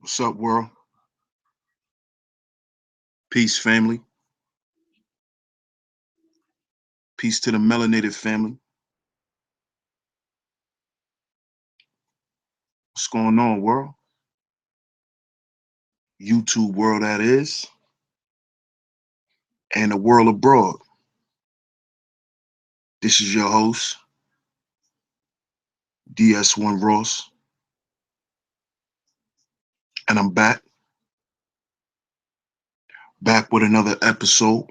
What's up, world? Peace, family. Peace to the melanated family. What's going on, world? YouTube world, that is, and the world abroad. This is your host, DS1 Ross, and I'm back with another episode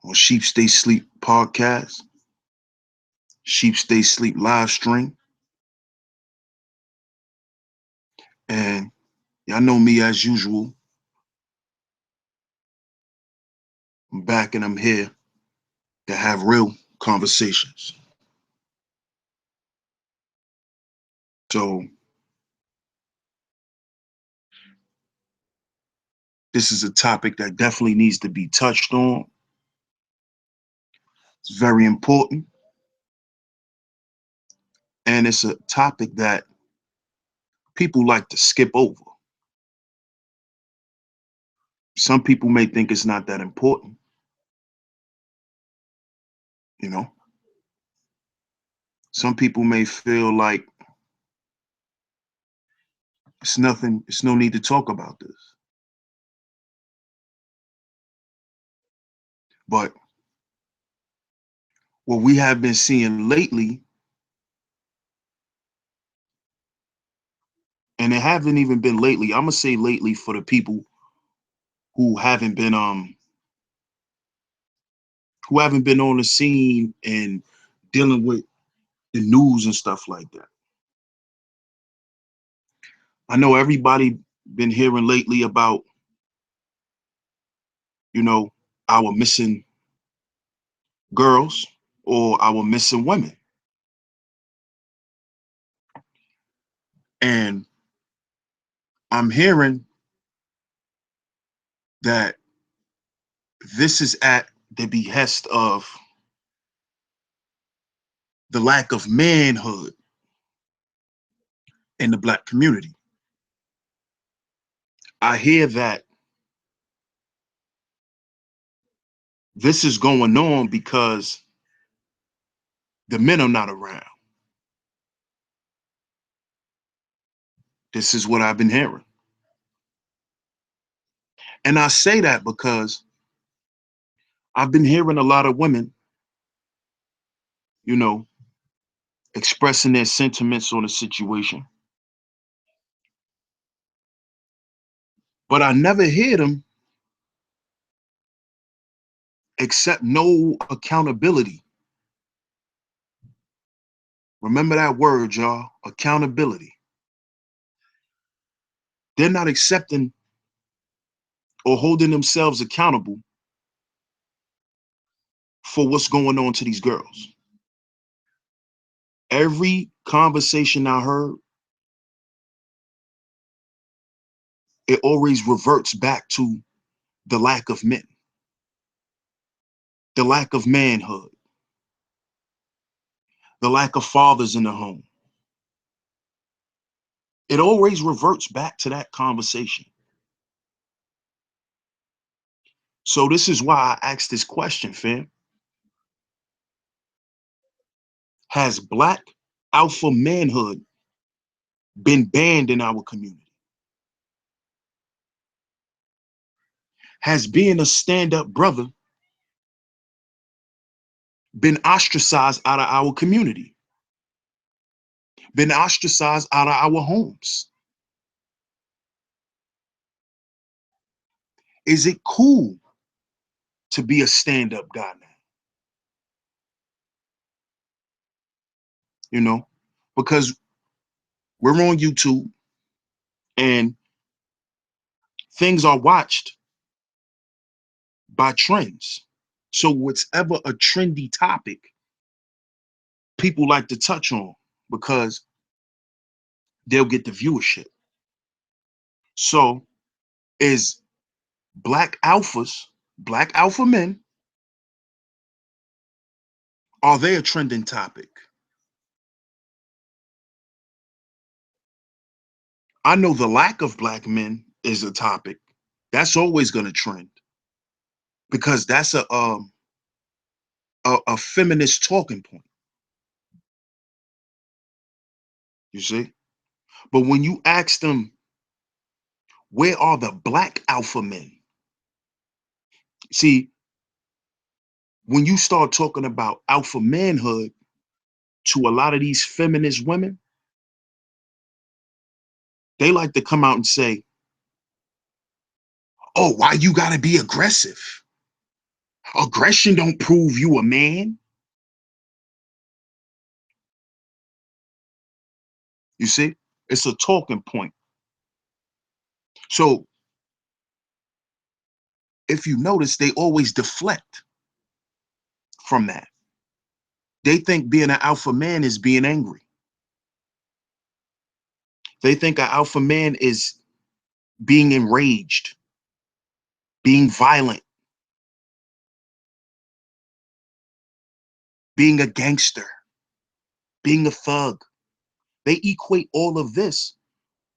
on Sheep Stay Sleep podcast, Sheep Stay Sleep live stream. And y'all know me as usual. I'm back and I'm here to have real conversations. So, this is a topic that definitely needs to be touched on. It's very important. And it's a topic that people like to skip over. Some people may think it's not that important, you know. Some people may feel like it's no need to talk about this. But what we have been seeing lately, and it haven't even been lately, I'm gonna say lately for the people who haven't been on the scene and dealing with the news and stuff like that. I know everybody been hearing lately about, you know, our missing girls or our missing women. And I'm hearing that this is at the behest of the lack of manhood in the Black community. I hear that this is going on because the men are not around. This is what I've been hearing. And I say that because I've been hearing a lot of women, you know, expressing their sentiments on the situation. But I never hear them accept no accountability. Remember that word, y'all, accountability. They're not accepting or holding themselves accountable for what's going on to these girls. Every conversation I heard, it always reverts back to the lack of men, the lack of manhood, the lack of fathers in the home. It always reverts back to that conversation. So this is why I asked this question, fam. Has Black alpha manhood been banned in our community? Has being a stand-up brother been ostracized out of our community? Been ostracized out of our homes? Is it cool to be a stand-up guy now? You know, because we're on YouTube and things are watched by trends. So what's ever a trendy topic, people like to touch on because they'll get the viewership. So is Black alphas, Black alpha men, are they a trending topic? I know the lack of black men is a topic. That's always going to trend because that's a feminist talking point, you see? But when you ask them, where are the black alpha men? See, when you start talking about alpha manhood to a lot of these feminist women, they like to come out and say, oh, why you gotta be aggressive? Aggression don't prove you a man. You see, it's a talking point. So if you notice, they always deflect from that. They think being an alpha man is being angry. They think an alpha man is being enraged, being violent, being a gangster, being a thug. They equate all of this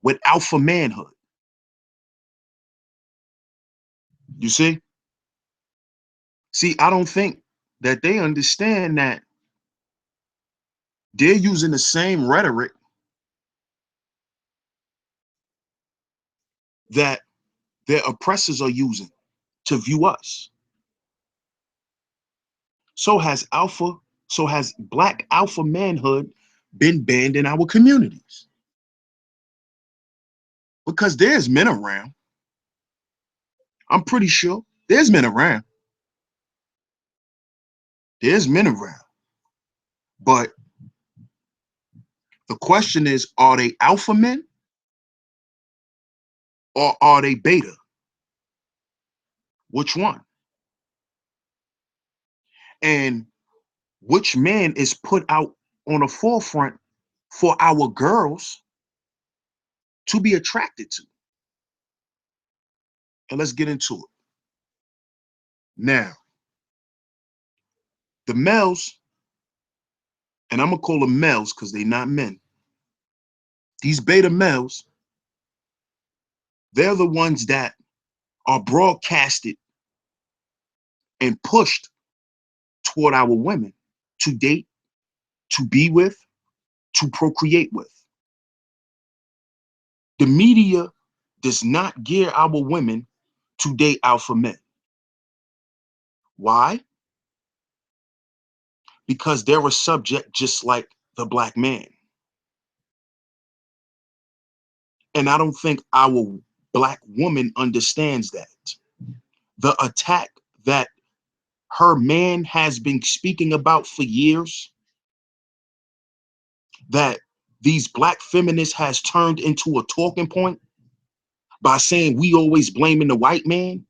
with alpha manhood. You see? See, I don't think that they understand that they're using the same rhetoric that their oppressors are using to view us. So has black alpha manhood been banned in our communities? Because there's men around. I'm pretty sure there's men around. There's men around. But the question is, are they alpha men or are they beta? Which one? And which man is put out on the forefront for our girls to be attracted to? And let's get into it. Now, the males, and I'm gonna call them males because they're not men. These beta males, they're the ones that are broadcasted and pushed toward our women to date, to be with, to procreate with. The media does not gear our women to date alpha men. Why? Because they're a subject just like the black man. And I don't think our black woman understands that. The attack that her man has been speaking about for years, that these black feminists has turned into a talking point by saying we always blaming the white man.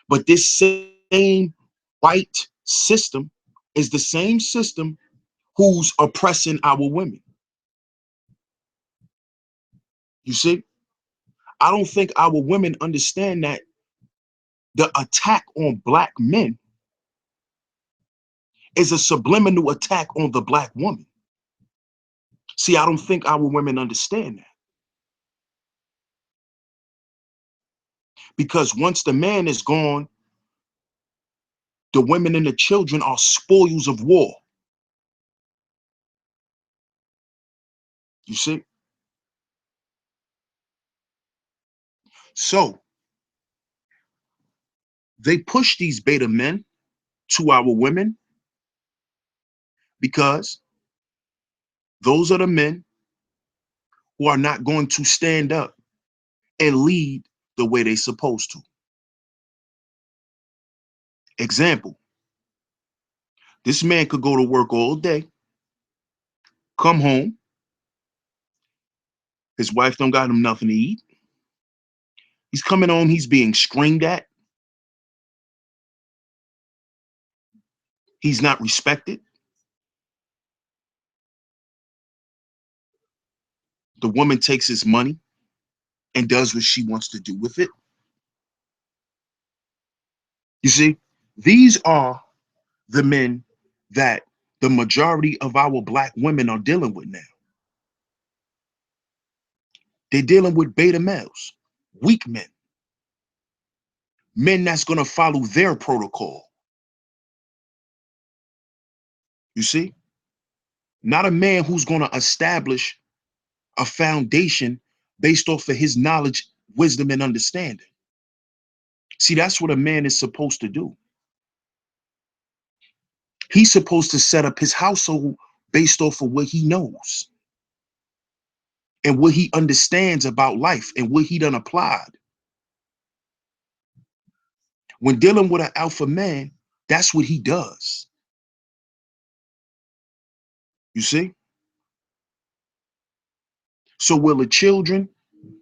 But this same white system is the same system who's oppressing our women. You see, I don't think our women understand that the attack on black men is a subliminal attack on the black woman. See, I don't think our women understand that. Because once the man is gone, the women and the children are spoils of war. You see? So they push these beta men to our women because those are the men who are not going to stand up and lead the way they're supposed to. Example, this man could go to work all day, come home, his wife don't got him nothing to eat. He's coming home, he's being screamed at, he's not respected. The woman takes his money and does what she wants to do with it. You see, these are the men that the majority of our black women are dealing with now. They're dealing with beta males, weak men, men that's going to follow their protocol. You see? Not a man who's going to establish a foundation based off of his knowledge, wisdom, and understanding. See, that's what a man is supposed to do. He's supposed to set up his household based off of what he knows and what he understands about life and what he done applied. When dealing with an alpha man, that's what he does. You see? So will the children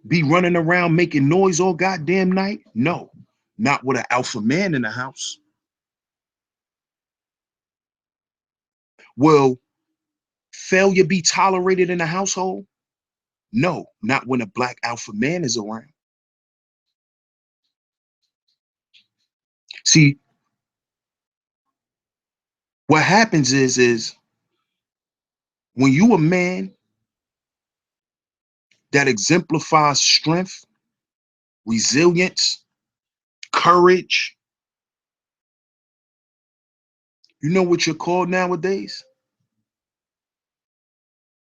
be running around making noise all goddamn night? No, not with an alpha man in the house. Will failure be tolerated in the household? No, not when a black alpha man is around. See, what happens is when you a man that exemplifies strength, resilience, courage, you know what you're called nowadays?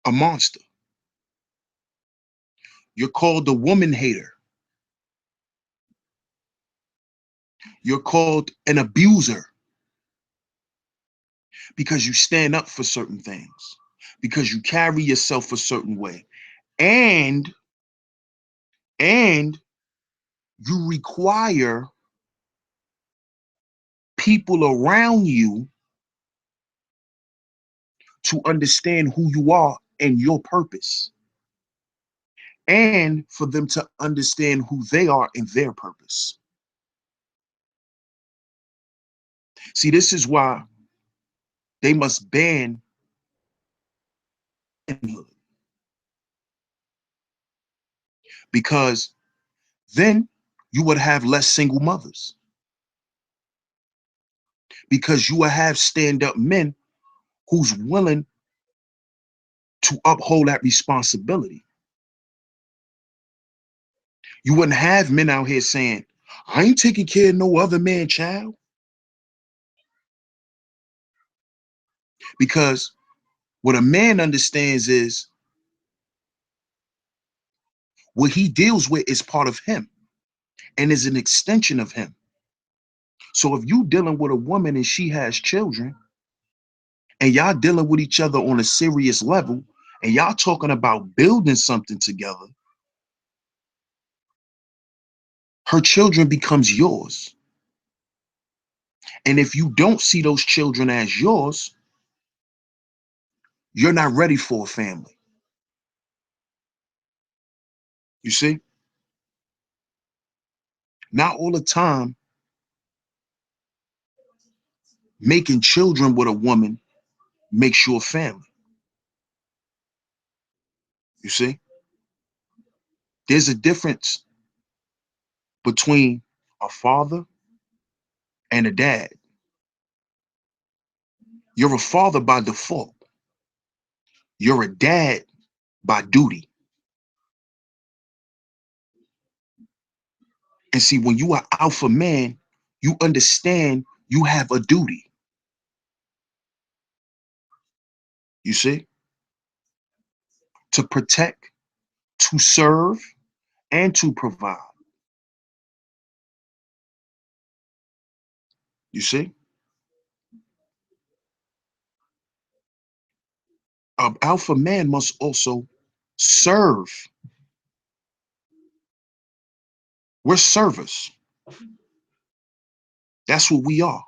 A monster. You're called a woman hater. You're called an abuser because you stand up for certain things, because you carry yourself a certain way, and and you require people around you to understand who you are and your purpose, and for them to understand who they are and their purpose. See, this is why they must ban manhood, because then you would have less single mothers, because you will have stand-up men who's willing to uphold that responsibility. You wouldn't have men out here saying, I ain't taking care of no other man child, because what a man understands is what he deals with is part of him and is an extension of him. So if you dealing with a woman and she has children and y'all dealing with each other on a serious level and y'all talking about building something together, her children becomes yours. And if you don't see those children as yours, you're not ready for a family. You see? Not all the time making children with a woman makes you a family. You see? There's a difference between a father and a dad. You're a father by default. You're a dad by duty. And see, when you are alpha man, you understand you have a duty. You see? To protect, to serve, and to provide. You see? An alpha man must also serve. We're servers. That's what we are.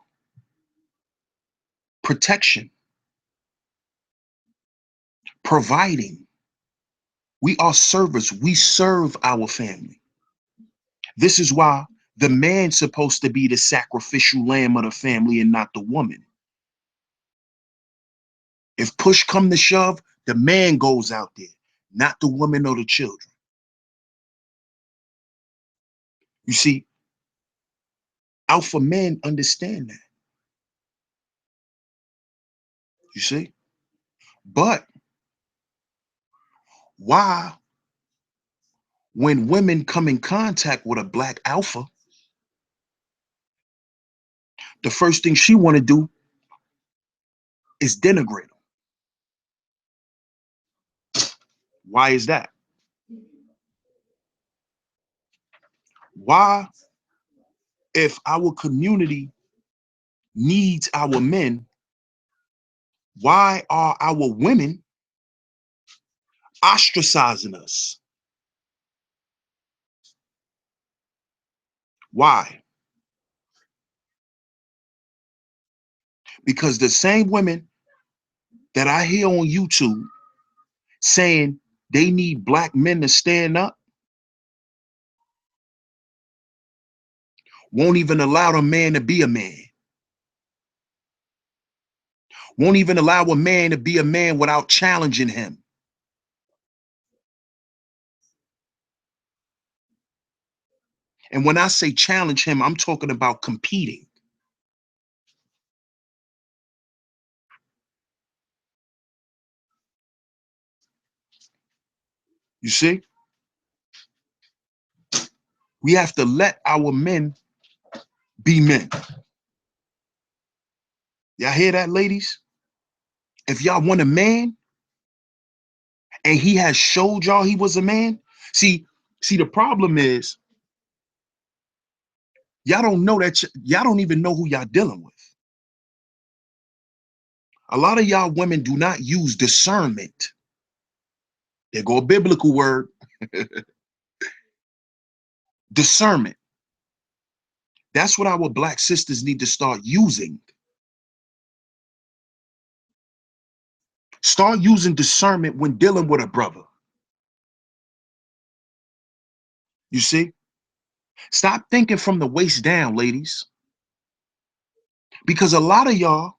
Protection, providing. We are servers. We serve our family. This is why the man's supposed to be the sacrificial lamb of the family and not the woman. If push come to shove, the man goes out there, not the woman or the children. You see, alpha men understand that. You see? But why when women come in contact with a black alpha, the first thing she want to do is denigrate them. Why is that? Why, if our community needs our men, why are our women ostracizing us? Why? Because the same women that I hear on YouTube saying they need black men to stand up won't even allow a man to be a man. Won't even allow a man to be a man without challenging him. And when I say challenge him, I'm talking about competing. You see? We have to let our men be men. Y'all hear that, ladies? If y'all want a man and he has showed y'all he was a man, see, the problem is y'all don't know that y'all don't even know who y'all dealing with. A lot of y'all women do not use discernment. There go a biblical word, discernment. That's what our black sisters need to start using. Start using discernment when dealing with a brother. You see? Stop thinking from the waist down, ladies, because a lot of y'all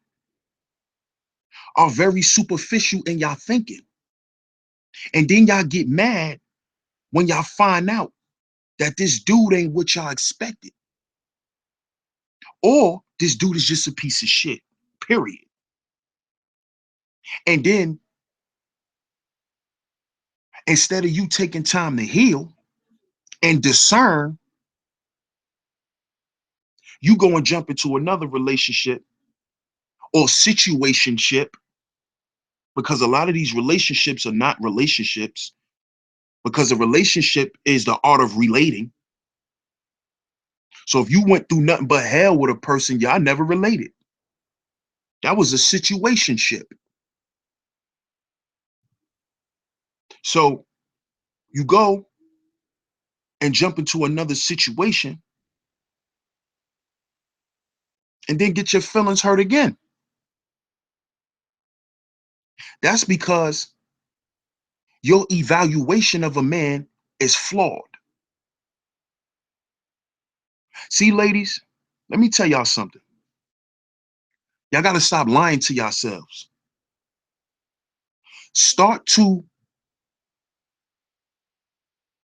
are very superficial in y'all thinking. And then y'all get mad when y'all find out that this dude ain't what y'all expected. Or this dude is just a piece of shit, period. And then instead of you taking time to heal and discern, you go and jump into another relationship or situationship, because a lot of these relationships are not relationships, because a relationship is the art of relating. So if you went through nothing but hell with a person, y'all never related. That was a situationship. So you go and jump into another situation and then get your feelings hurt again. That's because your evaluation of a man is flawed. See, ladies, let me tell y'all something. Y'all got to stop lying to yourselves. Start to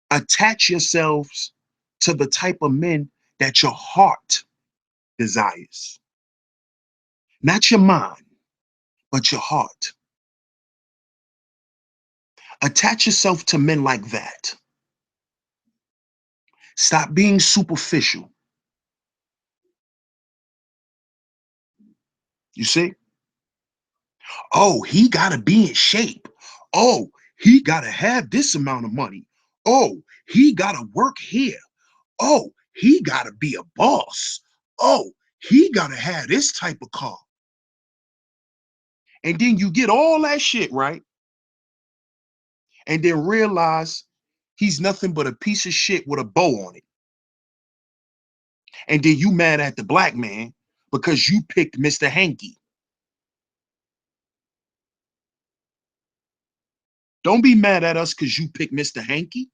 attach yourselves to the type of men that your heart desires. Not your mind, but your heart. Attach yourself to men like that. Stop being superficial. You see? Oh, he got to be in shape. Oh, he got to have this amount of money. Oh, he got to work here. Oh, he got to be a boss. Oh, he got to have this type of car. And then you get all that shit, right? And then realize he's nothing but a piece of shit with a bow on it. And then you mad at the black man because you picked Mr. Hanky. Don't be mad at us because you picked Mr. Hanky.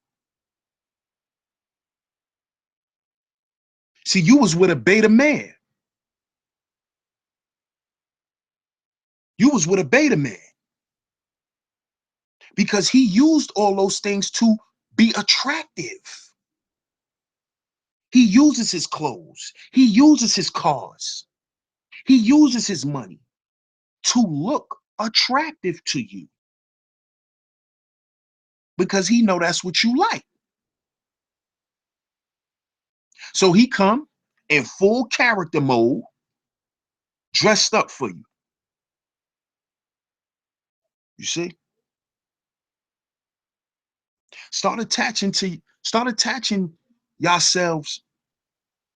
See, you was with a beta man. You was with a beta man because he used all those things to be attractive. He uses his clothes. He uses his cars. He uses his money to look attractive to you because he know that's what you like. So he come in full character mode, dressed up for you. You see? Start attaching yourselves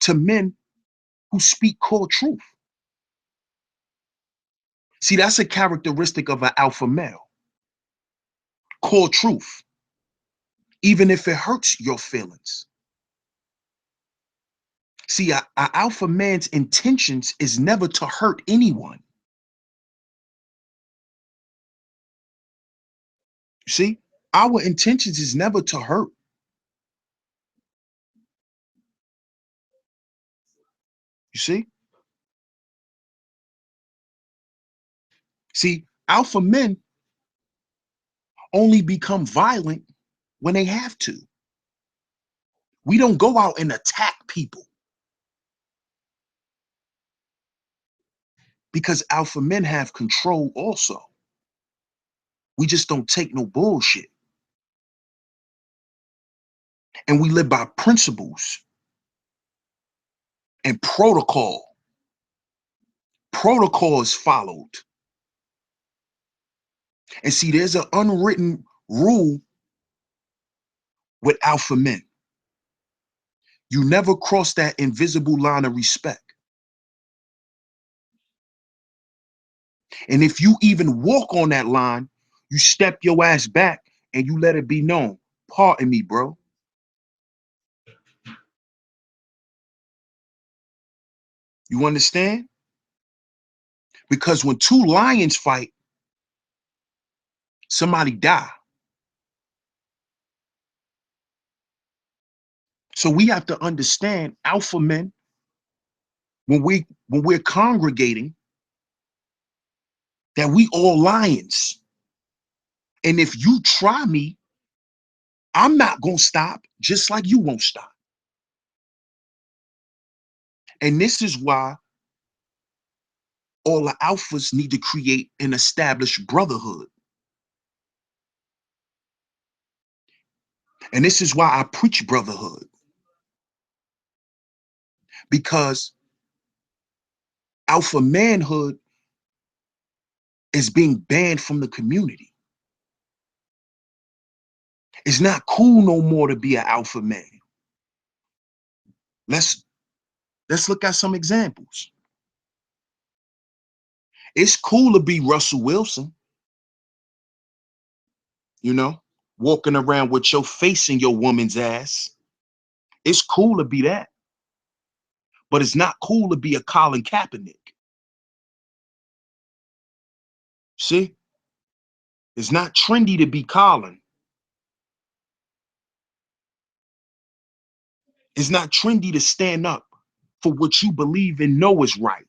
to men who speak core truth. See, that's a characteristic of an alpha male. Core truth, even if it hurts your feelings. See, a alpha man's intentions is never to hurt anyone. You see, our intentions is never to hurt. You see, alpha men only become violent when they have to. We don't go out and attack people because alpha men have control also. We just don't take no bullshit. And we live by principles and protocol. Protocol is followed. And see, there's an unwritten rule with alpha men. You never cross that invisible line of respect. And if you even walk on that line, you step your ass back and you let it be known. Pardon me, bro. You understand? Because when two lions fight, somebody die. So we have to understand alpha men when we're congregating that we all lions. And if you try me, I'm not gonna stop, just like you won't stop. And this is why all the alphas need to create an established brotherhood. And this is why I preach brotherhood, because alpha manhood is being banned from the community. It's not cool no more to be an alpha man. Let's let's look at some examples. It's cool to be Russell Wilson, you know, walking around with your face in your woman's ass. It's cool to be that, but it's not cool to be a Colin Kaepernick. See, it's not trendy to be Colin. It's not trendy to stand up for what you believe and know is right.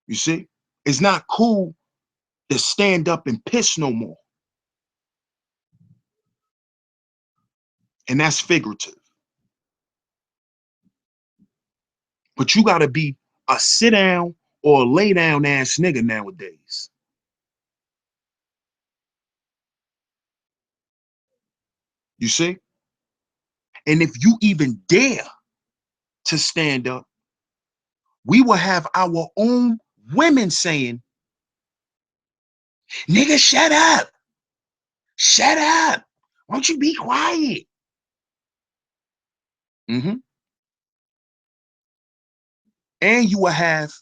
You see, it's not cool to stand up and piss no more. And that's figurative. But you got to be a sit down or a lay down ass nigga nowadays. You see? And if you even dare to stand up, we will have our own women saying, nigga, shut up. Shut up. Won't you be quiet? Mm-hmm. And you will have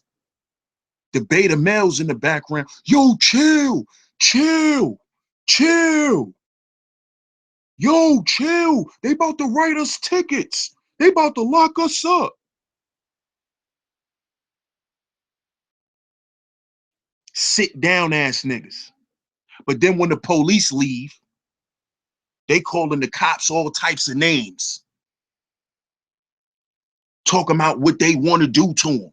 the beta males in the background. Yo, chill, chill, chill. Yo, chill. They about to write us tickets. They about to lock us up. Sit down ass niggas. But then when the police leave, they calling the cops all types of names. Talking about what they want to do to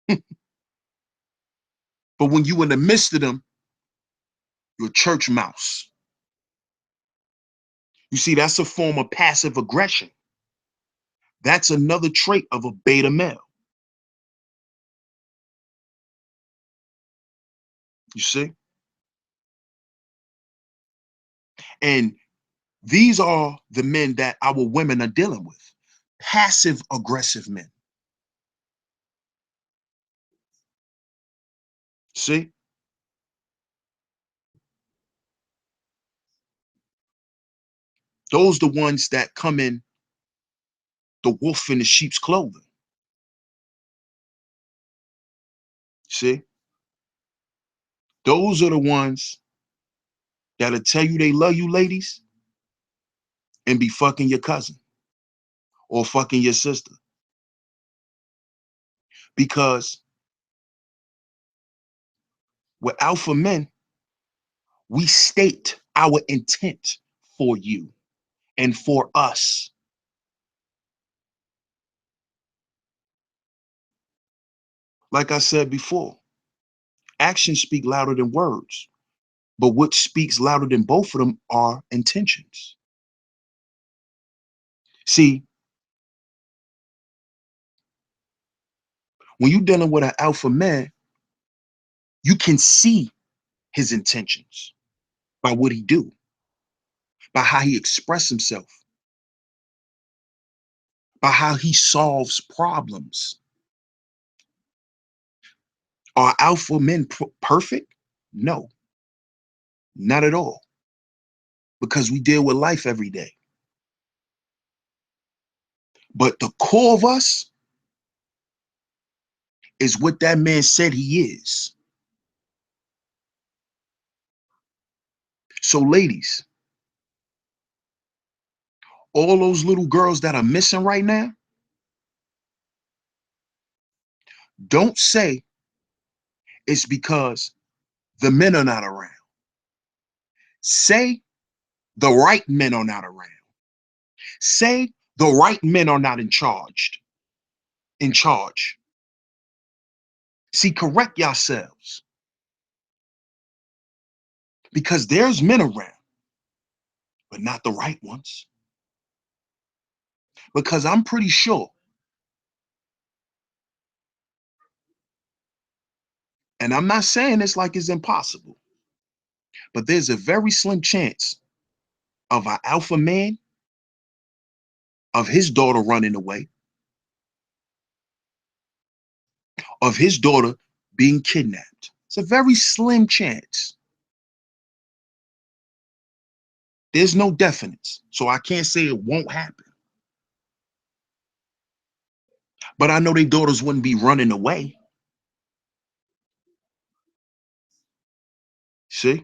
them. But when you in the midst of them, you're a church mouse. You see, that's a form of passive aggression. That's another trait of a beta male. You see? And these are the men that our women are dealing with. Passive aggressive men. See? Those the ones that come in the wolf in the sheep's clothing. See? Those are the ones that'll tell you they love you, ladies, and be fucking your cousin or fucking your sister. Because with alpha men, we state our intent for you and for us. Like I said before, actions speak louder than words, but what speaks louder than both of them are intentions. See, when you're dealing with an alpha man, you can see his intentions by what he do, by how he express himself, by how he solves problems. Are alpha men perfect? No, not at all, because we deal with life every day. But the core of us is what that man said he is. So, ladies, all those little girls that are missing right now, don't say it's because the men are not around. Say the right men are not around. Say the right men are not in charge. In charge. See, correct yourselves, because there's men around, but not the right ones. Because I'm pretty sure, and I'm not saying this like it's impossible, but there's a very slim chance of an alpha man, of his daughter running away, of his daughter being kidnapped. It's a very slim chance. There's no definites, so I can't say it won't happen. But I know their daughters wouldn't be running away. See?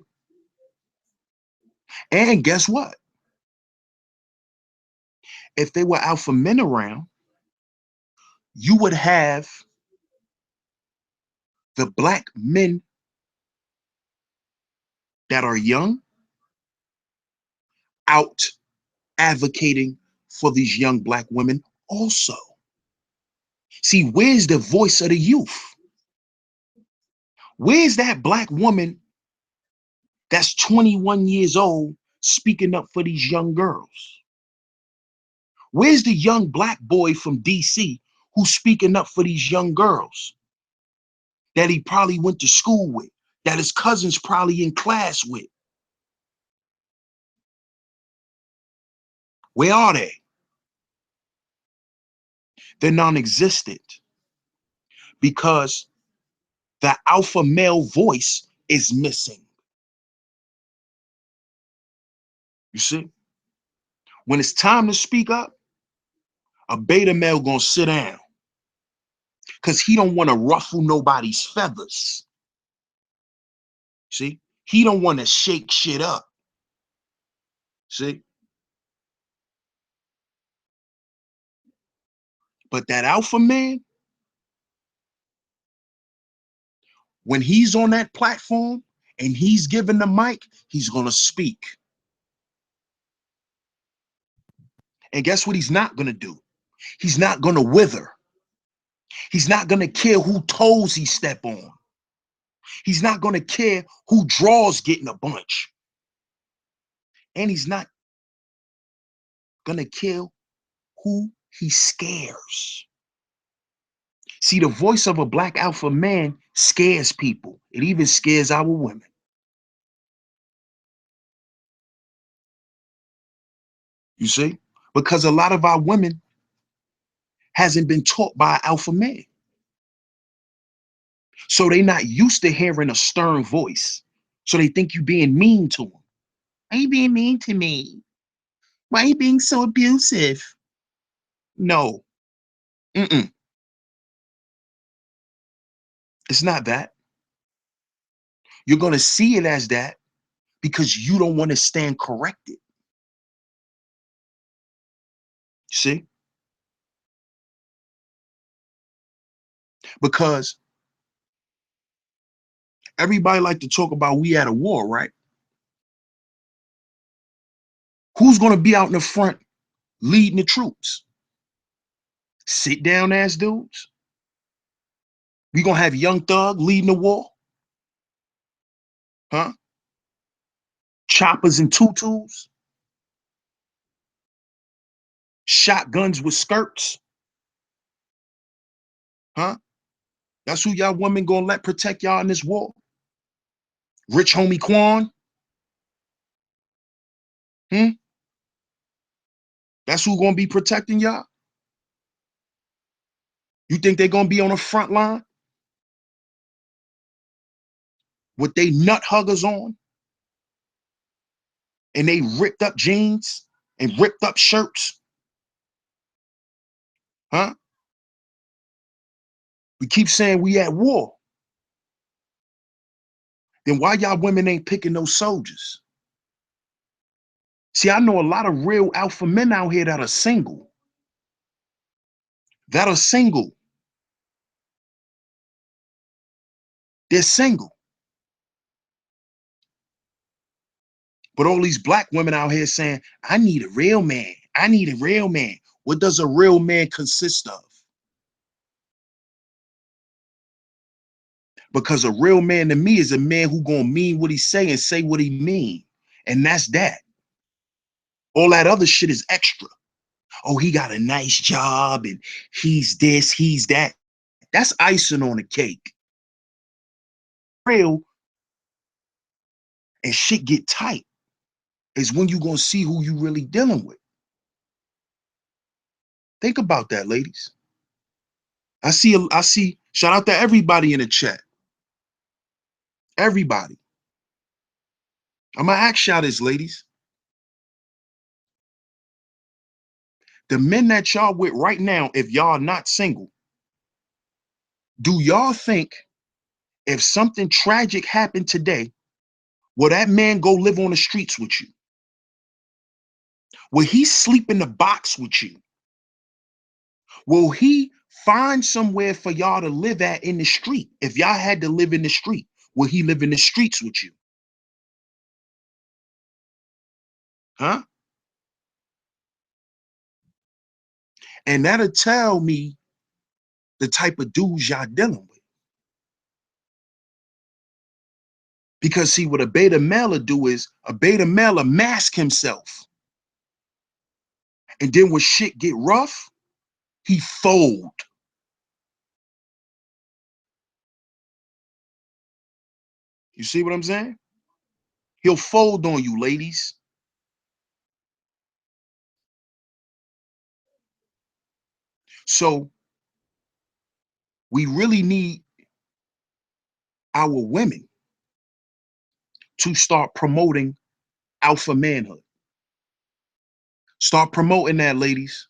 And guess what? If they were alpha men around, you would have the black men that are young out advocating for these young black women also. See, where's the voice of the youth? Where's that black woman that's 21 years old speaking up for these young girls? Where's the young black boy from DC who's speaking up for these young girls that he probably went to school with, that his cousin's probably in class with? Where are they? They're non-existent because the alpha male voice is missing. You see? When it's time to speak up, a beta male gonna sit down because he don't want to ruffle nobody's feathers. See? He don't want to shake shit up. See? But that alpha man, when he's on that platform and he's given the mic, he's gonna speak. And guess what he's not gonna do? He's not gonna wither. He's not gonna care who toes he step on. He's not gonna care who draws get in a bunch. And he's not gonna kill who he scares. See, the voice of a black alpha man scares people. It even scares our women. You see? Because a lot of our women hasn't been taught by an alpha man. So they not used to hearing a stern voice. So they think you being mean to them. Why you being mean to me? Why you being so abusive? No. Mm-mm. It's not that. You're going to see it as that because you don't want to stand corrected. See? Because everybody like to talk about we at a war, right? Who's going to be out in the front leading the troops? Sit down ass dudes. We going to have Young Thug leading the war? Huh? Choppers and tutus? Shotguns with skirts? Huh? That's who y'all women going to let protect y'all in this war? Rich homie Quan? Hmm? That's who going to be protecting y'all? You think they're going to be on the front line with they nut huggers on and they ripped up jeans and ripped up shirts? Huh? We keep saying we at war. Then why y'all women ain't picking those soldiers? See, I know a lot of real alpha men out here that are single. That are single. They're single. But all these black women out here saying, I need a real man. I need a real man. What does a real man consist of? Because a real man to me is a man who gonna mean what he say what he mean. And that's that. All that other shit is extra. Oh, he got a nice job and he's this, he's that. That's icing on the cake. Real and shit get tight is when you gonna see who you really dealing with. Think about that, ladies. I see, shout out to everybody in the chat. Everybody. I'm gonna ask y'all this, ladies. The men that y'all with right now, if y'all not single, do y'all think if something tragic happened today, will that man go live on the streets with you? Will he sleep in the box with you? Will he find somewhere for y'all to live at in the street? If y'all had to live in the street, will he live in the streets with you? Huh? And that'll tell me the type of dudes y'all dealing with. Because see, what a beta male will do is a beta male will mask himself. And then when shit get rough, he fold. You see what I'm saying? He'll fold on you, ladies. So we really need our women to start promoting alpha manhood. Start promoting that, ladies,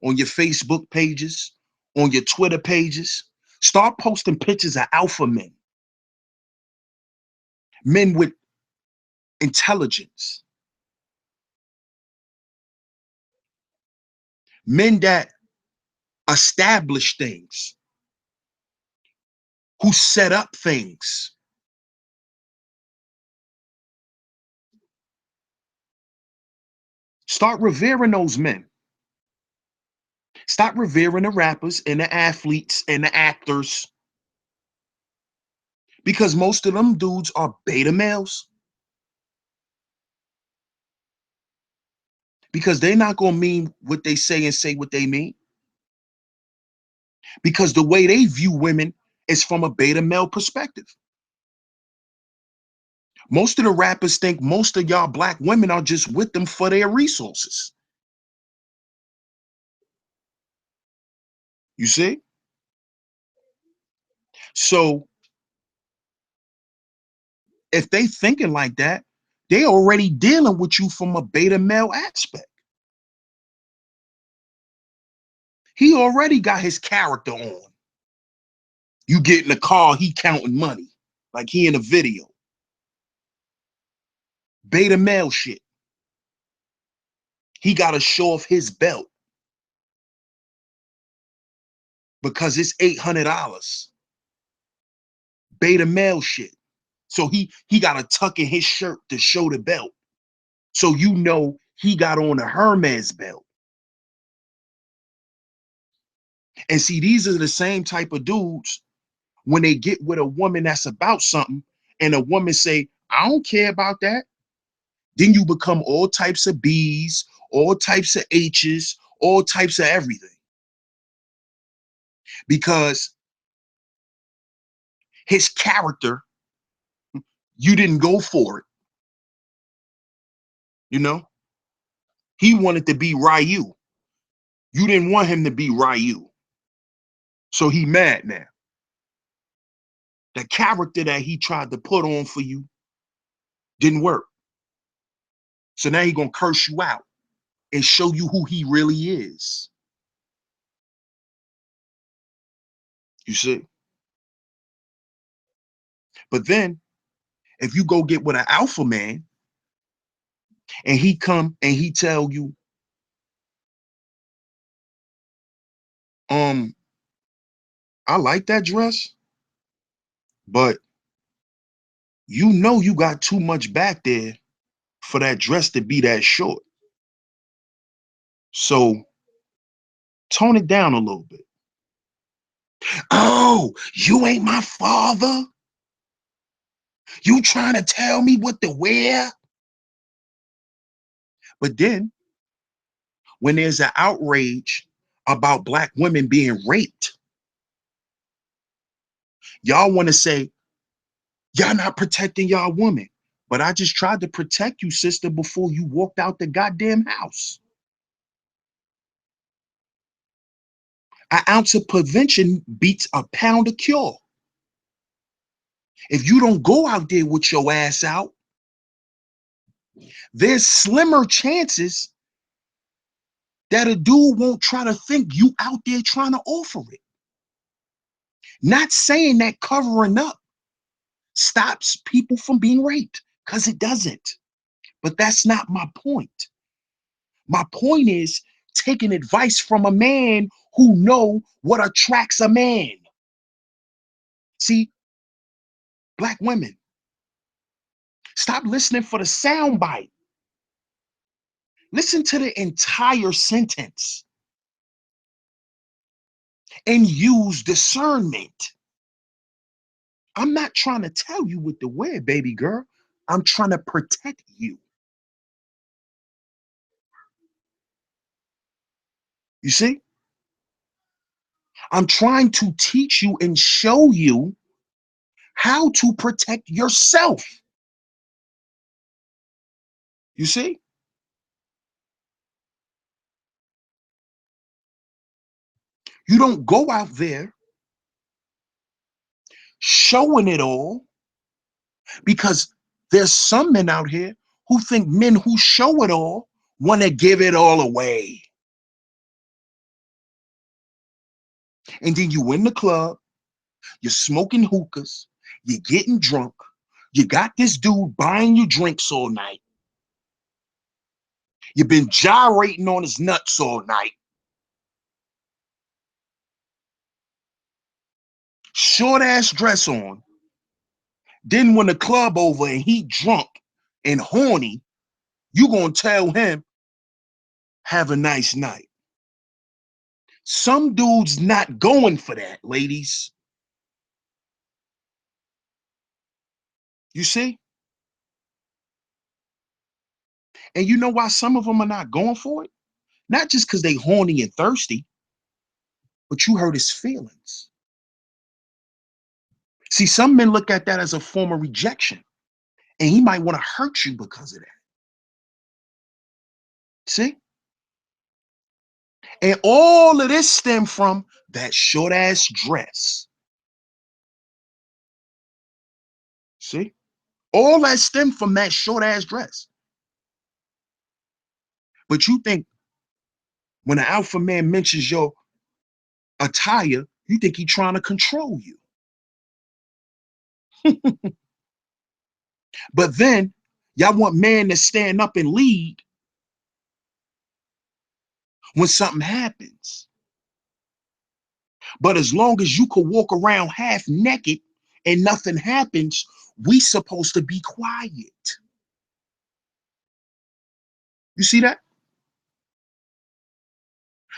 on your Facebook pages, on your Twitter pages. Start posting pictures of alpha men, men with intelligence, men that establish things, who set up things. Start revering those men. Stop revering the rappers and the athletes and the actors because most of them dudes are beta males because they're not going to mean what they say and say what they mean because the way they view women is from a beta male perspective. Most of the rappers think most of y'all black women are just with them for their resources. You see? So if they thinking like that, they already dealing with you from a beta male aspect. He already got his character on. You get in the car, he counting money. Like he in a video. Beta male shit. He gotta show off his belt because it's $800. Beta male shit. So he gotta tuck in his shirt to show the belt. So you know he got on a Hermes belt. And see, these are the same type of dudes when they get with a woman that's about something and a woman say, I don't care about that. Then you become all types of B's, all types of H's, all types of everything. Because his character, you didn't go for it. You know, he wanted to be Ryu. You didn't want him to be Ryu. So he mad now. The character that he tried to put on for you didn't work. So now he gonna curse you out and show you who he really is. You see? But then if you go get with an alpha man and he come and he tell you, um, I like that dress, but you know you got too much back there for that dress to be that short. So tone it down a little bit. Oh, you ain't my father? You trying to tell me what to wear? But then when there's an outrage about black women being raped, y'all want to say, y'all not protecting y'all woman. But I just tried to protect you, sister, before you walked out the goddamn house. An ounce of prevention beats a pound of cure. If you don't go out there with your ass out, there's slimmer chances that a dude won't try to think you out there trying to offer it. Not saying that covering up stops people from being raped, because it doesn't. But that's not my point. My point is taking advice from a man who know what attracts a man. See, black women, stop listening for the soundbite. Listen to the entire sentence and use discernment. I'm not trying to tell you what to wear, baby girl. I'm trying to protect you. You see? I'm trying to teach you and show you how to protect yourself. You see? You don't go out there showing it all, because there's some men out here who think men who show it all want to give it all away. And then you in the club, you're smoking hookahs, you're getting drunk, you got this dude buying you drinks all night, you've been gyrating on his nuts all night, short ass dress on. Then when the club over and he drunk and horny, you gonna tell him, have a nice night. Some dudes not going for that, ladies. You see? And you know why some of them are not going for it? Not just because they horny and thirsty, but you hurt his feelings. See, some men look at that as a form of rejection, and he might want to hurt you because of that. See? And all of this stem from That short ass dress. See? All that stemmed from that short ass dress. But you think when an alpha man mentions your attire, you think he trying to control you. But then y'all want man to stand up and lead when something happens. But as long as you could walk around half naked and nothing happens, we supposed to be quiet. You see that?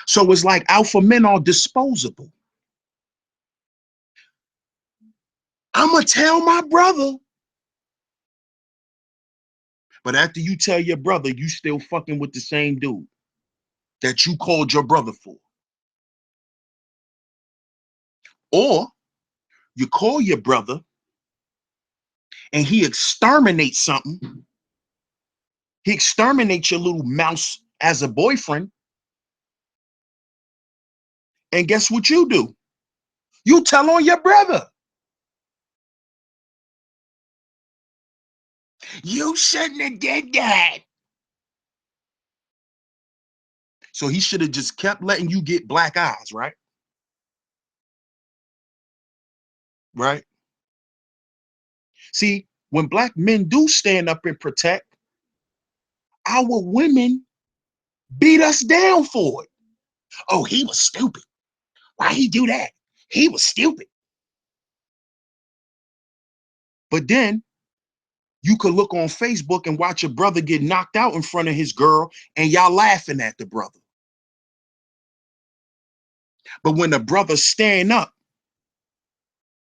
So it's like alpha men are disposable. I'm gonna tell my brother. But after you tell your brother, you still fucking with the same dude that you called your brother for. Or you call your brother and he exterminates something. He exterminates your little mouse as a boyfriend. And guess what you do? You tell on your brother. You shouldn't have did that. So he should have just kept letting you get black eyes, right? Right? See, when black men do stand up and protect, our women beat us down for it. Oh, he was stupid. Why he do that? He was stupid. But then you could look on Facebook and watch a brother get knocked out in front of his girl and y'all laughing at the brother. But when the brother stand up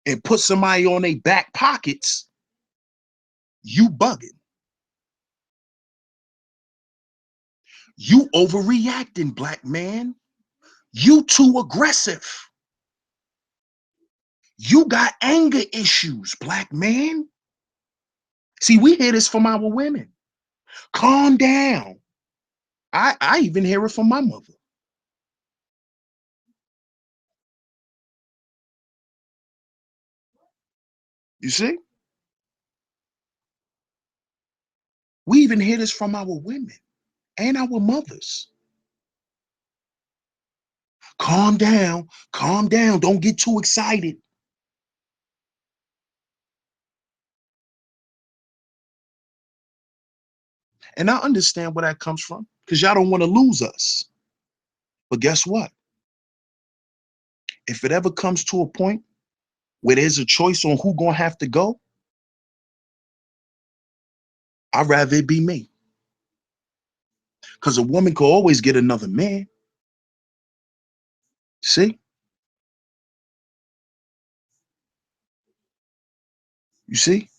and put somebody on their back pockets, you bugging. You overreacting, black man. You too aggressive. You got anger issues, black man. See, we hear this from our women. Calm down. I even hear it from my mother. You see? We even hear this from our women and our mothers. Calm down. Calm down. Don't get too excited. And I understand where that comes from because y'all don't want to lose us. But guess what? If it ever comes to a point where there's a choice on who gonna have to go, I'd rather it be me. Because a woman could always get another man. See? You see?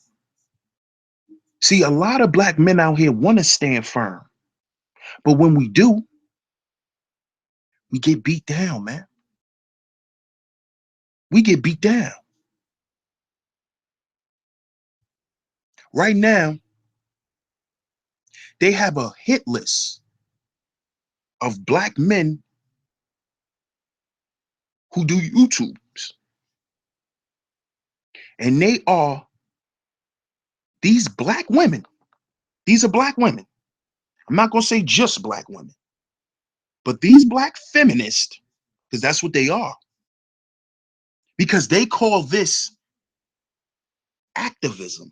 See, a lot of black men out here want to stand firm. But when we do, we get beat down, man. We get beat down. Right now, they have a hit list of black men who do YouTubes. And they are these black women. These are black women. I'm not going to say just black women, but these black feminists, because that's what they are, because they call this activism.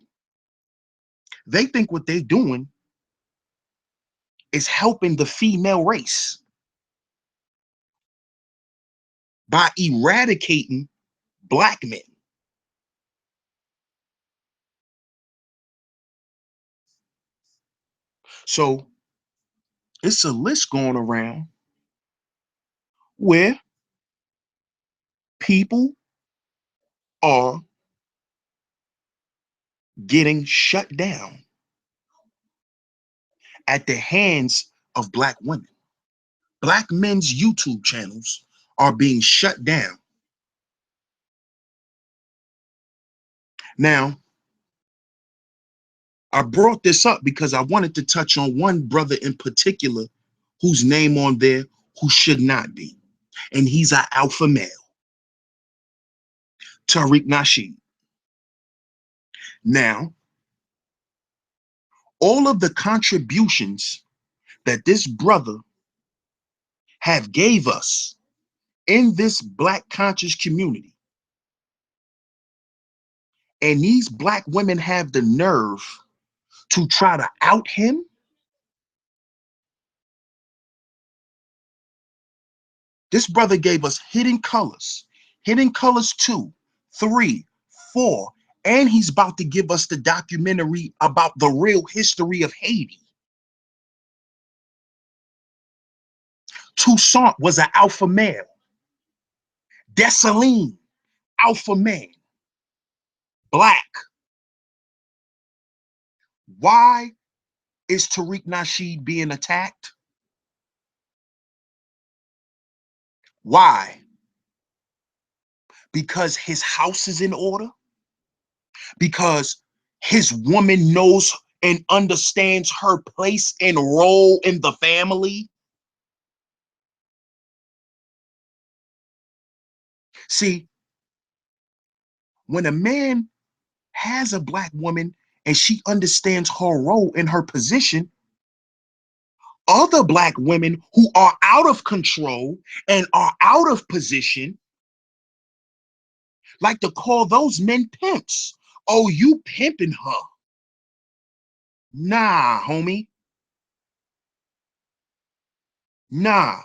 They think what they're doing is helping the female race by eradicating black men. So it's a list going around where people are getting shut down at the hands of black women. Black men's YouTube channels are being shut down. Now, I brought this up because I wanted to touch on one brother in particular whose name on there who should not be. and he's an alpha male, Tariq Nasheed. Now, all of the contributions that this brother have gave us in this black conscious community, and these black women have the nerve to try to out him. This brother gave us Hidden Colors 2, 3, 4, and he's about to give us the documentary about the real history of Haiti. Toussaint was an alpha male. Dessalines, alpha man. Black. Why is Tariq Nasheed being attacked? Why? Because his house is in order? Because his woman knows and understands her place and role in the family? See, when a man has a black woman and she understands her role and her position, other black women who are out of control and are out of position like to call those men pimps. Oh, you pimping her. Nah, homie. Nah,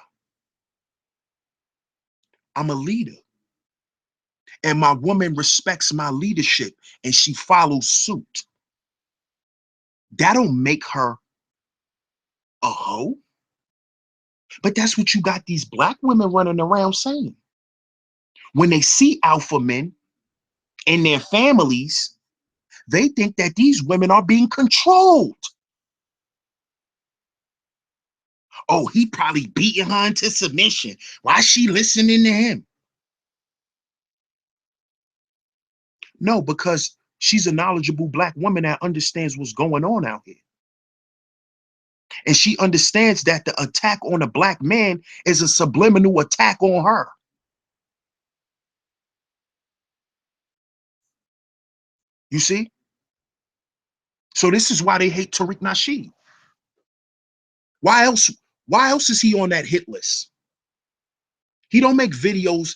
I'm a leader. And my woman respects my leadership and she follows suit. That don't make her a hoe. But that's what you got these black women running around saying. When they see alpha men in their families, they think that these women are being controlled. Oh, he probably beating her into submission. Why is she listening to him? No, because she's a knowledgeable black woman that understands what's going on out here. And she understands that the attack on a black man is a subliminal attack on her. You see? So this is why they hate Tariq Nasheed. Why else? Why else is he on that hit list? He don't make videos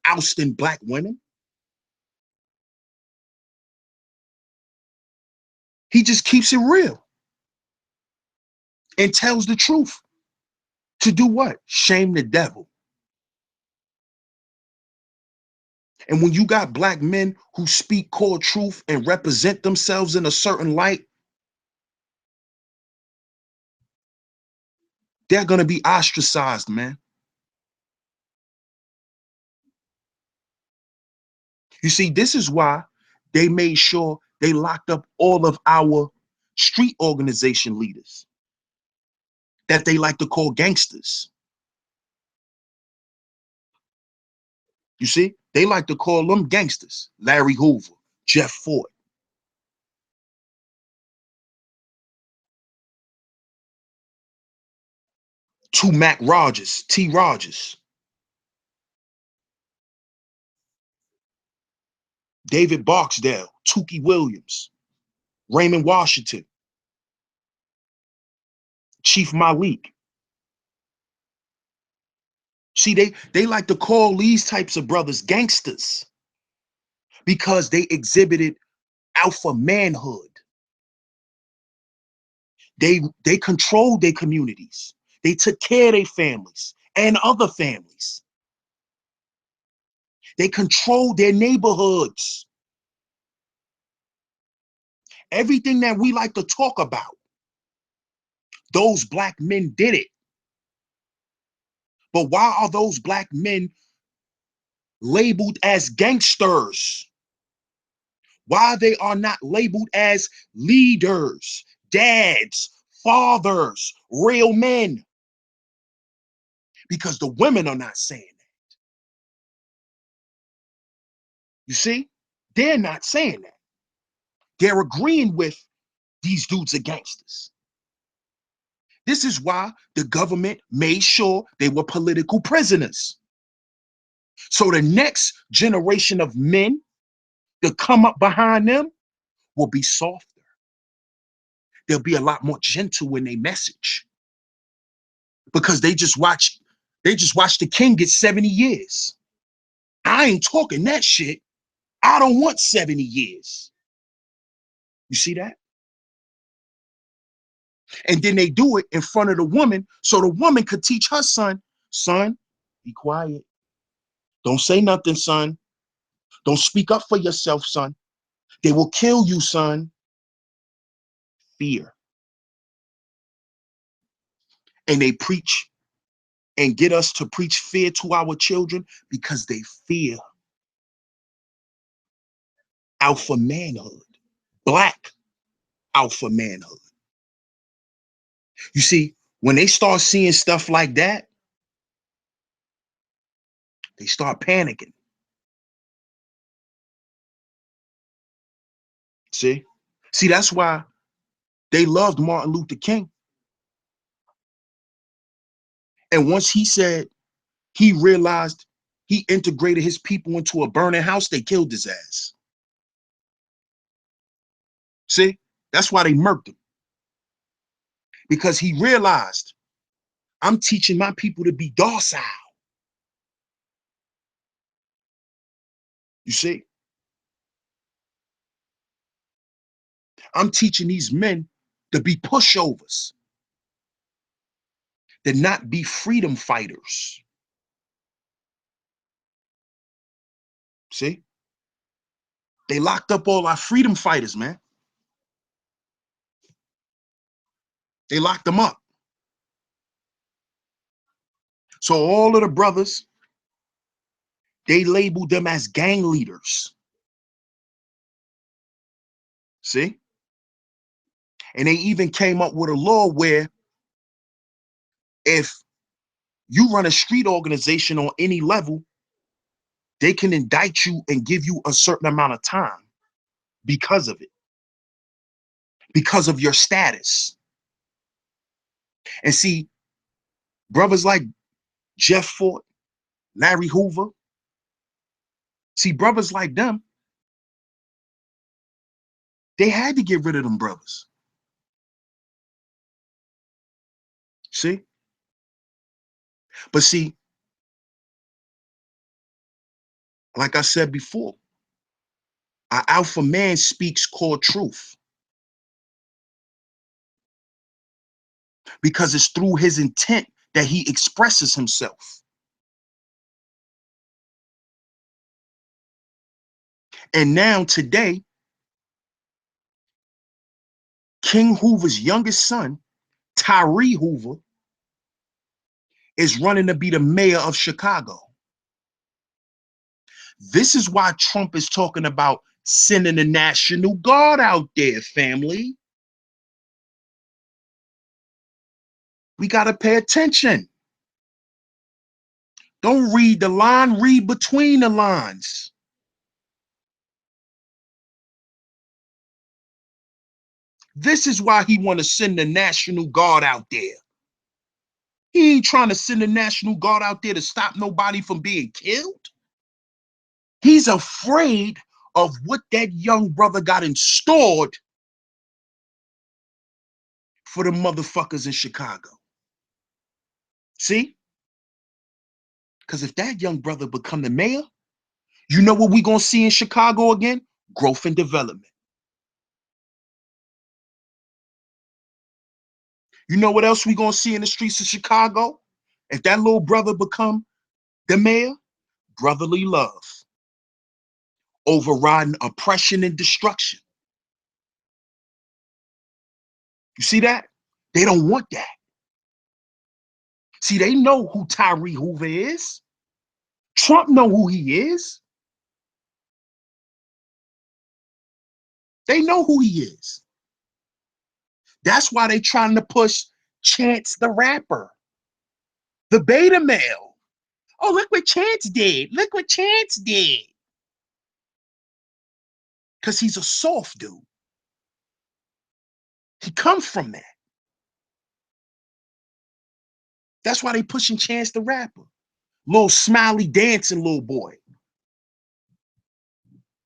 ousting black women. He just keeps it real and tells the truth. To do what? Shame the devil. And when you got black men who speak core truth and represent themselves in a certain light, they're gonna be ostracized, man. You see, this is why they made sure they locked up all of our street organization leaders that they like to call gangsters. You see, they like to call them gangsters. Larry Hoover, Jeff Ford, to Mac Rogers, T. Rogers, David Barksdale, Tukey Williams, Raymond Washington, Chief Malik. See, they like to call these types of brothers gangsters because they exhibited alpha manhood. They controlled their communities. They took care of their families and other families. They controlled their neighborhoods. Everything that we like to talk about, those black men did it. But why are those black men labeled as gangsters? Why they are not labeled as leaders, dads, fathers, real men? Because the women are not saying that. You see? They're not saying that. They're agreeing with these dudes are gangsters. This is why the government made sure they were political prisoners. So the next generation of men that come up behind them will be softer. They'll be a lot more gentle in their message because they just watched the king get 70 years. I ain't talking that shit. I don't want 70 years. You see that? And then they do it in front of the woman so the woman could teach her son, be quiet. Don't say nothing, son. Don't speak up for yourself, son. They will kill you, son. Fear. And they preach and get us to preach fear to our children because they fear alpha manhood, black alpha manhood. You see, when they start seeing stuff like that, they start panicking. See? See, that's why they loved Martin Luther King. And once he said he realized he integrated his people into a burning house, they killed his ass. See? That's why they murked him. Because he realized I'm teaching my people to be docile. You see? I'm teaching these men to be pushovers, to not be freedom fighters. See? They locked up all our freedom fighters, man. They locked them up. So all of the brothers, they labeled them as gang leaders. See? And they even came up with a law where if you run a street organization on any level, they can indict you and give you a certain amount of time because of it, because of your status. And see, brothers like Jeff Fort, Larry Hoover, see, brothers like them, they had to get rid of them brothers. See? But see, like I said before, our alpha man speaks core truth because it's through his intent that he expresses himself. And now today, King Hoover's youngest son, Tyree Hoover, is running to be the mayor of Chicago. This is why Trump is talking about sending the National Guard out there, family. We got to pay attention. Don't read the line, read between the lines. This is why he want to send the National Guard out there. He ain't trying to send the National Guard out there to stop nobody from being killed. He's afraid of what that young brother got installed for the motherfuckers in Chicago. See? Because if that young brother become the mayor, you know what we gonna see in Chicago again? Growth and development. You know what else we gonna see in the streets of Chicago? If that little brother become the mayor, brotherly love, overriding oppression and destruction. You see that? They don't want that. See, they know who Tyree Hoover is. Trump know who he is. They know who he is. That's why they trying to push Chance the Rapper, the beta male. Oh, look what Chance did. Look what Chance did. Because he's a soft dude. He comes from that. That's why they pushing Chance the Rapper. Little smiley dancing little boy.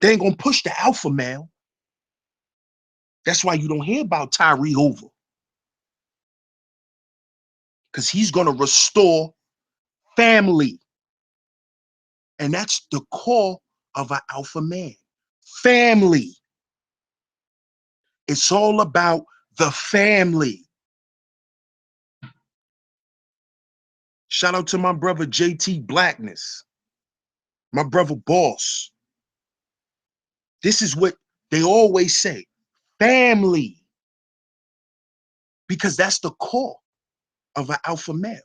They ain't gonna push the alpha male. That's why you don't hear about Tyree Hoover. Because he's gonna restore family. And that's the core of an alpha man. Family. It's all about the family. Shout out to my brother JT Blackness, my brother Boss. This is what they always say, family, because that's the core of an alpha male.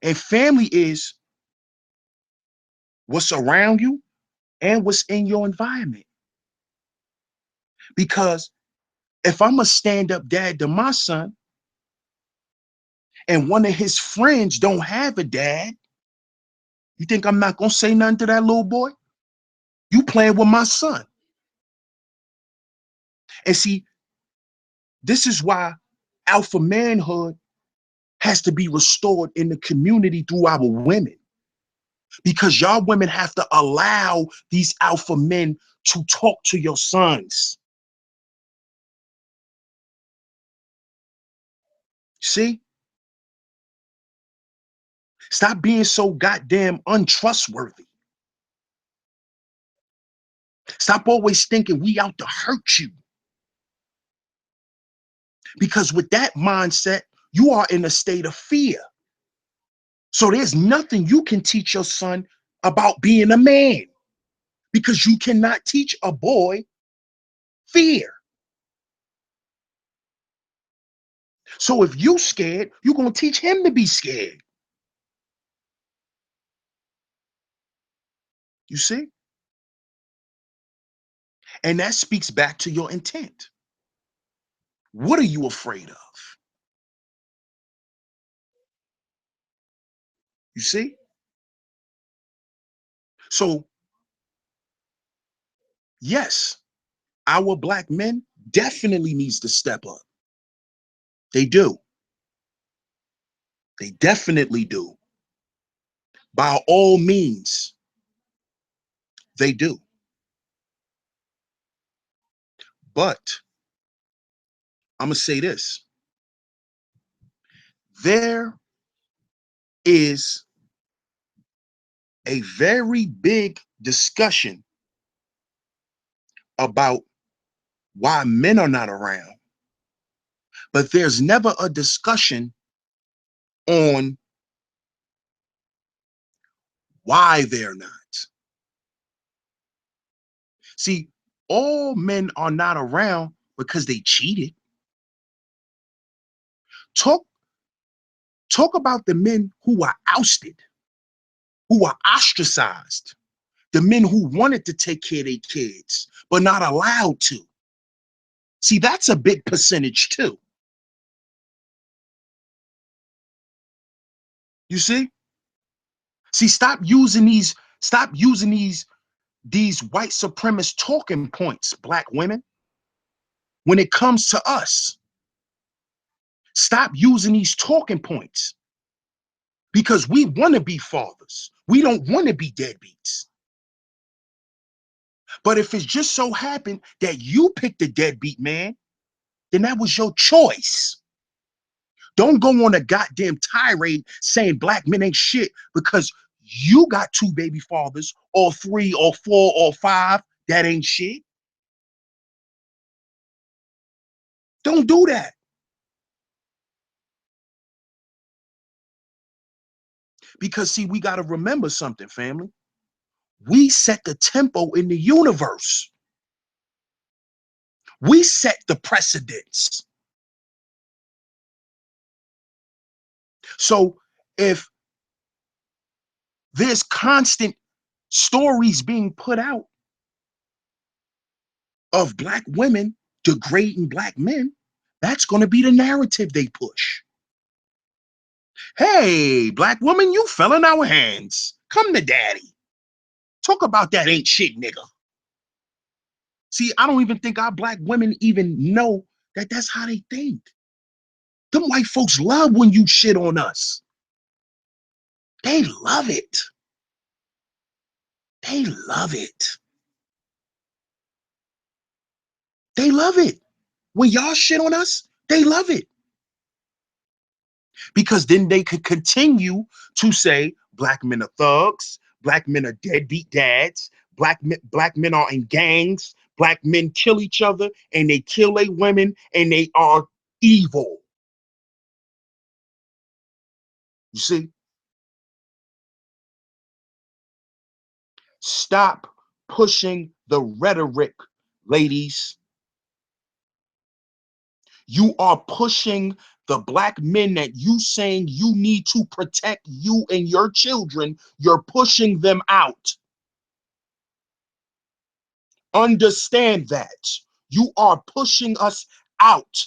And family is what's around you and what's in your environment. Because if I'm a stand-up dad to my son and one of his friends don't have a dad, you think I'm not gonna say nothing to that little boy? You playing with my son. And see, this is why alpha manhood has to be restored in the community through our women. Because y'all women have to allow these alpha men to talk to your sons. See? Stop being so goddamn untrustworthy. Stop always thinking we out to hurt you. Because with that mindset, you are in a state of fear. So there's nothing you can teach your son about being a man. Because you cannot teach a boy fear. So if you scared, you're going to teach him to be scared. You see? And that speaks back to your intent. What are you afraid of? You see? So, yes, our black men definitely needs to step up. They do. They definitely do. By all means, they do. But I'm going to say this. There is a very big discussion about why men are not around, but there's never a discussion on why they're not. See, all men are not around because they cheated. Talk talk about the men who are ousted, who are ostracized, the men who wanted to take care of their kids but not allowed to. See, that's a big percentage too. You see? See, stop using these white supremacist talking points, black women, when it comes to us. Stop using these talking points because we want to be fathers. We don't want to be deadbeats. But if it's just so happened that you picked a deadbeat man, then that was your choice. Don't go on a goddamn tirade saying black men ain't shit because you got two baby fathers or three or four or five that ain't shit. Don't do that. Because see, we got to remember something, family. We set the tempo in the universe. We set the precedents. So if there's constant stories being put out of black women degrading black men, that's going to be the narrative they push. Hey, black woman, you fell in our hands. Come to daddy. Talk about that ain't shit, nigga. See, I don't even think our black women even know that that's how they think. Them white folks love when you shit on us. They love it. They love it. They love it. When y'all shit on us, they love it. Because then they could continue to say black men are thugs, black men are deadbeat dads, black men are in gangs, black men kill each other and they kill their women and they are evil. You see? Stop pushing the rhetoric, ladies. You are pushing the black men that you saying you need to protect you and your children. You're pushing them out. Understand that. You are pushing us out.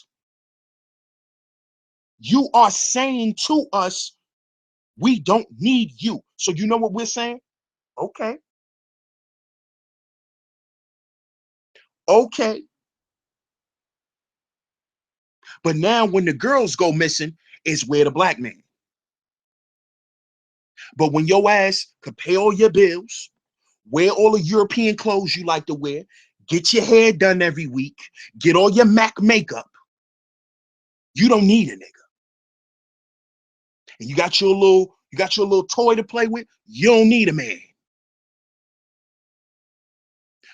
You are saying to us, we don't need you. So you know what we're saying? Okay. Okay. But now when the girls go missing, it's where the black man. But when your ass could pay all your bills, wear all the European clothes you like to wear, get your hair done every week, get all your MAC makeup, you don't need a nigga. And you got your little toy to play with, you don't need a man.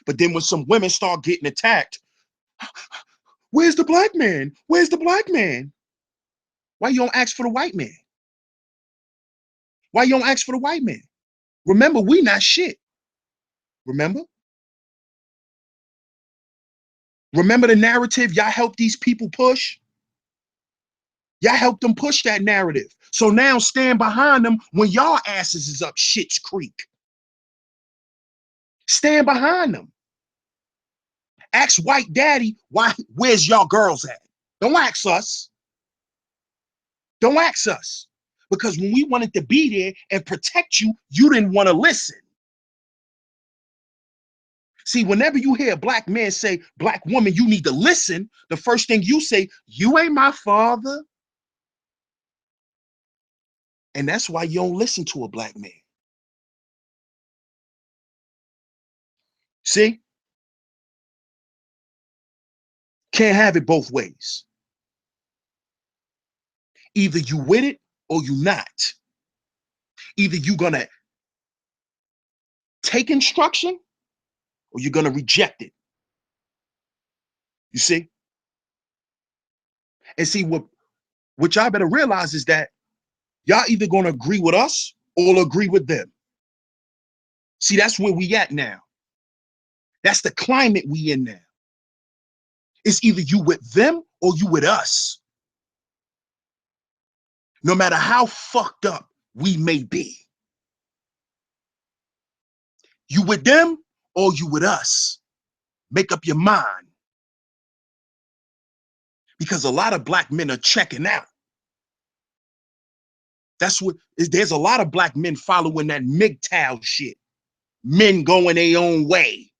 But then when some women start getting attacked, where's the black man? Where's the black man? Why you don't ask for the white man? Why you don't ask for the white man? Remember, we not shit. Remember? Remember the narrative y'all helped these people push? Y'all helped them push that narrative. So now stand behind them when y'all asses is up shit's creek. Stand behind them. Ask white daddy, where's y'all girls at? Don't ask us. Don't ask us. Because when we wanted to be there and protect you, you didn't want to listen. See, whenever you hear a black man say, black woman, you need to listen, the first thing you say, you ain't my father. And that's why you don't listen to a black man. See? Can't have it both ways. Either you with it or you not. Either you gonna take instruction or you're gonna reject it. You see? And see what y'all better realize is that y'all either gonna agree with us or agree with them. See, that's where we at now. That's the climate we in now. It's either you with them or you with us. No matter how fucked up we may be. You with them or you with us. Make up your mind. Because a lot of black men are checking out. There's a lot of black men following that MGTOW shit. Men going their own way.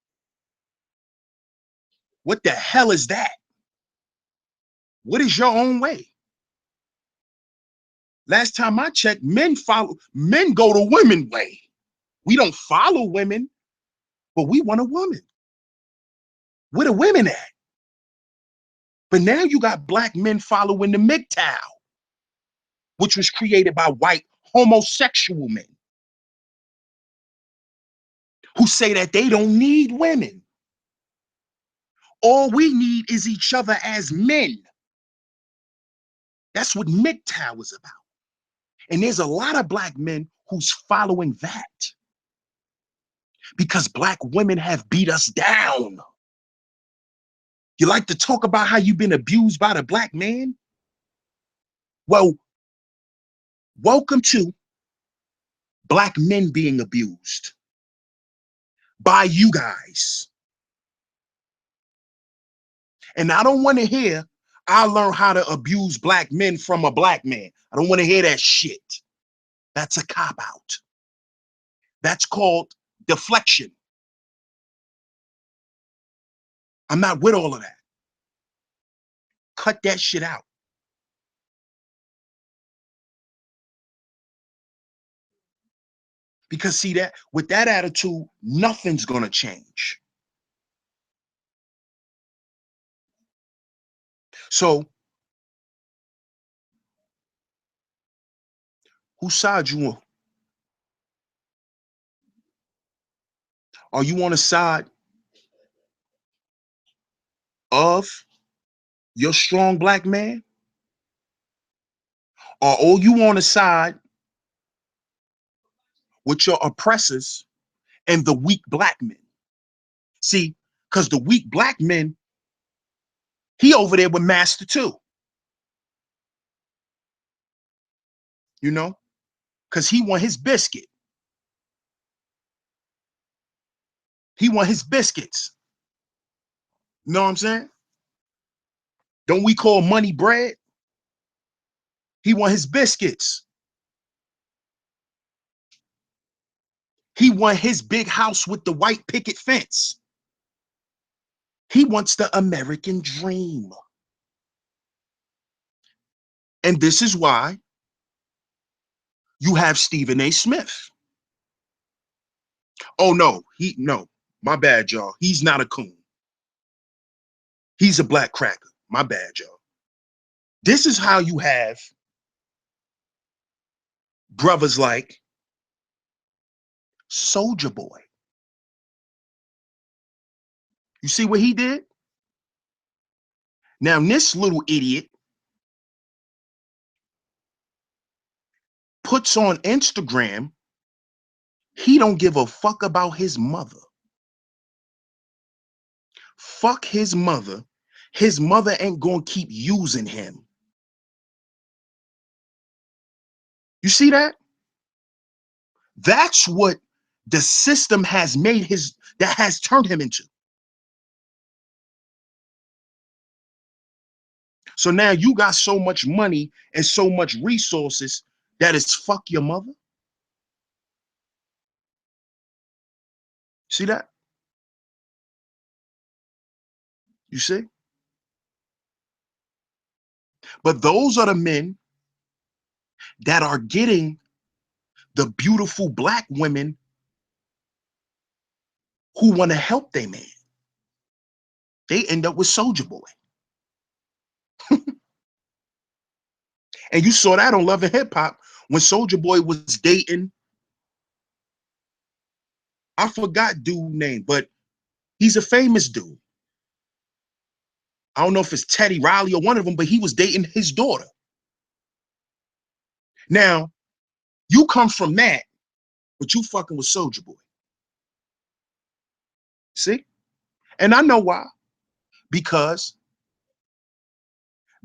What the hell is that? What is your own way? Last time I checked, men go the women way. We don't follow women, but we want a woman. Where the women at? But now you got black men following the MGTOW, which was created by white homosexual men who say that they don't need women. All we need is each other as men. That's what MGTOW is about. And there's a lot of black men who's following that because black women have beat us down. You like to talk about how you've been abused by the black man? Well, welcome to black men being abused by you guys. And I don't want to hear, I learned how to abuse black men from a black man. I don't want to hear that shit. That's a cop out. That's called deflection. I'm not with all of that. Cut that shit out. Because see that with that attitude, nothing's gonna change. So whose side you on? Are you on the side of your strong black man? Or are you on the side with your oppressors and the weak black men? See, because the weak black men, he over there with Master too, you know, because he want his biscuit. He want his biscuits. You know what I'm saying? Don't we call money bread? He want his biscuits. He want his big house with the white picket fence. He wants the American dream. And this is why you have Stephen A. Smith. Oh no, my bad, y'all. He's not a coon. He's a black cracker. My bad, y'all. This is how you have brothers like Soldier Boy. You see what he did? Now, this little idiot puts on Instagram, he don't give a fuck about his mother. Fuck his mother. His mother ain't gonna keep using him. You see that? That's what the system has made that has turned him into. So now you got so much money and so much resources that it's fuck your mother. See that? You see? But those are the men that are getting the beautiful black women who want to help their man. They end up with Soldier Boy. And you saw that on Love and Hip Hop when Soldier Boy was dating, I forgot dude name, but he's a famous dude. I don't know if it's Teddy Riley or one of them, but he was dating his daughter. Now, you come from that, but you fucking with Soldier Boy. See? And I know why. Because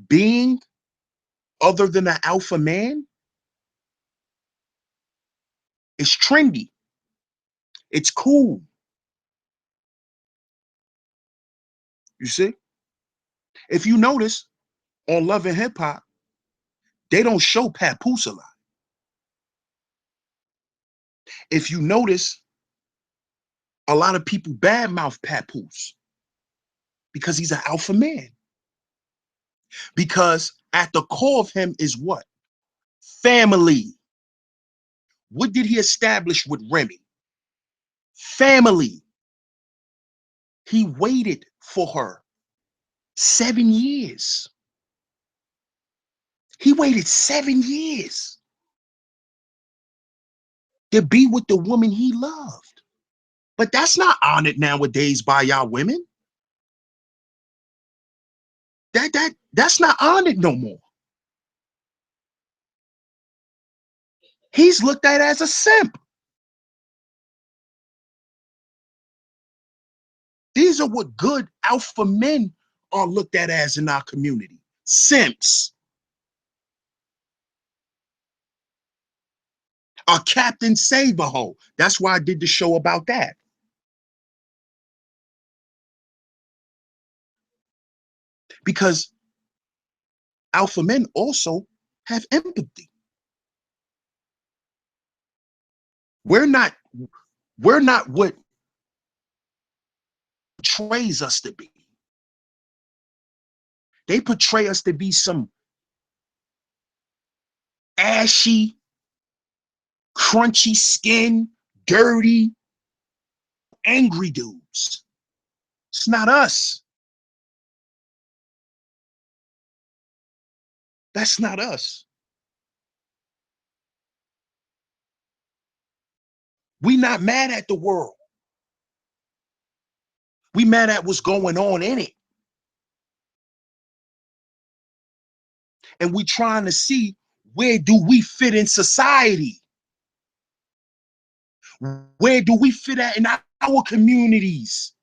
being other than an alpha man is trendy. It's cool. You see? If you notice on Love and Hip Hop, they don't show Papoose a lot. If you notice, a lot of people badmouth Papoose because he's an alpha man. Because at the core of him is what? Family. What did he establish with Remy? Family. He waited for her 7 years. He waited 7 years to be with the woman he loved. But that's not honored nowadays by y'all women. That's not honored no more. He's looked at as a simp. These are what good alpha men are looked at as in our community. Simps. A Captain Save-A-Ho. That's why I did the show about that. Because alpha men also have empathy. We're not what portrays us to be. They portray us to be some ashy, crunchy skin, dirty, angry dudes. It's not us. That's not us. We not mad at the world. We mad at what's going on in it. And we trying to see, where do we fit in society? Where do we fit at in our communities?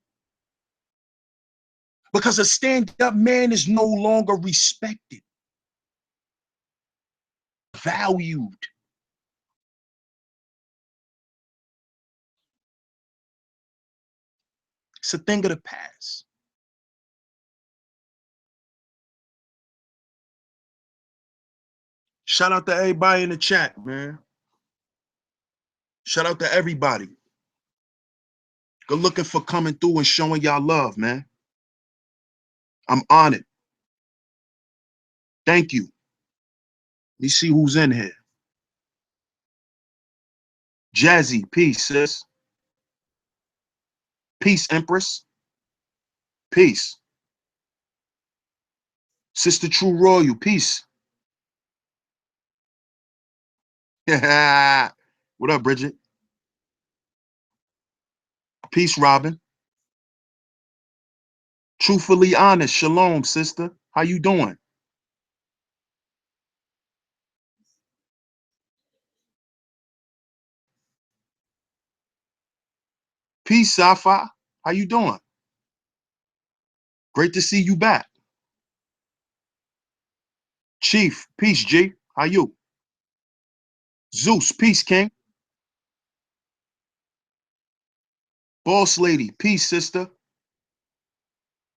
Because a stand-up man is no longer respected, valued. It's a thing of the past. Shout out to everybody in the chat, man. Shout out to everybody. Good looking for coming through and showing y'all love, man. I'm honored. Thank you. Let me see who's in here. Jazzy, peace, sis. Peace, Empress. Peace. Sister True Royal, peace. What up, Bridget? Peace, Robin. Truthfully honest, shalom, sister. How you doing? Peace, Safa. How you doing? Great to see you back. Chief, peace, G. How you? Zeus, peace, King. Boss Lady, peace, sister.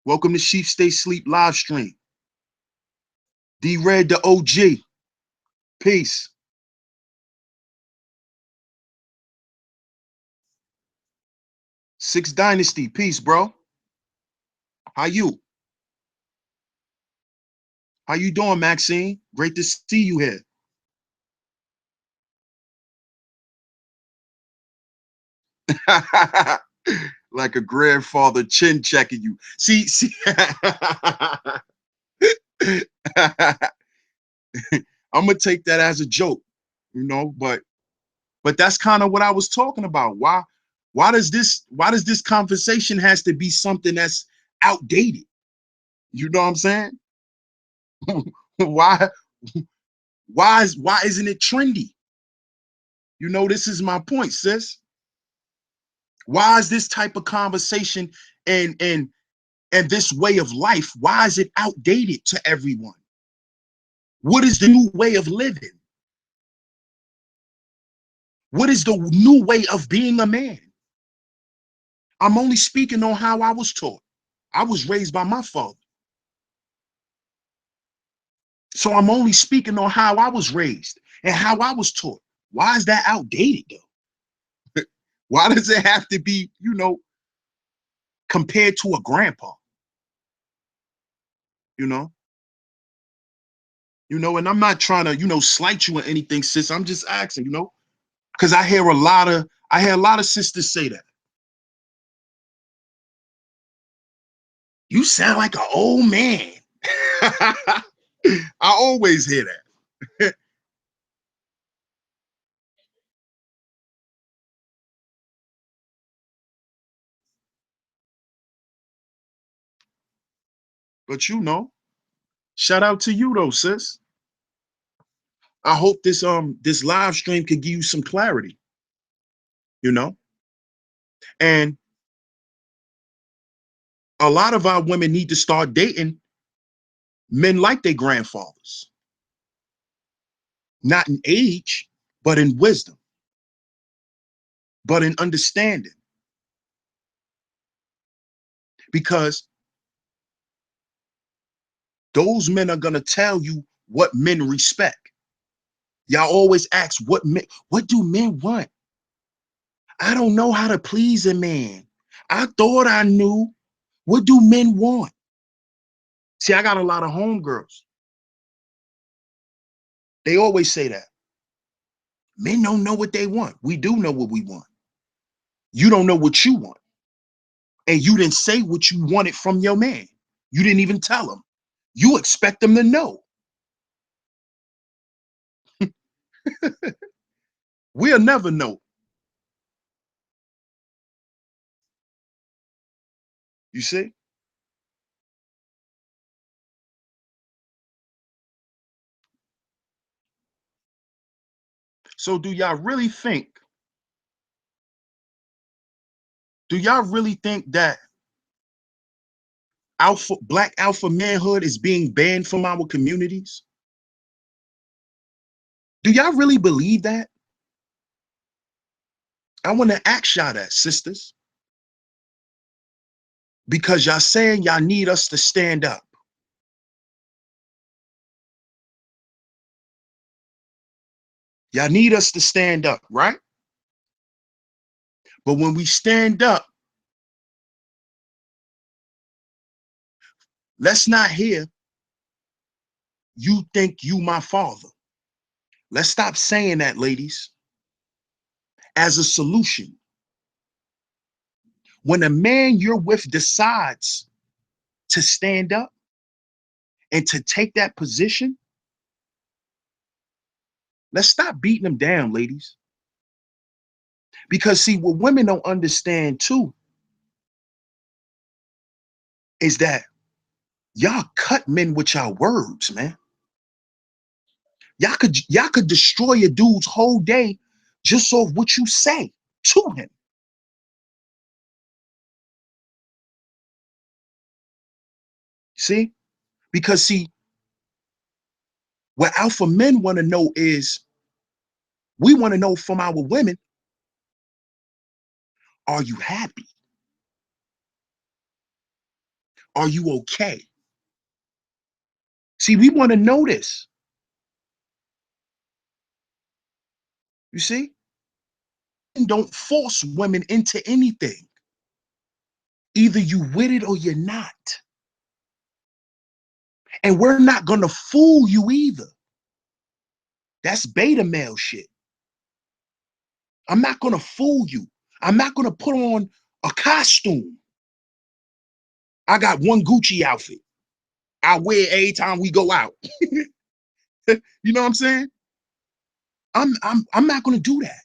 Welcome to Sheep Stay Sleep live stream. D-Red, the OG, peace. Six Dynasty, peace, bro. How you? How you doing, Maxine? Great to see you here. Like a grandfather chin checking you. See. I'm gonna take that as a joke, but that's kind of what I was talking about. Why does this conversation has to be something that's outdated? You know what I'm saying? why why isn't it trendy? This is my point, sis. Why is this type of conversation and this way of life, why is it outdated to everyone? What is the new way of living? What is the new way of being a man? I'm only speaking on how I was taught. I was raised by my father. So I'm only speaking on how I was raised and how I was taught. Why is that outdated though? Why does it have to be, compared to a grandpa? You know? And I'm not trying to, slight you or anything, sis. I'm just asking, because I hear a lot of sisters say that. You sound like an old man. I always hear that. But shout out to you though, sis. I hope this live stream could give you some clarity, you know? And a lot of our women need to start dating men like their grandfathers, not in age, but in wisdom, but in understanding. Because those men are gonna tell you what men respect. Y'all always ask what do men want? I don't know how to please a man. I thought I knew. What do men want? See, I got a lot of homegirls. They always say that. Men don't know what they want. We do know what we want. You don't know what you want. And you didn't say what you wanted from your man. You didn't even tell him. You expect them to know. We'll never know. You see? So do y'all really think that black alpha manhood is being banned from our communities? Do y'all really believe that? I want to ask y'all that, sisters, because y'all saying y'all need us to stand up. Y'all need us to stand up, right? But when we stand up, let's not hear you think you my father. Let's stop saying that, ladies, as a solution. When a man you're with decides to stand up and to take that position, let's stop beating them down, ladies. Because see, what women don't understand too is that y'all cut men with y'all words, man. Y'all could destroy a dude's whole day just off what you say to him. See? Because see, what alpha men want to know is we want to know from our women, are you happy? Are you okay? See, we want to know this. You see? And don't force women into anything. Either you with it or you're not. And we're not gonna fool you either. That's beta male shit. I'm not gonna fool you. I'm not gonna put on a costume. I got one Gucci outfit. I wear every time we go out. You know what I'm saying? I'm not gonna do that.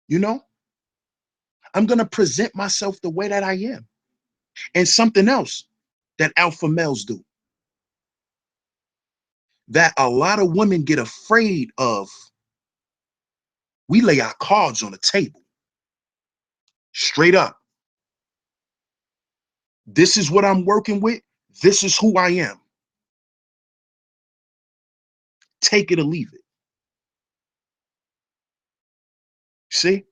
You know, I'm gonna present myself the way that I am. And something else that alpha males do that a lot of women get afraid of, we lay our cards on the table. Straight up. This is what I'm working with. This is who I am. Take it or leave it. See?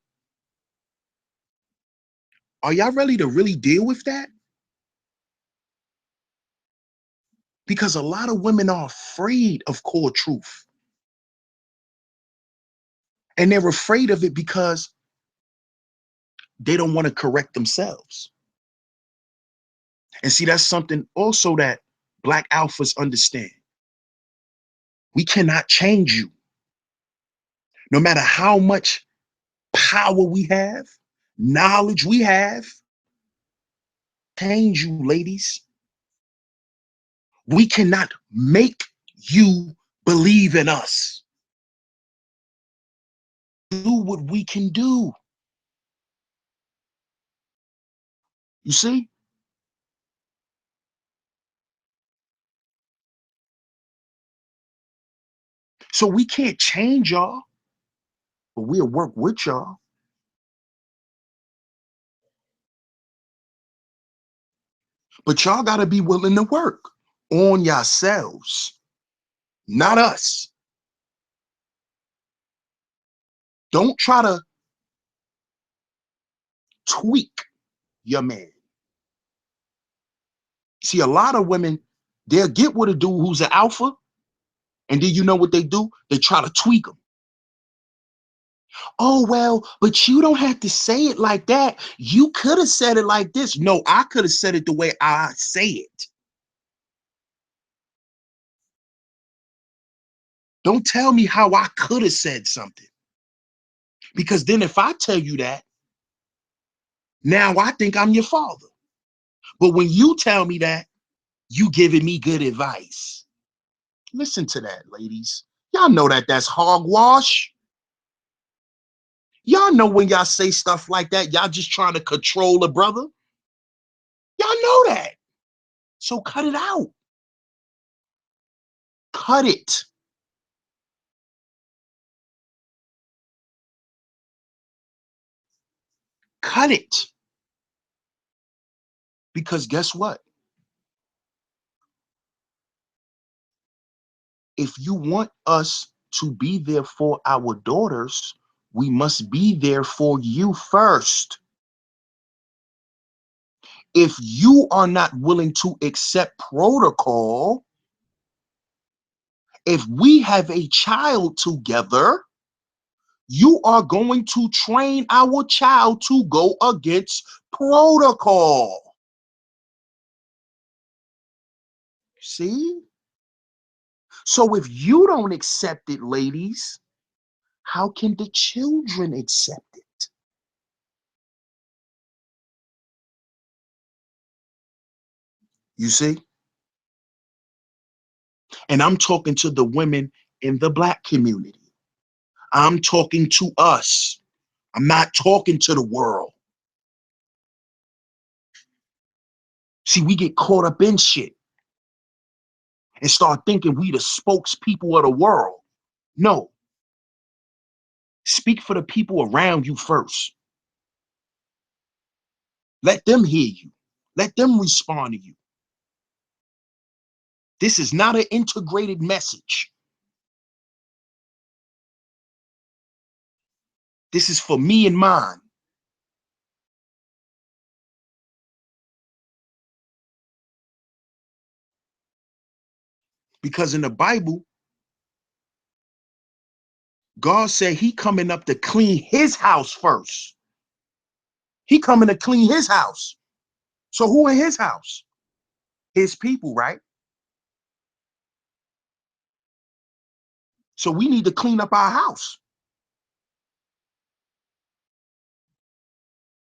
Are y'all ready to really deal with that? Because a lot of women are afraid of core truth. And they're afraid of it because they don't want to correct themselves. And see, that's something also that black alphas understand. We cannot change you. No matter how much power we have, knowledge we have, change you, ladies. We cannot make you believe in us. Do what we can do. You see? So we can't change y'all, but we'll work with y'all. But y'all got to be willing to work on yourselves, not us. Don't try to tweak your man. See, a lot of women, they'll get with a dude who's an alpha, and then you know what they do? They try to tweak him. Oh, well, but you don't have to say it like that. You could have said it like this. No, I could have said it the way I say it. Don't tell me how I could have said something. Because then if I tell you that, now I think I'm your father. But when you tell me that, you giving me good advice. Listen to that, ladies. Y'all know that that's hogwash. Y'all know when y'all say stuff like that, y'all just trying to control a brother. Y'all know that. So cut it out. Cut it. Cut it. Because guess what? If you want us to be there for our daughters, we must be there for you first. If you are not willing to accept protocol, if we have a child together, you are going to train our child to go against protocol. See? So if you don't accept it, ladies, how can the children accept it? You see? And I'm talking to the women in the Black community. I'm talking to us. I'm not talking to the world. See, we get caught up in shit and start thinking we the spokespeople of the world. No, speak for the people around you first. Let them hear you. Let them respond to you. This is not an integrated message. This is for me and mine. Because in the Bible, God said he coming up to clean his house first. He coming to clean his house. So who in his house? His people, right? So we need to clean up our house.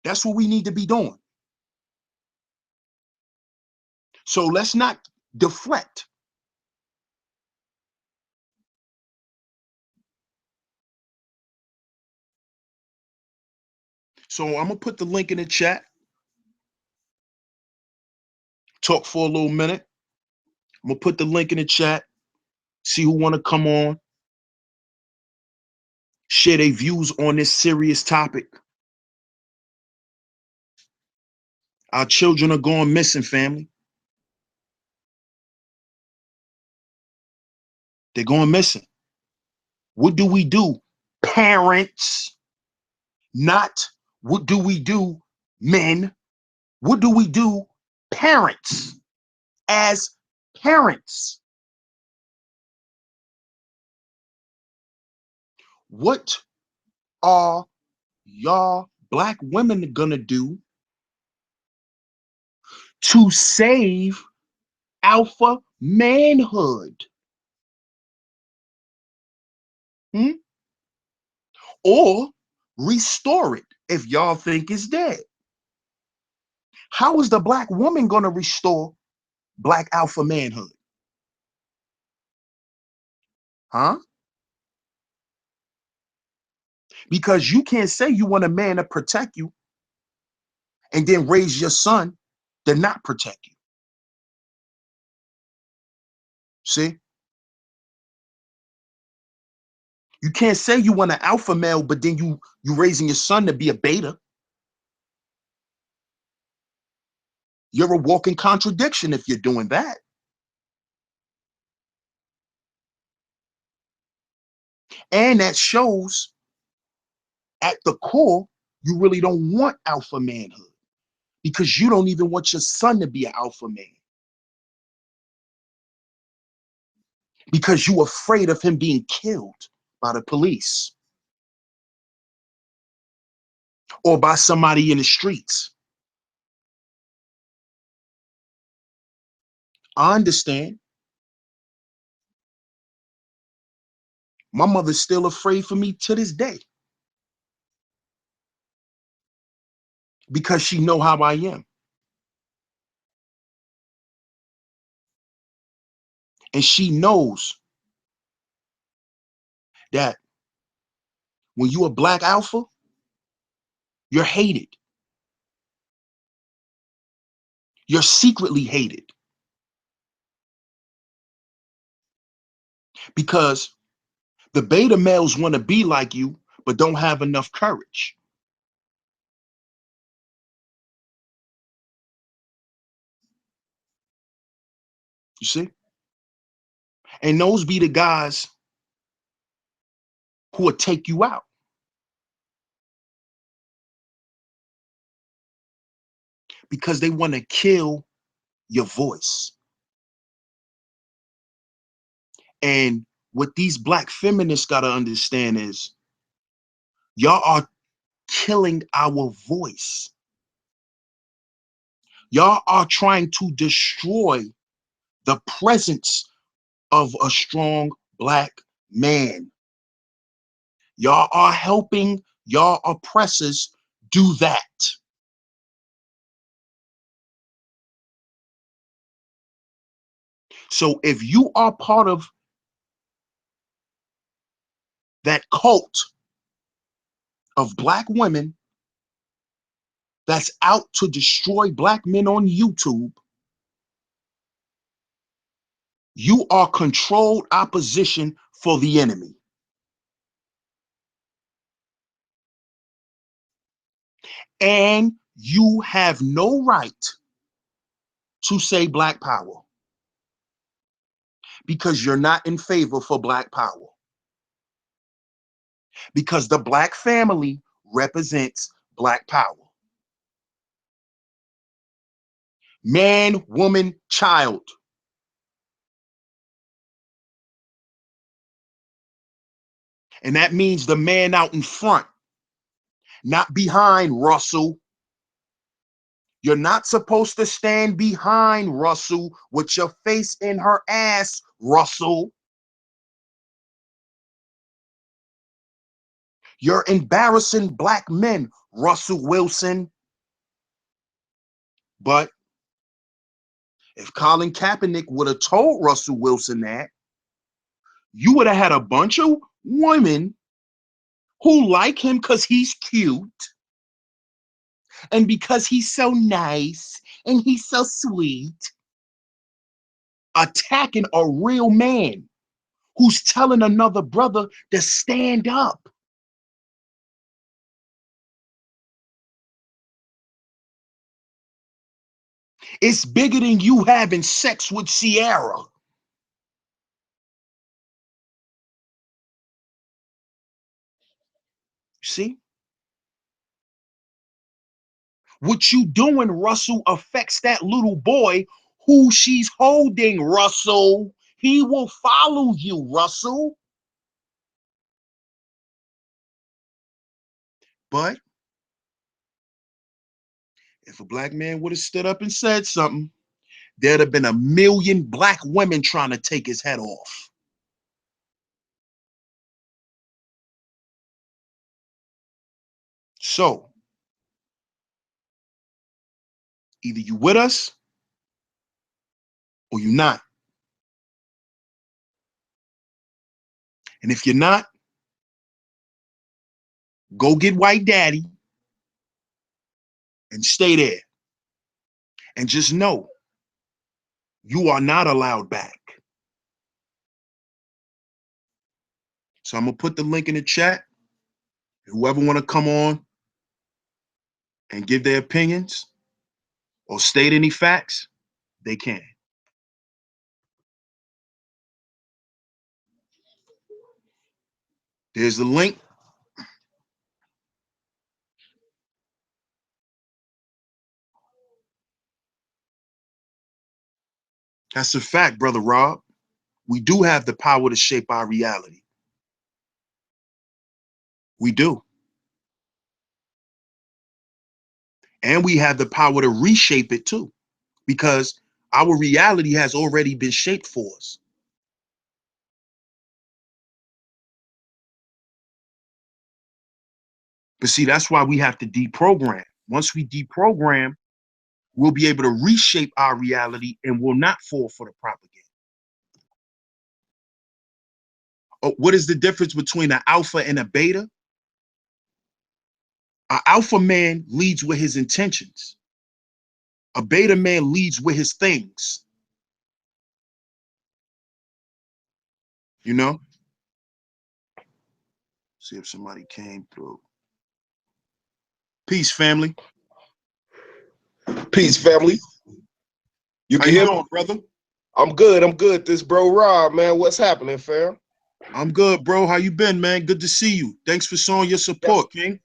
That's what we need to be doing. So let's not deflect. So I'm gonna put the link in the chat. Talk for a little minute. I'm gonna put the link in the chat. See who wanna come on. Share their views on this serious topic. Our children are going missing, family. They're going missing. What do we do? Parents, not what do we do, men? What do we do, parents? As parents, what are y'all Black women gonna do to save alpha manhood? Hmm? Or restore it if y'all think it's dead? How is the Black woman gonna restore Black alpha manhood? Huh? Because you can't say you want a man to protect you and then raise your son to not protect you. See? You can't say you want an alpha male, but then you raising your son to be a beta. You're a walking contradiction if you're doing that. And that shows at the core, you really don't want alpha manhood because you don't even want your son to be an alpha man because you're afraid of him being killed by the police or by somebody in the streets. I understand. My mother's still afraid for me to this day because she know how I am. And she knows that when you a black alpha, you're hated. You're secretly hated because the beta males want to be like you, but don't have enough courage. You see? And those be the guys who will take you out because they want to kill your voice. And what these black feminists got to understand is y'all are killing our voice. Y'all are trying to destroy the presence of a strong black man. Y'all are helping y'all oppressors do that. So if you are part of that cult of black women that's out to destroy black men on YouTube, you are controlled opposition for the enemy. And you have no right to say black power because you're not in favor for black power. Because the black family represents black power. Man, woman, child. And that means the man out in front, not behind, Russell. You're not supposed to stand behind Russell with your face in her ass, Russell. You're embarrassing black men, Russell Wilson. But if Colin Kaepernick would have told Russell Wilson that, you would have had a bunch of women who like him because he's cute and because he's so nice and he's so sweet, attacking a real man who's telling another brother to stand up. It's bigger than you having sex with Sierra. See? What you doing, Russell, affects that little boy who she's holding, Russell. He will follow you, Russell. But if a black man would have stood up and said something, there'd have been a million black women trying to take his head off. So either you with us or you're not. And if you're not, go get white daddy and stay there. And just know you are not allowed back. So I'm gonna put the link in the chat. Whoever want to come on and give their opinions or state any facts, they can. There's the link. That's a fact, brother Rob. We do have the power to shape our reality. We do. And we have the power to reshape it too, because our reality has already been shaped for us. But see, that's why we have to deprogram. Once we deprogram, we'll be able to reshape our reality and will not fall for the propaganda. Oh, what is the difference between an alpha and a beta? An alpha man leads with his intentions. A beta man leads with his things. You know? See if somebody came through. Peace, family. Peace, family. You How can you hear me? doing, brother? I'm good. I'm good. This bro Rob, man. What's happening, fam? I'm good, bro. How you been, man? Good to see you. Thanks for showing your Yes. support, King.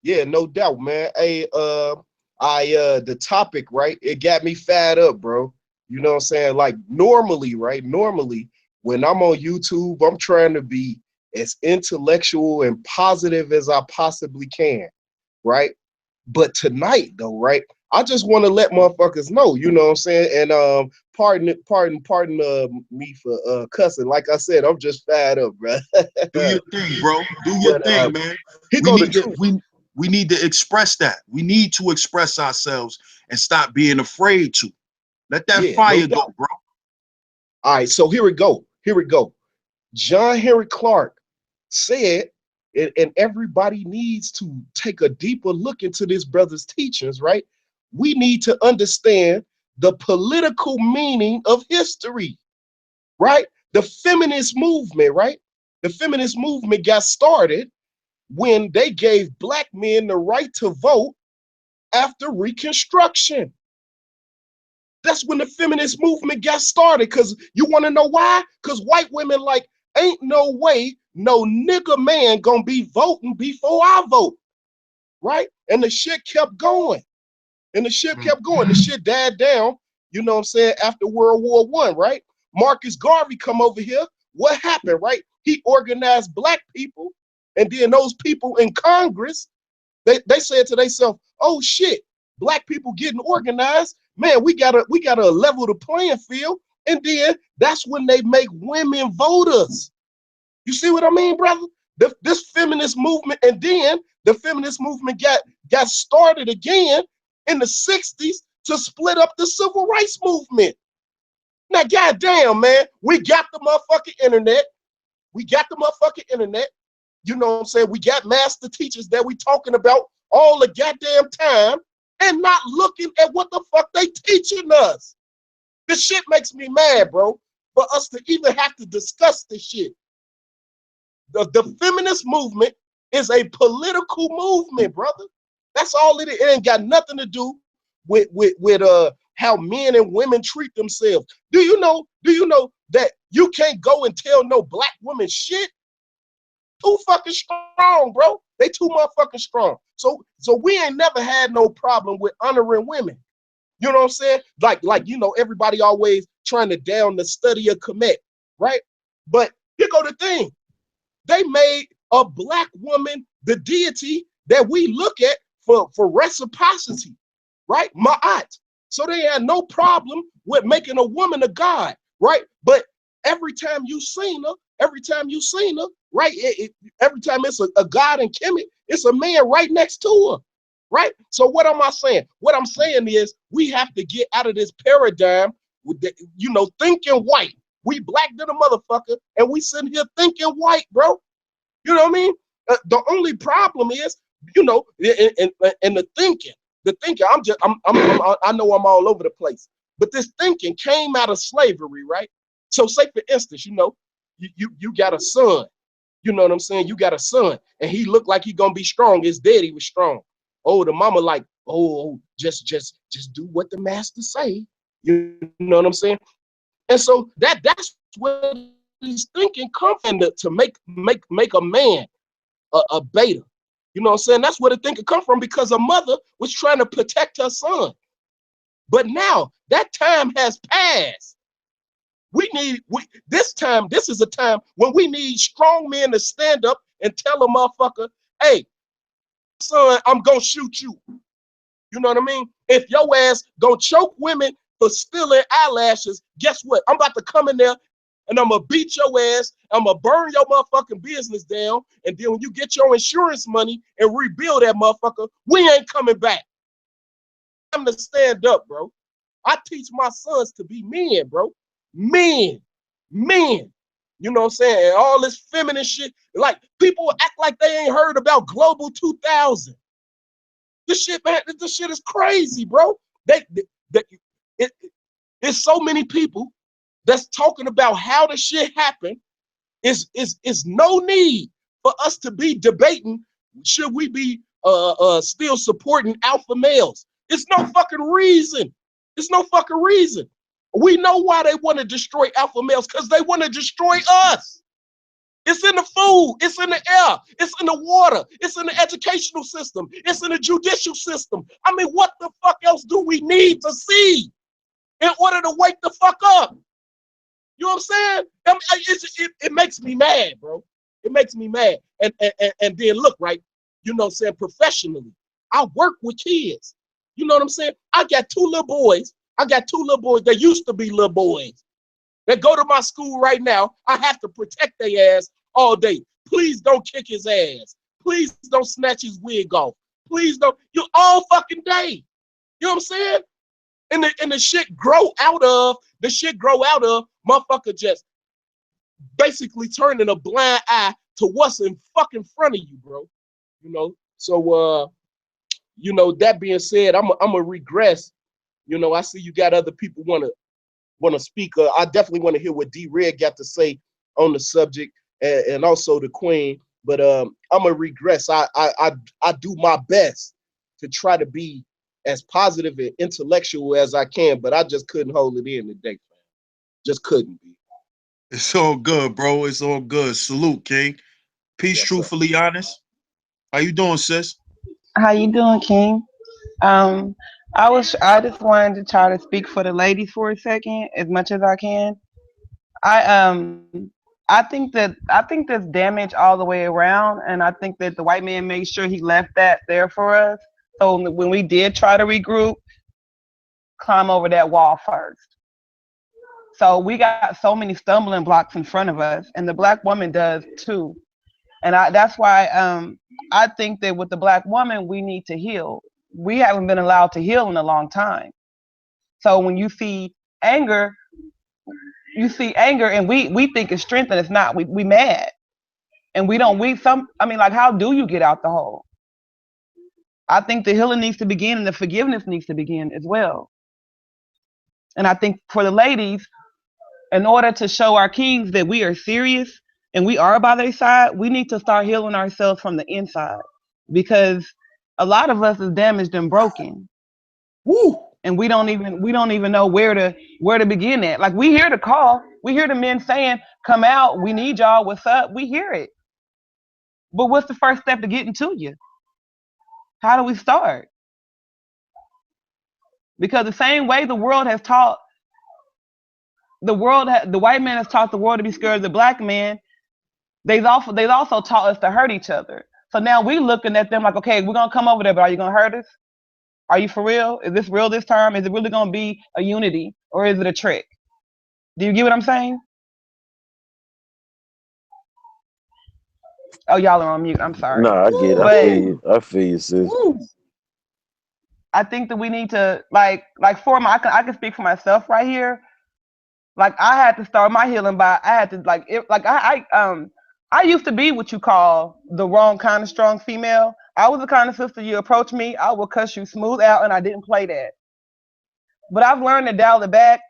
Yeah, no doubt, man. Hey, the topic, right? It got me fired up, bro. You know what I'm saying? Like normally, right? Normally, when I'm on YouTube, I'm trying to be as intellectual and positive as I possibly can, right? But tonight, though, right? I just want to let motherfuckers know, you know what I'm saying? And pardon me for cussing. Like I said, I'm just fired up, bro. Do your thing, bro. Do your But thing, man. here We go the need to truth. we need to express that. We need to express ourselves and stop being afraid to. Let that Yeah, no fire go, doubt. bro. All right, so here we go. Here we go. John Henry Clark said, and everybody needs to take a deeper look into this brother's teachings, right? We need to understand the political meaning of history, right? The feminist movement, right? The feminist movement got started when they gave black men the right to vote after Reconstruction. That's when the feminist movement got started. Because you want to know why? Because white women like, ain't no way no nigga man gonna be voting before I vote, right? And the shit kept going. And the shit kept going. The shit died down, you know what I'm saying, after World War I, right? Marcus Garvey come over here. What happened, right? He organized black people, and then those people in Congress, they said to themselves, oh shit, black people getting organized, man, we gotta level the playing field. And then that's when they make women voters. You see what I mean, brother? This feminist movement, and then the feminist movement got started again in the 60s to split up the civil rights movement. Now, goddamn, man, we got the motherfucking internet. We got the motherfucking internet. You know what I'm saying? We got master teachers that we talking about all the goddamn time and not looking at what the fuck they teaching us. This shit makes me mad, bro, for us to even have to discuss this shit. The feminist movement is a political movement, brother. That's all it is. It ain't got nothing to do with how men and women treat themselves. Do you know that you can't go and tell no black woman shit? Too fucking strong, bro. They too motherfucking strong. So we ain't never had no problem with honoring women. You know what I'm saying? Like everybody always trying to down the study of Kemet, right? But here go the thing. They made a black woman the deity that we look at for reciprocity, right? Ma'at. So they had no problem with making a woman a god, right? But every time you seen her, right? Every time it's a god in Kemet, it's a man right next to her, right? So what am I saying? What I'm saying is we have to get out of this paradigm with the, thinking white. We black than a motherfucker, and we sitting here thinking white, bro. You know what I mean? The only problem is, in the thinking. The thinking. I know I'm all over the place, but this thinking came out of slavery, right? So, say for instance, you got a son. You know what I'm saying? You got a son, and he looked like he gonna be strong. His daddy was strong. Oh, the mama like, oh, just do what the master say. You know what I'm saying? And so that's where these thinking come from to make a man a beta. You know what I'm saying? That's where the thinking come from because a mother was trying to protect her son. But now that time has passed. This is a time when we need strong men to stand up and tell a motherfucker, hey, son, I'm gonna shoot you. You know what I mean? If your ass gonna choke women for stealing eyelashes, guess what? I'm about to come in there and I'm gonna beat your ass. I'm gonna burn your motherfucking business down. And then when you get your insurance money and rebuild that motherfucker, we ain't coming back. Time to stand up, bro. I teach my sons to be men, bro. Men. Men. You know what I'm saying? And all this feminine shit. Like, people act like they ain't heard about Global 2000. This shit, man, this shit is crazy, bro. They it, it's so many people that's talking about how the shit happened. Is no need for us to be debating should we be still supporting alpha males. It's no fucking reason. It's no fucking reason. We know why they want to destroy alpha males, because they want to destroy us. It's in the food, it's in the air, it's in the water, it's in the educational system, it's in the judicial system. I mean, what the fuck else do we need to see in order to wake the fuck up? You know what I'm saying? I mean, it makes me mad, bro. It makes me mad. And then look, right, you know what I'm saying, professionally, I work with kids. You know what I'm saying? I got two little boys. I got two little boys. They used to be little boys. They go to my school right now. I have to protect their ass all day. Please don't kick his ass. Please don't snatch his wig off. Please don't. You all fucking day. You know what I'm saying? And the shit grow out of, motherfucker just basically turning a blind eye to what's in fucking front of you, bro. You know? So you know, that being said, I'm a regress. You know, I see you got other people wanna speak. I definitely want to hear what D Red got to say on the subject, and also the Queen. But I'm a regress. I do my best to try to be as positive and intellectual as I can, but I just couldn't hold it in today, fam. Just couldn't be. It's all good, bro. It's all good. Salute, King. Peace, Yes, sir. truthfully honest. How you doing, sis? How you doing, King? Um, I just wanted to try to speak for the ladies for a second, as much as I can. I I think there's damage all the way around, and I think that the white man made sure he left that there for us. So when we did try to regroup, climb over that wall first. So we got so many stumbling blocks in front of us, and the black woman does too. And that's why I think that with the black woman, we need to heal. We haven't been allowed to heal in a long time. So when anger, you see anger, and we think it's strength, and it's not. We mad, and we don't. We some. I mean, like, how do you get out the hole? I think the healing needs to begin, and the forgiveness needs to begin as well. And I think for the ladies, in order to show our kings that we are serious and we are by their side, we need to start healing ourselves from the inside, because a lot of us is damaged and broken, Woo! and we don't even know where to begin at. Like, we hear the call, we hear the men saying, "Come out, we need y'all. What's up?" We hear it, but what's the first step to getting to you? How do we start? Because the same way the white man has taught the world to be scared of the black man. They've also taught us to hurt each other. So now we looking at them like, okay, we're gonna come over there, but are you gonna hurt us? Are you for real? Is this real this time? Is it really gonna be a unity, or is it a trick? Do you get what I'm saying? Oh, y'all are on mute. I'm sorry, Nah, I get it. I feel but you. I feel you, sis. Woo! I think that we need to for I can speak for myself right here. Like, I had to start my healing by I had to like it like I used to be what you call the wrong kind of strong female. I was the kind of sister, you approach me, I will cuss you smooth out, and I didn't play that. But I've learned to dial it back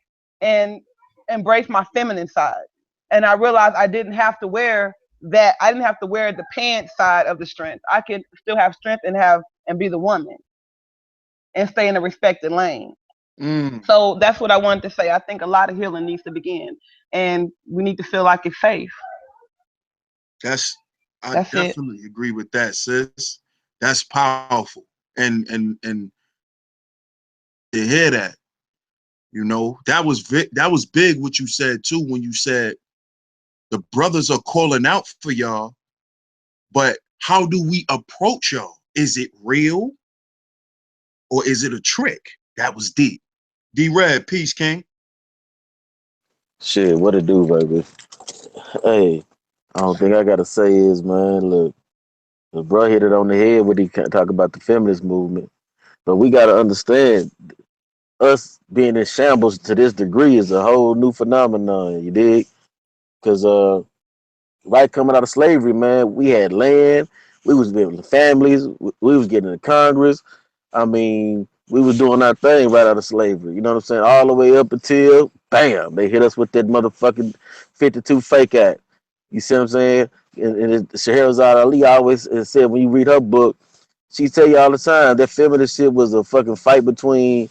and embrace my feminine side. And I realized I didn't have to wear that. I didn't have to wear the pants side of the strength. I could still have strength and be the woman and stay in a respected lane. Mm, So that's what I wanted to say. I think a lot of healing needs to begin, and we need to feel like it's safe. that's I That's it. definitely agree with that, sis. That's powerful. And to hear that, that was big what you said too, when you said the brothers are calling out for y'all, but how do we approach y'all? Is it real or is it a trick? That was deep. D Red, peace, King. Shit, what it do, baby? Hey, I don't think I gotta say is, man. Look, the bro hit it on the head when he talk about the feminist movement. But we gotta understand, us being in shambles to this degree is a whole new phenomenon. You dig? Because right coming out of slavery, man, we had land. We was building families. We was getting to Congress. I mean, we was doing our thing right out of slavery. You know what I'm saying? All the way up until bam, they hit us with that motherfucking 52 fake act. You see what I'm saying? And Scheherazade Ali always said when you read her book, she tell you all the time that feminist shit was a fucking fight between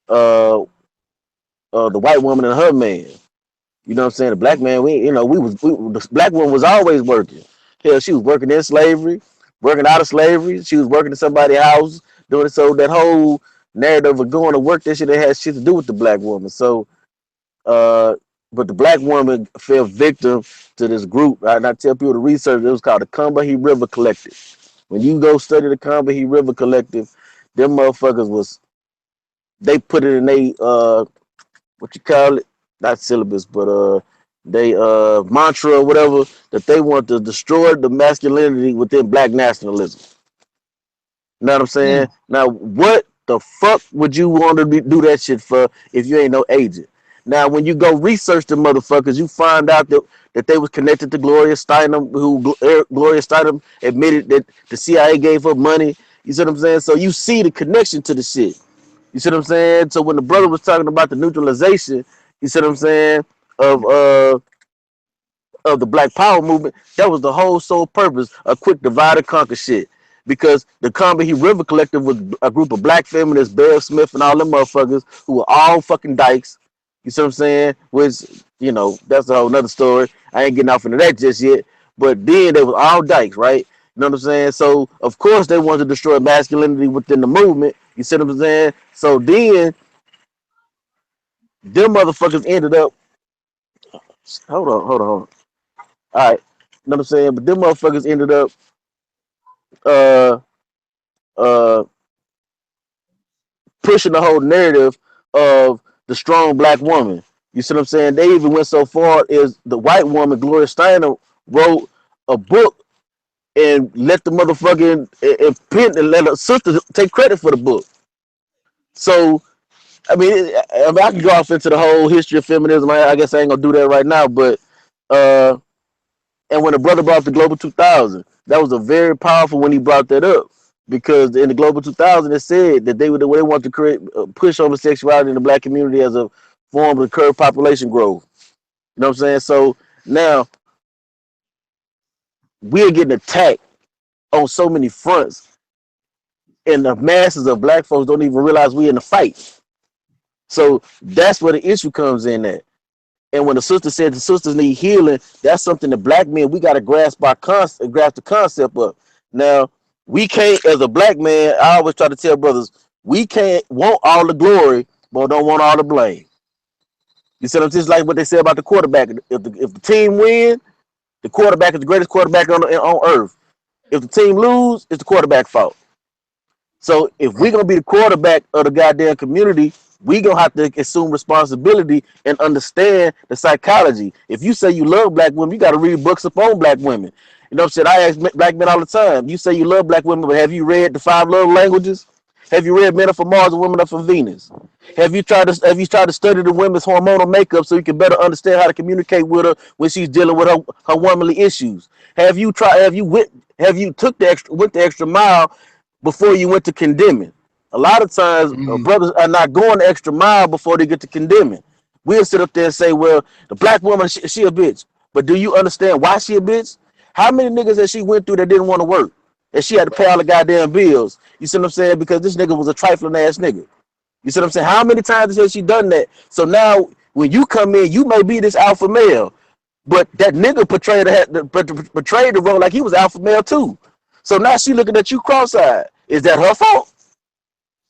uh the white woman and her man. You know what I'm saying? The black man, the black woman was always working. Hell, she was working in slavery, working out of slavery. She was working in somebody's house, doing it. So that whole narrative of going to work, that shit had shit to do with the black woman. So, uh, but the black woman fell victim to this group. Right? And I tell people to research. It was called the Combahee River Collective. When you go study the Combahee River Collective, them motherfuckers was they put it in what you call it, not syllabus, but they mantra or whatever, that they want to destroy the masculinity within black nationalism. You know what I'm saying? Mm. Now, what the fuck would you want to do that shit for if you ain't no agent? Now, when you go research the motherfuckers, you find out that they was connected to Gloria Steinem, who Gloria Steinem admitted that the CIA gave her money. You see what I'm saying? So you see the connection to the shit. You see what I'm saying? So when the brother was talking about the neutralization, you see what I'm saying, of uh of the Black Power movement, that was the whole sole purpose, a quick divide and conquer shit. Because the Combahee River Collective was a group of black feminists, Bear Smith and all them motherfuckers who were all fucking dykes. You see what I'm saying? Which, that's a whole nother story. I ain't getting off into that just yet. But then they was all dykes, right? You know what I'm saying? So of course they wanted to destroy masculinity within the movement. You see what I'm saying? So then them motherfuckers ended up. Hold on. All right, you know what I'm saying? But them motherfuckers ended up uh uh pushing the whole narrative of the strong black woman. You see what I'm saying? They even went so far as the white woman, Gloria Steinem, wrote a book and let the motherfucking and pen and let her sister take credit for the book. So I can go off into the whole history of feminism. I guess I ain't gonna do that right now, but uh and when the brother brought up the Global 2000, that was a very powerful when he brought that up, because in the Global 2000 it said that they want to create push homosexuality in the black community as a form to curb population growth. You know what I'm saying? So now we're getting attacked on so many fronts, and the masses of black folks don't even realize we're in the fight. So that's where the issue comes in at. And when the sister said the sisters need healing, that's something that black men, we got to grasp the concept of. Now, we can't, as a black man, I always try to tell brothers, we can't want all the glory, but don't want all the blame. You see what I'm saying? It's like what they say about the quarterback. If the team win, the quarterback is the greatest quarterback on earth. If the team lose, it's the quarterback's fault. So if we're gonna be the quarterback of the goddamn community, we gonna have to assume responsibility and understand the psychology. If you say you love black women, you gotta read books upon black women. You know what I'm saying? I ask black men all the time. You say you love black women, but have you read the five love languages? Have you read Men Are From Mars and Women Are From Venus? Have you tried to study the women's hormonal makeup so you can better understand how to communicate with her when she's dealing with her womanly issues? Have you took the extra went the extra mile before you went to condemning? A lot of times, Mm, brothers are not going the extra mile before they get to condemning. We'll sit up there and say, well, the black woman, she a bitch. But do you understand why she a bitch? How many niggas that she went through that didn't want to work? And she had to pay all the goddamn bills. You see what I'm saying? Because this nigga was a trifling ass nigga. You see what I'm saying? How many times has she done that? So now when you come in, you may be this alpha male, but that nigga portrayed the role like he was alpha male too. So now she looking at you cross-eyed. Is that her fault?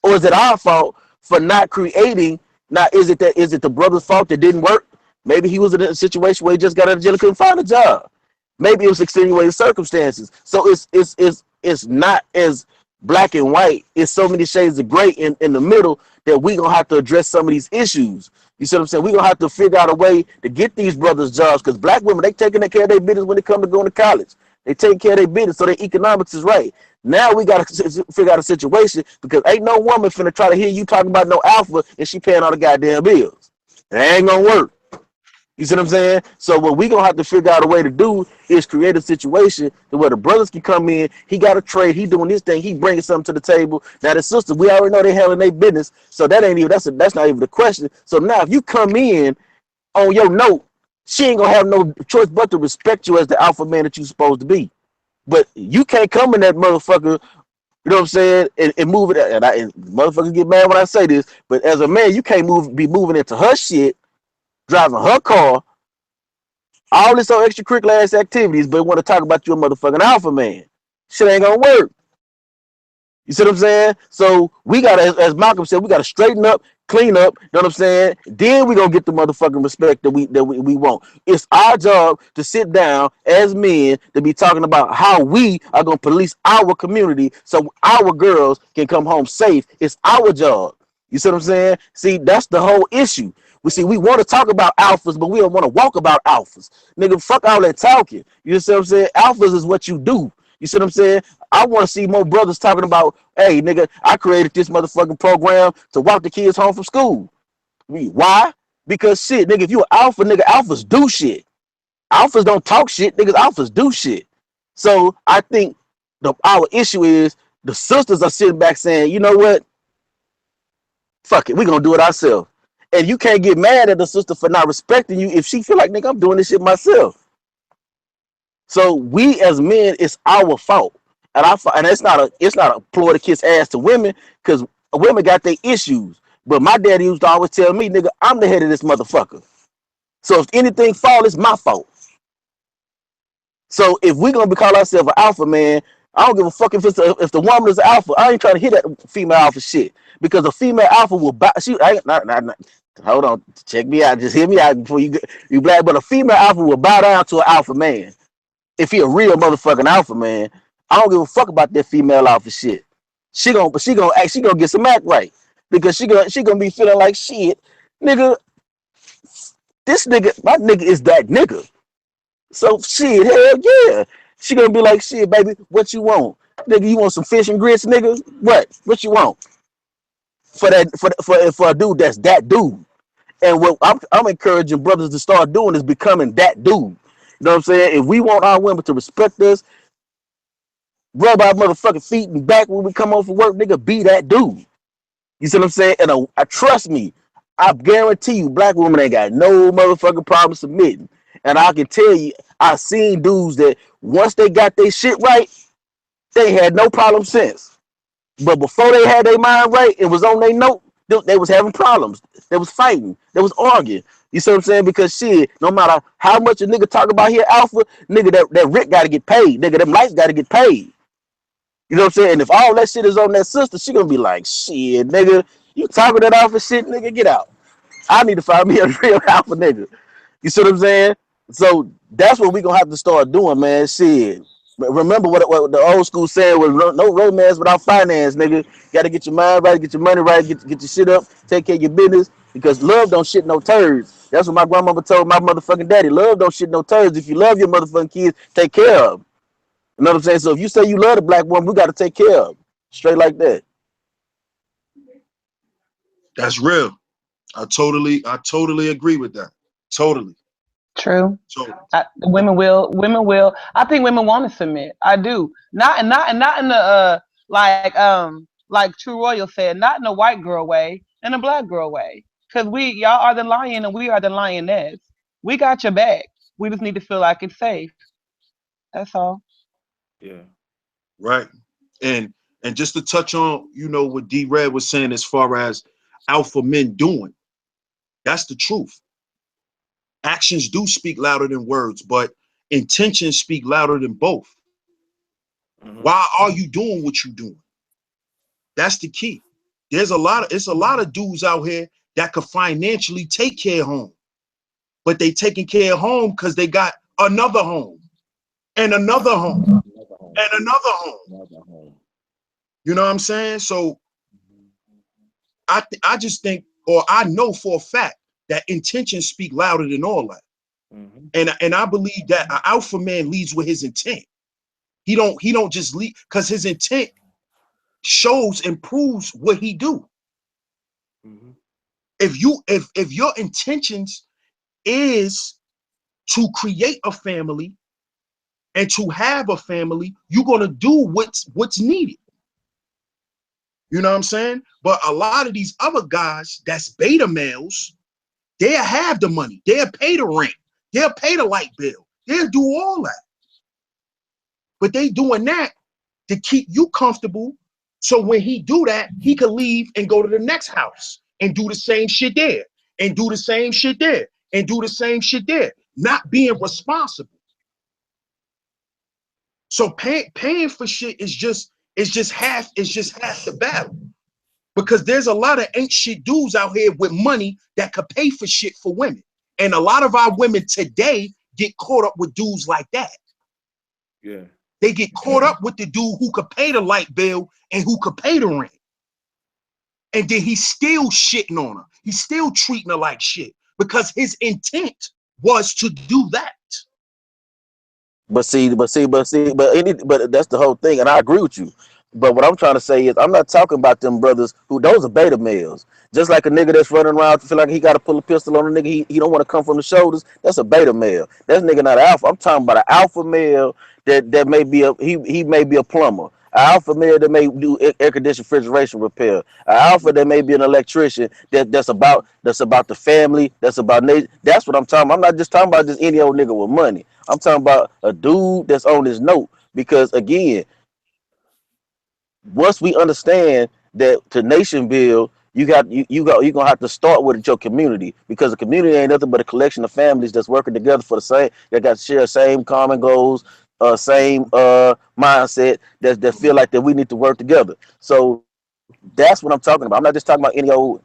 Or is it our fault for not creating? Now, is it the brother's fault that didn't work? Maybe he was in a situation where he just got out of jail and couldn't find a job. Maybe it was extenuating circumstances. So it's not as black and white. It's so many shades of gray in the middle that we gonna have to address some of these issues. You see what I'm saying? We're gonna have to figure out a way to get these brothers jobs because black women, they taking care of their business when they come to going to college. They taking care of their business, so their economics is right. Now we gotta figure out a situation because ain't no woman finna try to hear you talking about no alpha and she paying all the goddamn bills. It ain't gonna work. You see what I'm saying? So what we gonna have to figure out a way to do is create a situation to where the brothers can come in. He got a trade. He doing this thing. He bringing something to the table. Now the sisters, we already know they handling their business. So that ain't even that's not even the question. So now if you come in on your note, she ain't gonna have no choice but to respect you as the alpha man that you supposed to be. But you can't come in that motherfucker. You know what I'm saying? And move it. And motherfuckers get mad when I say this. But as a man, you can't be moving into her shit, driving her car all this on extracurricular ass activities, but want to talk about you a motherfucking alpha man. Shit ain't gonna work. You see what I'm saying? So we gotta, as Malcolm said, we gotta straighten up, clean up. You know what I'm saying? Then we gonna get the motherfucking respect that we want. It's our job to sit down as men to be talking about how we are gonna police our community so our girls can come home safe. It's our job. You see what I'm saying? See, that's the whole issue. We want to talk about alphas, but we don't want to walk about alphas. Nigga, fuck all that talking. You see what I'm saying? Alphas is what you do. You see what I'm saying? I want to see more brothers talking about, hey, nigga, I created this motherfucking program to walk the kids home from school. Why? Because shit, nigga, if you an alpha, nigga, alphas do shit. Alphas don't talk shit, niggas, alphas do shit. So I think our issue is the sisters are sitting back saying, you know what? Fuck it, we gonna do it ourselves. And you can't get mad at the sister for not respecting you if she feel like, nigga, I'm doing this shit myself. So we as men, it's our fault. And it's not a ploy to kiss ass to women because women got their issues. But my daddy used to always tell me, nigga, I'm the head of this motherfucker. So if anything fall, it's my fault. So if we're gonna be call ourselves an alpha man, I don't give a fuck if the woman is an alpha. I ain't trying to hit that female alpha shit because a female alpha will buy. I ain't not. Hold on, check me out. Just hear me out before you black. But a female alpha will bow down to an alpha man if he a real motherfucking alpha man. I don't give a fuck about that female alpha shit. She gonna get some act right because she gonna be feeling like shit, nigga. This nigga, my nigga is that nigga. So shit, hell yeah. She gonna be like, shit, baby, what you want? Nigga, you want some fish and grits, nigga? What you want? For that for a dude that's that dude. And what I'm encouraging brothers to start doing is becoming that dude. You know what I'm saying? If we want our women to respect us, rub our motherfucking feet and back when we come home from work, nigga, be that dude. You see what I'm saying? And I trust me, I guarantee you, black women ain't got no motherfucking problem submitting. And I can tell you, I seen dudes that once they got their shit right, they had no problem since. But before they had their mind right, it was on their note, they was having problems. They was fighting. They was arguing. You see what I'm saying? Because shit, no matter how much a nigga talk about here alpha, nigga, that Rick gotta get paid. Nigga, them lights gotta get paid. You know what I'm saying? And if all that shit is on that sister, she gonna be like, shit, nigga, you talking that alpha shit, nigga, get out. I need to find me a real alpha nigga. You see what I'm saying? So that's what we gonna have to start doing, man. Shit. Remember what the old school saying was no romance without finance, nigga. Gotta get your mind right, get your money right, get your shit up, take care of your business. Because love don't shit no turds. That's what my grandmama told my motherfucking daddy. Love don't shit no turds. If you love your motherfucking kids, take care of them. You know what I'm saying? So if you say you love the black woman, we gotta take care of them. Straight like that. That's real. I totally agree with that. Totally. True. So Women will. I think women want to submit. I do. Not in the like True Royal said, not in a white girl way, in a black girl way. Cause y'all are the lion and we are the lioness. We got your back. We just need to feel like it's safe. That's all. Yeah. right. And and just to touch on, what D Red was saying as far as alpha men doing, that's the truth. Actions do speak louder than words, but intentions speak louder than both. Mm-hmm. Why are you doing what you're doing? That's the key. It's a lot of dudes out here that could financially take care of home, but they taking care of home because they got another home and another home Another home. and another home. Another home. You know what I'm saying? So I just think, or I know for a fact, that intentions speak louder than all that. Mm-hmm. And I believe that an alpha man leads with his intent. He don't just lead because his intent shows and proves what he do. Mm-hmm. If your intentions is to create a family and to have a family, you're gonna do what's needed. You know what I'm saying? But a lot of these other guys that's beta males, they'll have the money, they'll pay the rent, they'll pay the light bill, they'll do all that. But they doing that to keep you comfortable. So when he do that, he could leave and go to the next house and do the same shit there, and do the same shit there, and do the same shit there, not being responsible. So paying for shit is just half the battle. Because there's a lot of ain't shit dudes out here with money that could pay for shit for women. And a lot of our women today get caught up with dudes like that. Yeah. They get caught up with the dude who could pay the light bill and who could pay the rent. And then he's still shitting on her. He's still treating her like shit because his intent was to do that. But that's the whole thing, and I agree with you. But what I'm trying to say is, I'm not talking about them brothers who those are beta males. Just like a nigga that's running around feel like he got to pull a pistol on a nigga, he don't want to come from the shoulders. That's a beta male. That's nigga not an alpha. I'm talking about an alpha male that may be he may be a plumber. An alpha male that may do air conditioned refrigeration repair. An alpha that may be an electrician that's about the family. That's about nature. That's what I'm talking about. I'm not just talking about just any old nigga with money. I'm talking about a dude that's on his note. Because again, once we understand that to nation build, you're gonna have to start with your community, because the community ain't nothing but a collection of families that's working together for the same, that got to share same common goals, same mindset, that feel like that we need to work together. So that's what I'm talking about. I'm not just talking about any old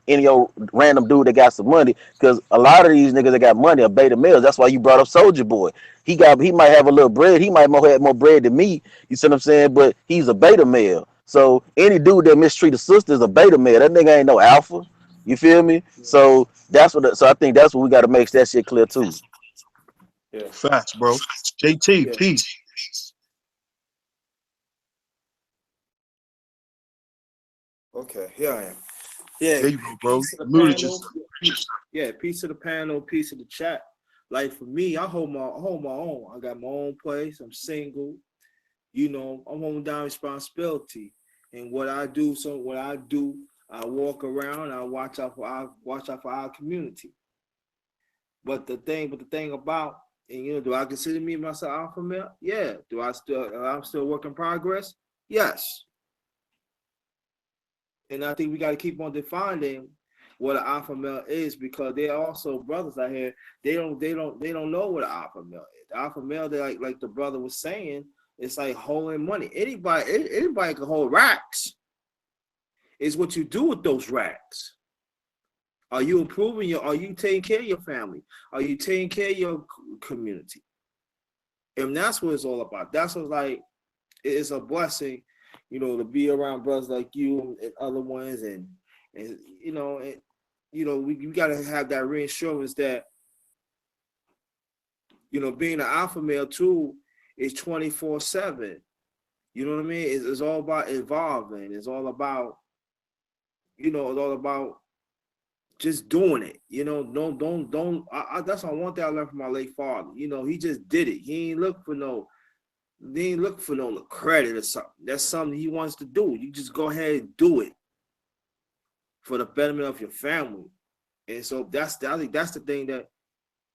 random dude that got some money, because a lot of these niggas that got money are beta males. That's why you brought up Soldier Boy. He might have a little bread. He might have more bread than me. You see what I'm saying? But he's a beta male. So any dude that mistreat a sister is a beta male. That nigga ain't no alpha. You feel me? So so I think that's what we got to make that shit clear too. Yeah. Facts, bro. JT, Yeah. peace. Okay. Here I am. Yeah. There you go, bro. Piece of the Muted panel. yourself. Yeah. Piece of the panel. Piece of the chat. Like for me, I hold my own. I got my own place. I'm single. I'm holding down responsibility. And what I do, I walk around. I watch out for our community. But the thing about, and do I consider me myself alpha male? Yeah. I'm still a work in progress? Yes. And I think we got to keep on defining what an alpha male is, because there are also brothers out here, they don't know what an alpha male is. The alpha male, they like the brother was saying, it's like holding money. Anybody can hold racks. It's what you do with those racks. Are you are you taking care of your family? Are you taking care of your community? And that's what it's all about. That's what, like, it's a blessing, to be around brothers like you and other ones, we gotta have that reassurance that, being an alpha male too is 24/7. You know what I mean? It's all about evolving. It's all about just doing it. Don't. That's one thing I learned from my late father. He just did it. He ain't look for no. They ain't look for no credit or something. That's something he wants to do. You just go ahead and do it for the betterment of your family. And so I think that's the thing that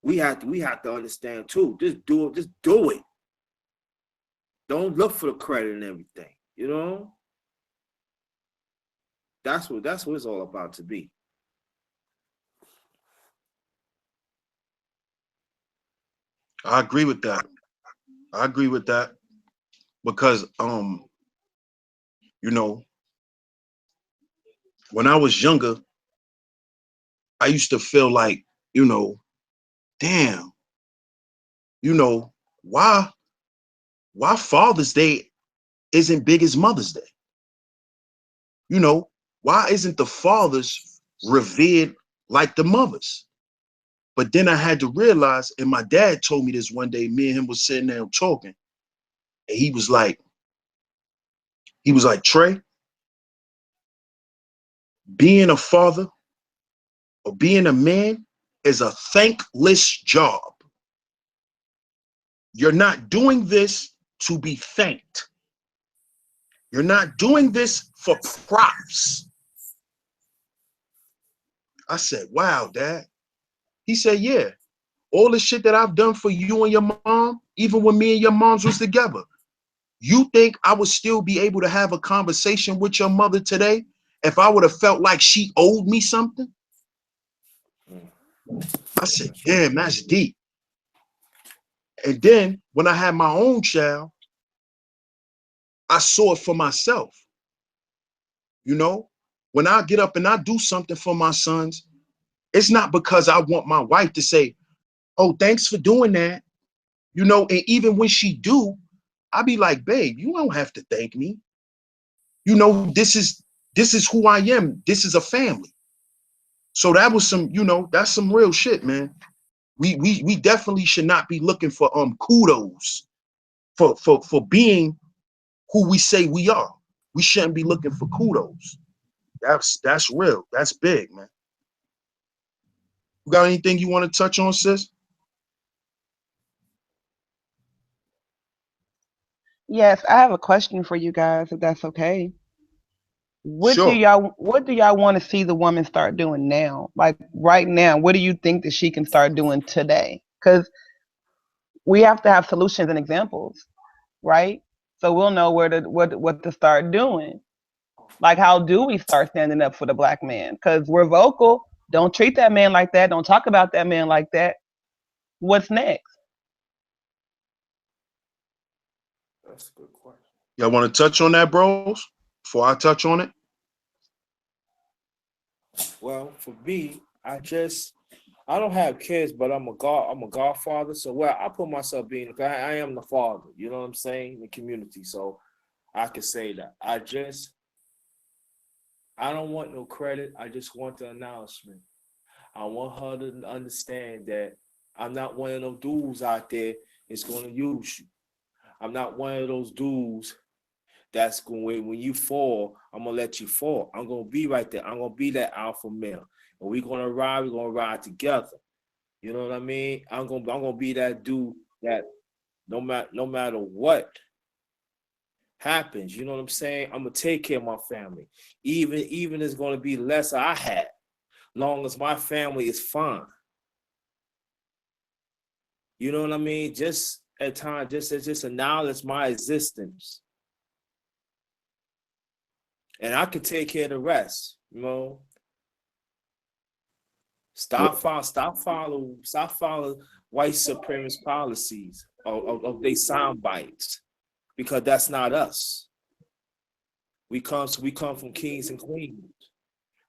we have to understand too. Just do it. Just do it. Don't look for the credit and everything. That's what it's all about to be. I agree with that. I agree with that because you know, when I was younger, I used to feel like, damn, you know, why Father's Day isn't big as Mother's Day? You know, why isn't the fathers revered like the mothers? But then I had to realize, and my dad told me this one day, me and him was sitting there talking, and he was like, Trey, being a father or being a man is a thankless job. You're not doing this to be thanked. You're not doing this for props. I said, wow, Dad. He said, yeah, all the shit that I've done for you and your mom, even when me and your moms was together, you think I would still be able to have a conversation with your mother today if I would have felt like she owed me something? I said, That's real. damn, that's deep. And then when I had my own child, I saw it for myself. You know, when I get up and I do something for my sons, it's not because I want my wife to say, oh, thanks for doing that. And even when she do, I be like, babe, you don't have to thank me. This is who I am. This is a family. So that was that's some real shit, man. We definitely should not be looking for kudos for being who we say we are. We shouldn't be looking for kudos. That's real. That's big, man. You got anything you want to touch on, sis? Yes, I have a question for you guys, if that's okay. Sure. What do y'all want to see the woman start doing now? Like right now, what do you think that she can start doing today? Because we have to have solutions and examples, right? So we'll know what to start doing. Like how do we start standing up for the black man? Because we're vocal. Don't treat that man like that. Don't talk about that man like that. What's next? That's a good question. Y'all want to touch on that, bros? Before I touch on it? Well, for me, I don't have kids, but I'm a godfather. So well, I put myself being I am the father. You know what I'm saying? In the community. So I can say that. I don't want no credit. I just want the announcement. I want her to understand that I'm not one of those dudes out there that's going to use you. I'm not one of those dudes that's going when you fall, I'm gonna let you fall. I'm gonna be right there. I'm gonna be that alpha male. And we're gonna ride together. You know what I mean? I'm gonna be that dude that no matter what happens, you know what I'm saying? I'm gonna take care of my family. Even it's gonna be less I had, long as my family is fine. You know what I mean? Just at times, just acknowledge my existence. And I could take care of the rest, you know. Stop follow white supremacist policies of they sound bites because that's not us. We come from kings and queens.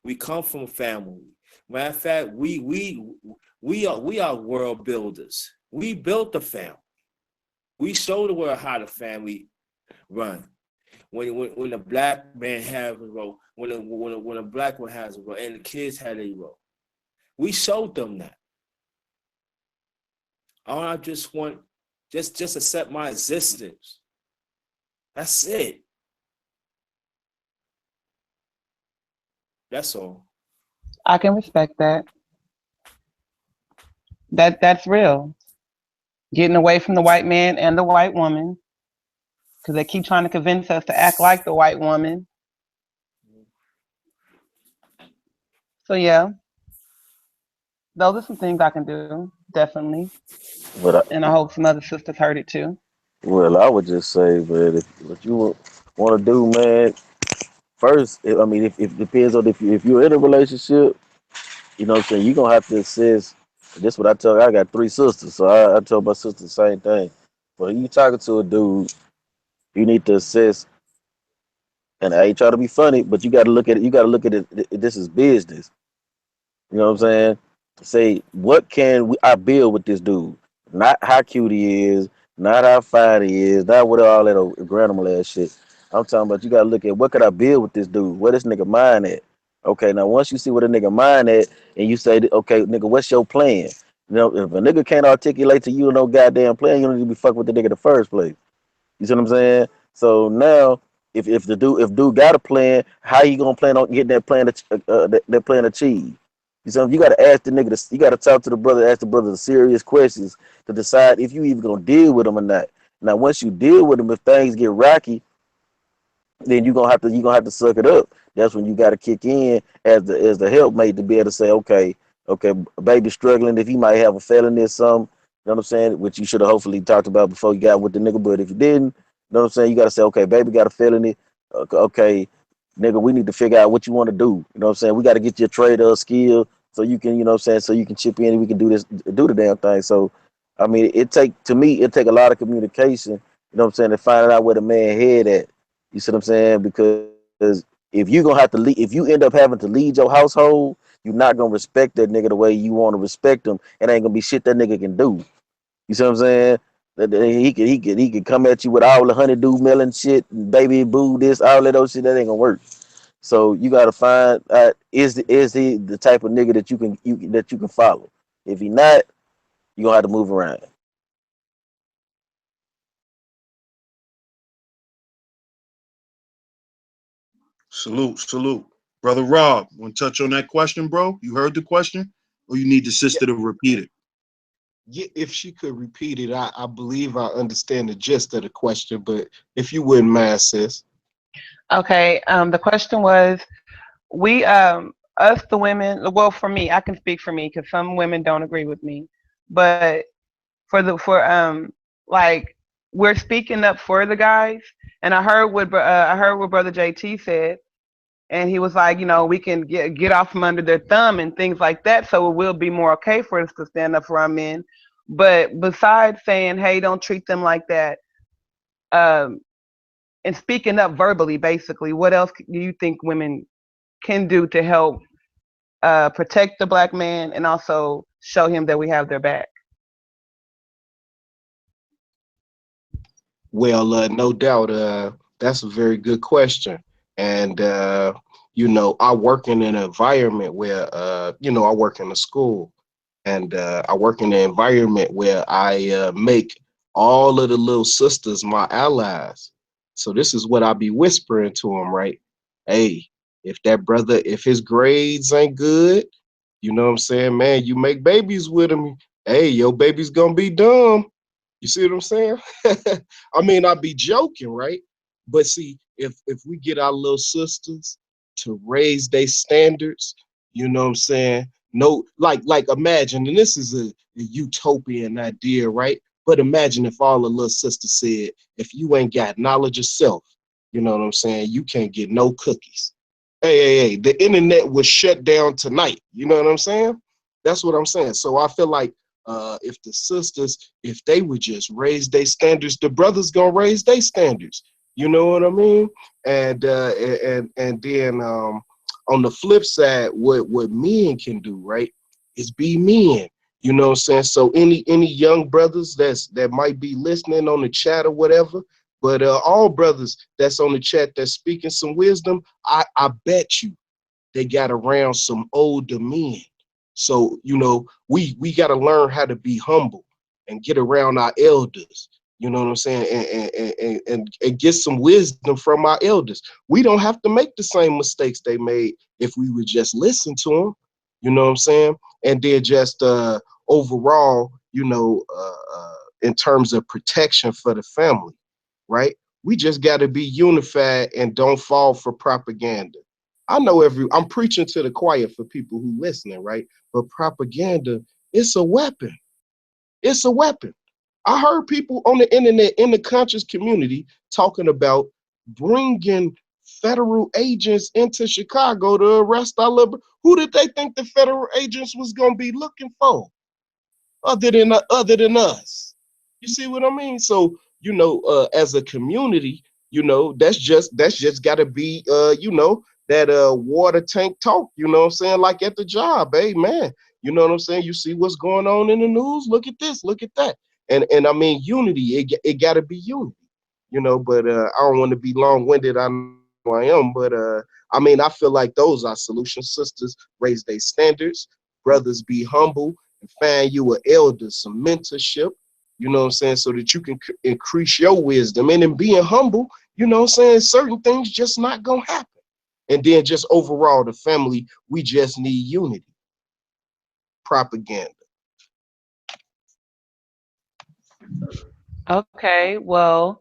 We come from family. Matter of fact, we are world builders. We built the family. We showed the world how the family run. When the black man has a role, when a black one has a role, and the kids had a role, we showed them that. I just want just accept my existence. That's it. That's all. I can respect that. That's real. Getting away from the white man and the white woman because they keep trying to convince us to act like the white woman. So yeah, those are some things I can do definitely, But and I hope some other sisters heard it too. I would just say, man, if what you want to do, man, first, I mean, if it depends on if you're in a relationship, you know what I'm saying, you're gonna have to assess. This what I tell. I got three sisters, so I tell my sister the same thing. But you talking to a dude, you need to assess. And I ain't trying to be funny, but you got to look at it. You got to look at it. This is business. You know what I'm saying? Say, what can I build with this dude? Not how cute he is, not how fine he is, not what all that granimal ass shit. I'm talking about you gotta look at what could I build with this dude? Where this nigga mind at? Okay, now once you see what a nigga mind at, and you say, okay, nigga, what's your plan? You know, if a nigga can't articulate to you no goddamn plan, you don't need to be fucking with the nigga in the first place. You see what I'm saying? So now, if dude got a plan, how you gonna plan on getting that plan achieved? You see, you gotta ask the nigga. You gotta talk to the brother, ask the brother the serious questions to decide if you even gonna deal with him or not. Now, once you deal with him, if things get rocky, then you gonna have to suck it up. That's when you got to kick in as the helpmate to be able to say, okay, baby struggling. If he might have a felony or something, you know what I'm saying? Which you should have hopefully talked about before you got with the nigga. But if you didn't, you know what I'm saying? You got to say, okay, baby got a felony. Okay, nigga, we need to figure out what you want to do. You know what I'm saying? We got to get you a trade or a skill so you can, you know what I'm saying? So you can chip in and we can do the damn thing. So, I mean, it take a lot of communication. You know what I'm saying? To find out where the man head at. You see what I'm saying? Because if you gonna have to lead, if you end up having to lead your household, you're not gonna respect that nigga the way you want to respect him, and ain't gonna be shit that nigga can do. You see what I'm saying? That he could come at you with all the honeydew melon shit, and baby boo this, all that old shit. That ain't gonna work. So you gotta find is he the type of nigga that you can follow. If he not, you gonna have to move around. Salute, salute. Brother Rob, want to touch on that question, bro? You heard the question? Or you need the Yeah, sister to repeat it? yeah, if she could repeat it, I believe I understand the gist of the question, but if you wouldn't mind, sis. Okay. The question was, we us the women. Well, for me, I can speak for me because some women don't agree with me, but for like we're speaking up for the guys, and I heard what Brother JT said, and he was like, we can get off from under their thumb and things like that, so it will be more okay for us to stand up for our men. But besides saying, hey, don't treat them like that, um, and speaking up verbally, basically, what else do you think women can do to help protect the black man and also show him that we have their back? Well, no doubt, that's a very good question. And, I work in an environment where, I work in a school and I work in an environment where I make all of the little sisters my allies. So this is what I be whispering to them, right? Hey, if that brother, if his grades ain't good, you know what I'm saying, man, you make babies with him. Hey, your baby's gonna be dumb. You see what I'm saying? I mean, I'd be joking, right? But see, if we get our little sisters to raise their standards, you know what I'm saying? No, like imagine, and this is a utopian idea, right? But imagine if all the little sisters said, if you ain't got knowledge of self, you know what I'm saying? You can't get no cookies. Hey, the internet was shut down tonight. You know what I'm saying? That's what I'm saying. So I feel like if the sisters, if they would just raise their standards, the brothers gonna raise their standards. You know what I mean? And then on the flip side, what men can do, right, is be men. You know what I'm saying? So any young brothers that might be listening on the chat or whatever, but all brothers that's on the chat that's speaking some wisdom, I bet you they got around some older men. So, we got to learn how to be humble and get around our elders. You know what I'm saying? And get some wisdom from our elders. We don't have to make the same mistakes they made if we would just listen to them. You know what I'm saying? And then just overall, in terms of protection for the family, right? We just got to be unified and don't fall for propaganda. I know I'm preaching to the choir for people who listening, right? But propaganda, it's a weapon. It's a weapon. I heard people on the internet in the conscious community talking about bringing federal agents into Chicago to arrest our liberal. Who did they think the federal agents was going to be looking for? Other than us. You see what I mean? So as a community, that's just got to be that water tank talk. You know what I'm saying? Like at the job, hey man, you know what I'm saying? You see what's going on in the news? Look at this, look at that, and I mean unity. It got to be unity. But I don't want to be long winded. I know I am, but I mean I feel like those are solutions. Sisters raise their standards, brothers be humble, find you an elder, some mentorship, you know what I'm saying, so that you can increase your wisdom. And in being humble, you know what I'm saying, certain things just not gonna happen. And then just overall, the family, we just need unity. Propaganda. Okay, well,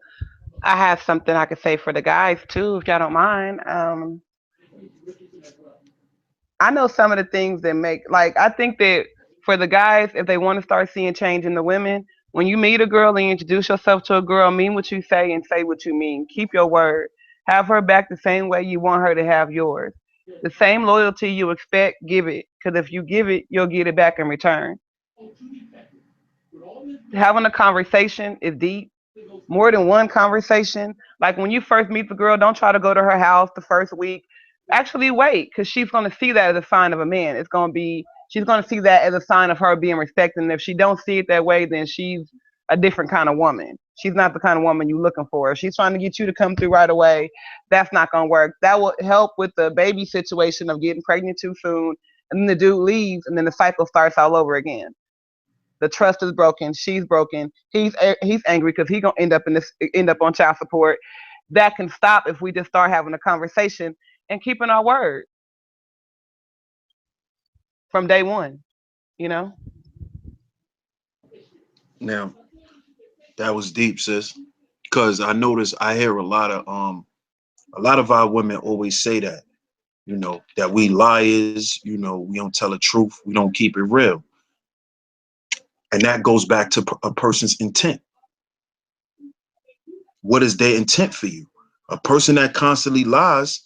I have something I could say for the guys too, if y'all don't mind. I know some of the things that make, like, I think that for the guys, if they want to start seeing change in the women, when you meet a girl and you introduce yourself to a girl, mean what you say and say what you mean. Keep your word. Have her back the same way you want her to have yours. The same loyalty you expect, give it. Because if you give it, you'll get it back in return. Having a conversation is deep, more than one conversation. Like when you first meet the girl, don't try to go to her house the first week. Actually wait, because she's going to see that as a sign of a man. It's going to be, she's going to see that as a sign of her being respected. And if she don't see it that way, then she's a different kind of woman. She's not the kind of woman you're looking for. If she's trying to get you to come through right away, that's not going to work. That will help with the baby situation of getting pregnant too soon, and then the dude leaves, and then the cycle starts all over again. The trust is broken. She's broken. He's angry because he's gonna end up on child support. That can stop if we just start having a conversation and keeping our word from day one. You know. Now that was deep, sis. Because I notice I hear a lot of our women always say that, that we liars, we don't tell the truth, we don't keep it real. And that goes back to a person's intent. What is their intent for you? A person that constantly lies,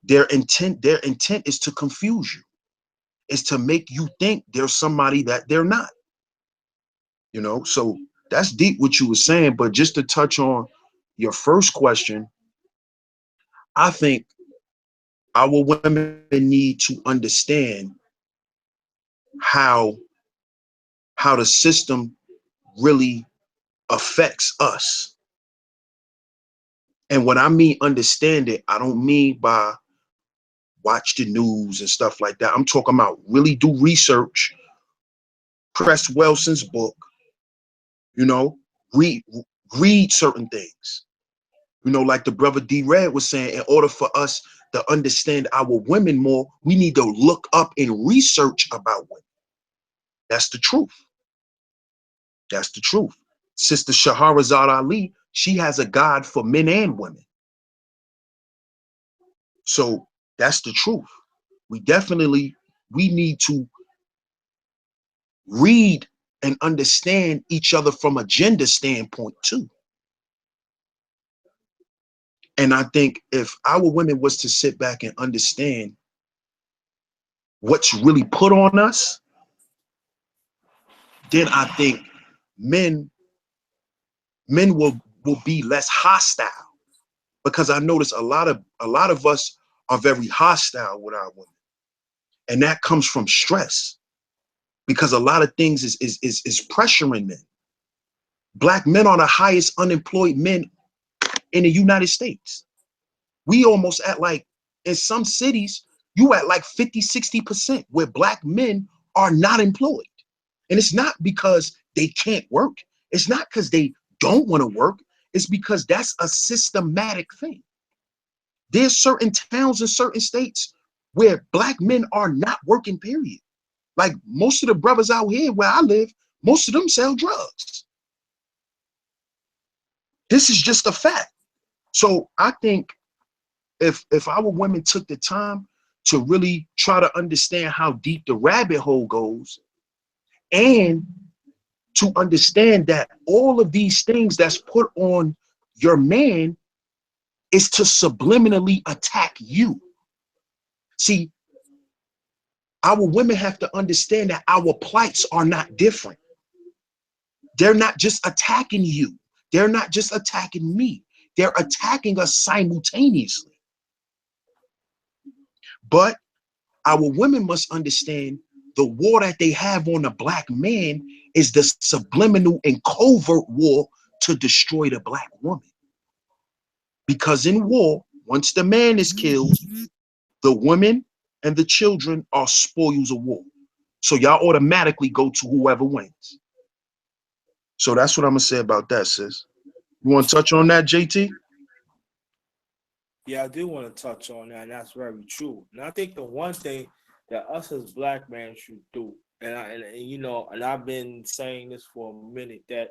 their intent is to confuse you, is to make you think there's somebody that they're not. So that's deep what you were saying. But just to touch on your first question, I think our women need to understand how how the system really affects us. And when I mean understand it, I don't mean by watch the news and stuff like that. I'm talking about really do research, press Welson's book, you know, read read certain things. Like the brother D Red was saying, in order for us to understand our women more, we need to look up and research about women. That's the truth. That's the truth. Sister Shahrazad Ali, she has a God for men and women. So that's the truth. We need to read and understand each other from a gender standpoint too. And I think if our women was to sit back and understand what's really put on us, then I think men men will be less hostile, because I notice a lot of us are very hostile with our women, and that comes from stress, because a lot of things is pressuring men. Black men are the highest unemployed men in the United States. We almost at, like, in some cities, you at like 50-60% where black men are not employed. And it's not because they can't work. It's not because they don't want to work. It's because that's a systematic thing. There's certain towns and certain states where black men are not working, period. Like most of the brothers out here where I live, most of them sell drugs. This is just a fact. So I think if our women took the time to really try to understand how deep the rabbit hole goes, and to understand that all of these things that's put on your man is to subliminally attack you. See, our women have to understand that our plights are not different. They're not just attacking you. They're not just attacking me. They're attacking us simultaneously. But our women must understand the war that they have on the black man is the subliminal and covert war to destroy the black woman. Because in war, once the man is killed, the women and the children are spoils of war. So y'all automatically go to whoever wins. So that's what I'm gonna say about that, sis. You want to touch on that, JT? Yeah, I do want to touch on that, and that's very true. And I think the one thing that us as black men should do, and you know, and I've been saying this for a minute, that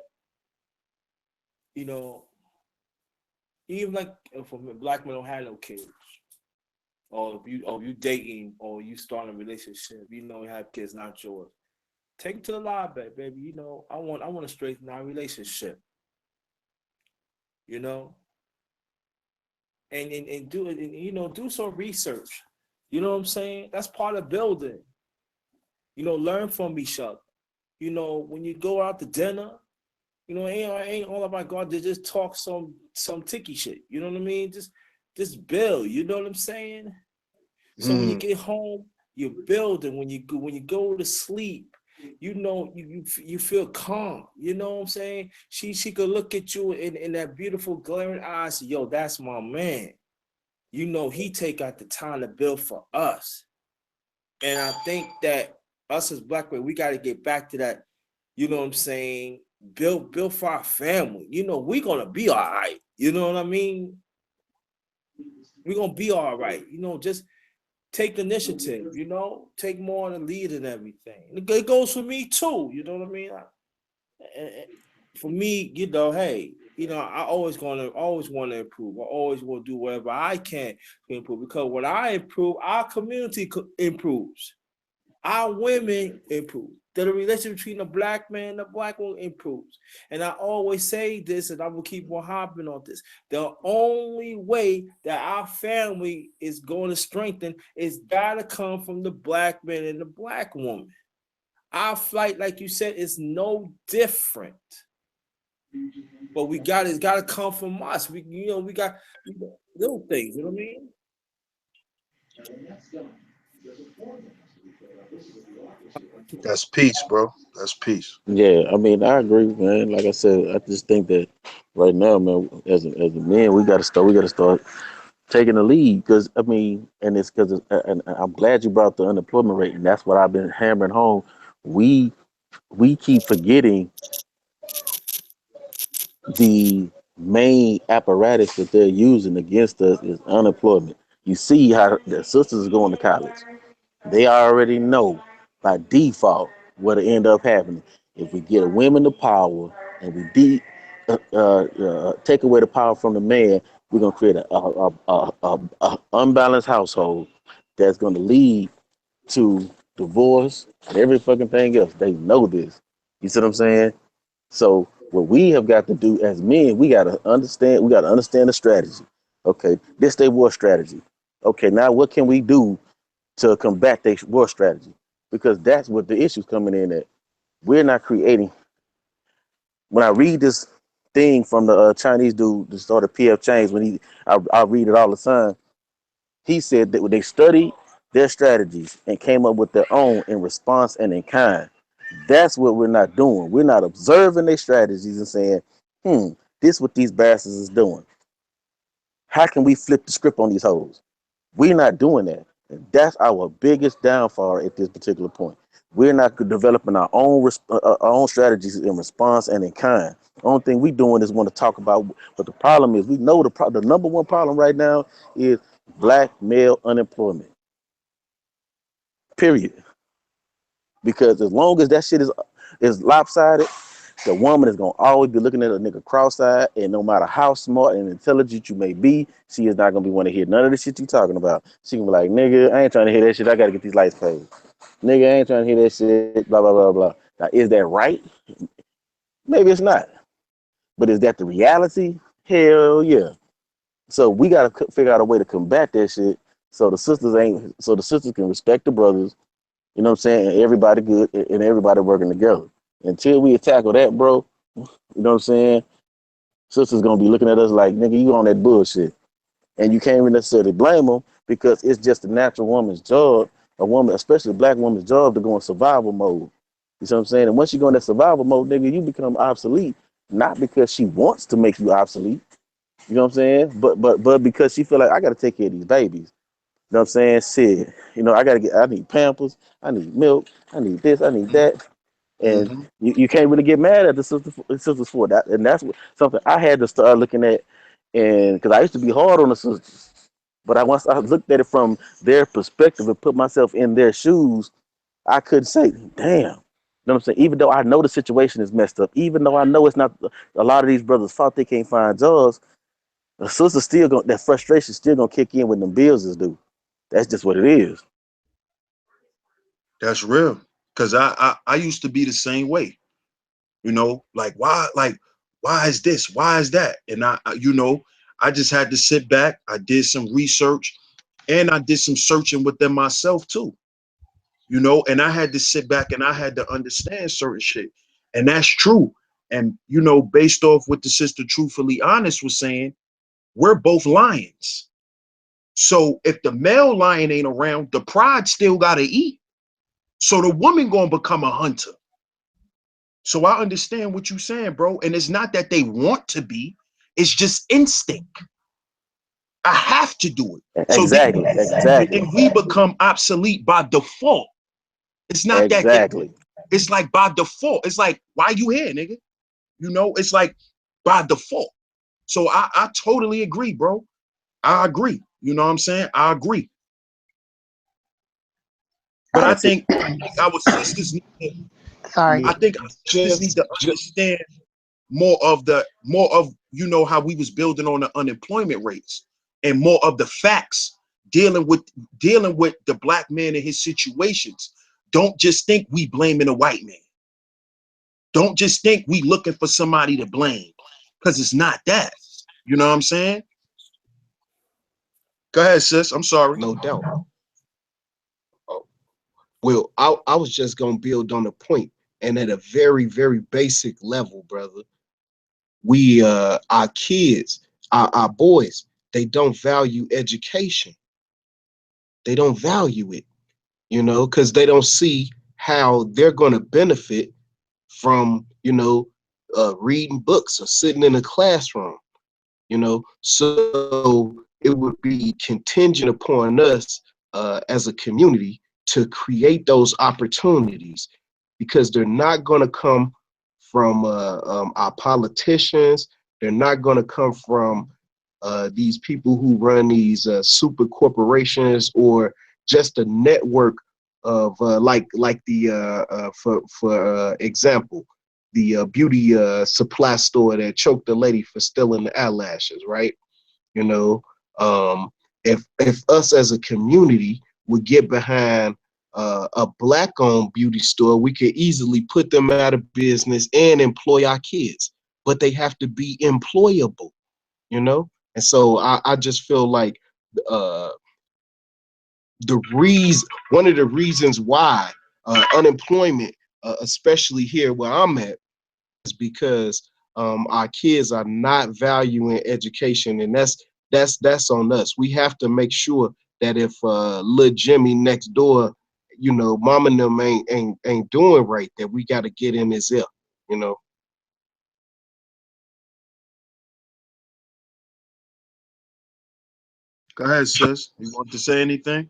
you know, even like if a black man don't have no kids, or you dating, or you starting a relationship, you know, you have kids not yours. Take it to the library, baby. You know, I want to straighten our relationship. You know, and do it, and, you know, do some research. You know what I'm saying? That's part of building. You know, learn from each other. You know, when you go out to dinner, you know, ain't all about God to just talk some ticky shit. You know what I mean? Just build. You know what I'm saying? So when you Mm, get home, you're building. When you go to sleep, you know you feel calm. You know what I'm saying? She could look at you in that beautiful glaring eyes. Yo, that's my man. You know he take out the time to build for us. And I think that us as black men, we got to get back to that. You know what I'm saying? Build for our family. You know, we gonna be all right. You know what I mean? We gonna be all right. You know, just take initiative. You know, take more of the lead and everything. It goes for me too. You know what I mean? For me, you know, hey, you know, I always want to improve. I always want to do whatever I can to improve, because when I improve, our community improves. Our women improve. The relationship between the black man and the black woman improves. And I always say this, and I will keep on hopping on this. The only way that our family is going to strengthen is gotta come from the black man and the black woman. Our flight, like you said, is no different. But it's gotta come from us. We got little things, you know what I mean? that's peace, bro. That's peace. Yeah, I mean, I agree, man. Like I said, I just think that right now, man, as a man, we got to start taking the lead because I mean, and it's because and I'm glad you brought the unemployment rate, and that's what I've been hammering home. We we keep forgetting the main apparatus that they're using against us is unemployment. You see how the sisters are going to college. They already know by default what'll end up happening. If we get a women to power and we take away the power from the man, we're gonna create a unbalanced household that's gonna lead to divorce and every fucking thing else. They know this. You see what I'm saying? So what we have got to do as men, we gotta understand the strategy. Okay, this they war strategy. Okay, now what can we do to combat their war strategy? Because that's what the issue's coming in at. We're not creating. When I read this thing from the Chinese dude that started PF Chang's, I read it all the time. He said that when they studied their strategies and came up with their own in response and in kind. That's what we're not doing. We're not observing their strategies and saying, this what these bastards is doing. How can we flip the script on these hoes? We're not doing that. And that's our biggest downfall at this particular point. We're not developing our own strategies in response and in kind. The only thing we're doing is want to talk about what the problem is. We know the number one problem right now is black male unemployment. Period. Because as long as that shit is lopsided, the woman is gonna always be looking at a nigga cross-eyed, and no matter how smart and intelligent you may be, she is not gonna be want to hear none of the shit you talking about. She gonna be like, nigga, I ain't trying to hear that shit. I gotta get these lights paid. Nigga, I ain't trying to hear that shit. Blah blah blah blah. Now, is that right? Maybe it's not. But is that the reality? Hell yeah. So we gotta figure out a way to combat that shit. So the sisters can respect the brothers. You know what I'm saying? And everybody good and everybody working together. Until we tackle that, bro, you know what I'm saying? Sisters gonna be looking at us like, nigga, you on that bullshit. And you can't even necessarily blame them because it's just a natural woman's job, a woman, especially a black woman's job, to go in survival mode. You see what I'm saying? And once you go in that survival mode, nigga, you become obsolete. Not because she wants to make you obsolete. You know what I'm saying? But because she feel like I gotta take care of these babies. know what I'm saying? Shit. I need Pampers, I need milk, I need this, I need that. And Mm-hmm. you can't really get mad at the sisters for that. And that's something I had to start looking at. And because I used to be hard on the sisters, but once I looked at it from their perspective and put myself in their shoes, I could say, damn. You know what I'm saying? Even though I know the situation is messed up, even though I know it's not a lot of these brothers' fault they can't find jobs, the sister still going that frustration still gonna kick in when them bills is due. That's just what it is. That's real. Cause I used to be the same way. Why is this? Why is that? And I just had to sit back. I did some research and I did some searching within myself too. And I had to sit back and I had to understand certain shit. And that's true. And based off what the sister truthfully honest was saying, we're both lions. So if the male lion ain't around, the pride still gotta eat. So the woman gonna become a hunter. So I understand what you're saying, bro. And it's not that they want to be, it's just instinct. I have to do it. So Exactly, exactly, then we become obsolete by default. It's not that exactly. it's like by default. It's like, why you here, nigga? It's like by default. So I totally agree, bro. I agree. You know what I'm saying? I agree. But And see, I think our sisters need to, Sorry. I think our sisters need Just, to understand more of how we was building on the unemployment rates and more of the facts dealing with the black man and his situations. Don't just think we blaming a white man. Don't just think we looking for somebody to blame, because it's not that. You know what I'm saying? Go ahead, sis. I'm sorry. no doubt. Oh, well, I was just gonna build on the point, and at a very, very basic level, brother. We our kids, our boys, they don't value education. They don't value it, because they don't see how they're gonna benefit from, reading books or sitting in a classroom. So it would be contingent upon us as a community to create those opportunities, because they're not going to come from our politicians. They're not going to come from these people who run these super corporations, or just a network of like the for example, the beauty supply store that choked the lady for stealing the eyelashes, right? You know, um, if us as a community would get behind a black-owned beauty store, we could easily put them out of business and employ our kids. But they have to be employable, you know. And so I just feel like uh, one of the reasons why unemployment, especially here where I'm at, is because our kids are not valuing education, and that's on us. We have to make sure that if little Jimmy next door, mom and them ain't doing right, that we got to get in his ear, you know. Go ahead, sis. You want to say anything?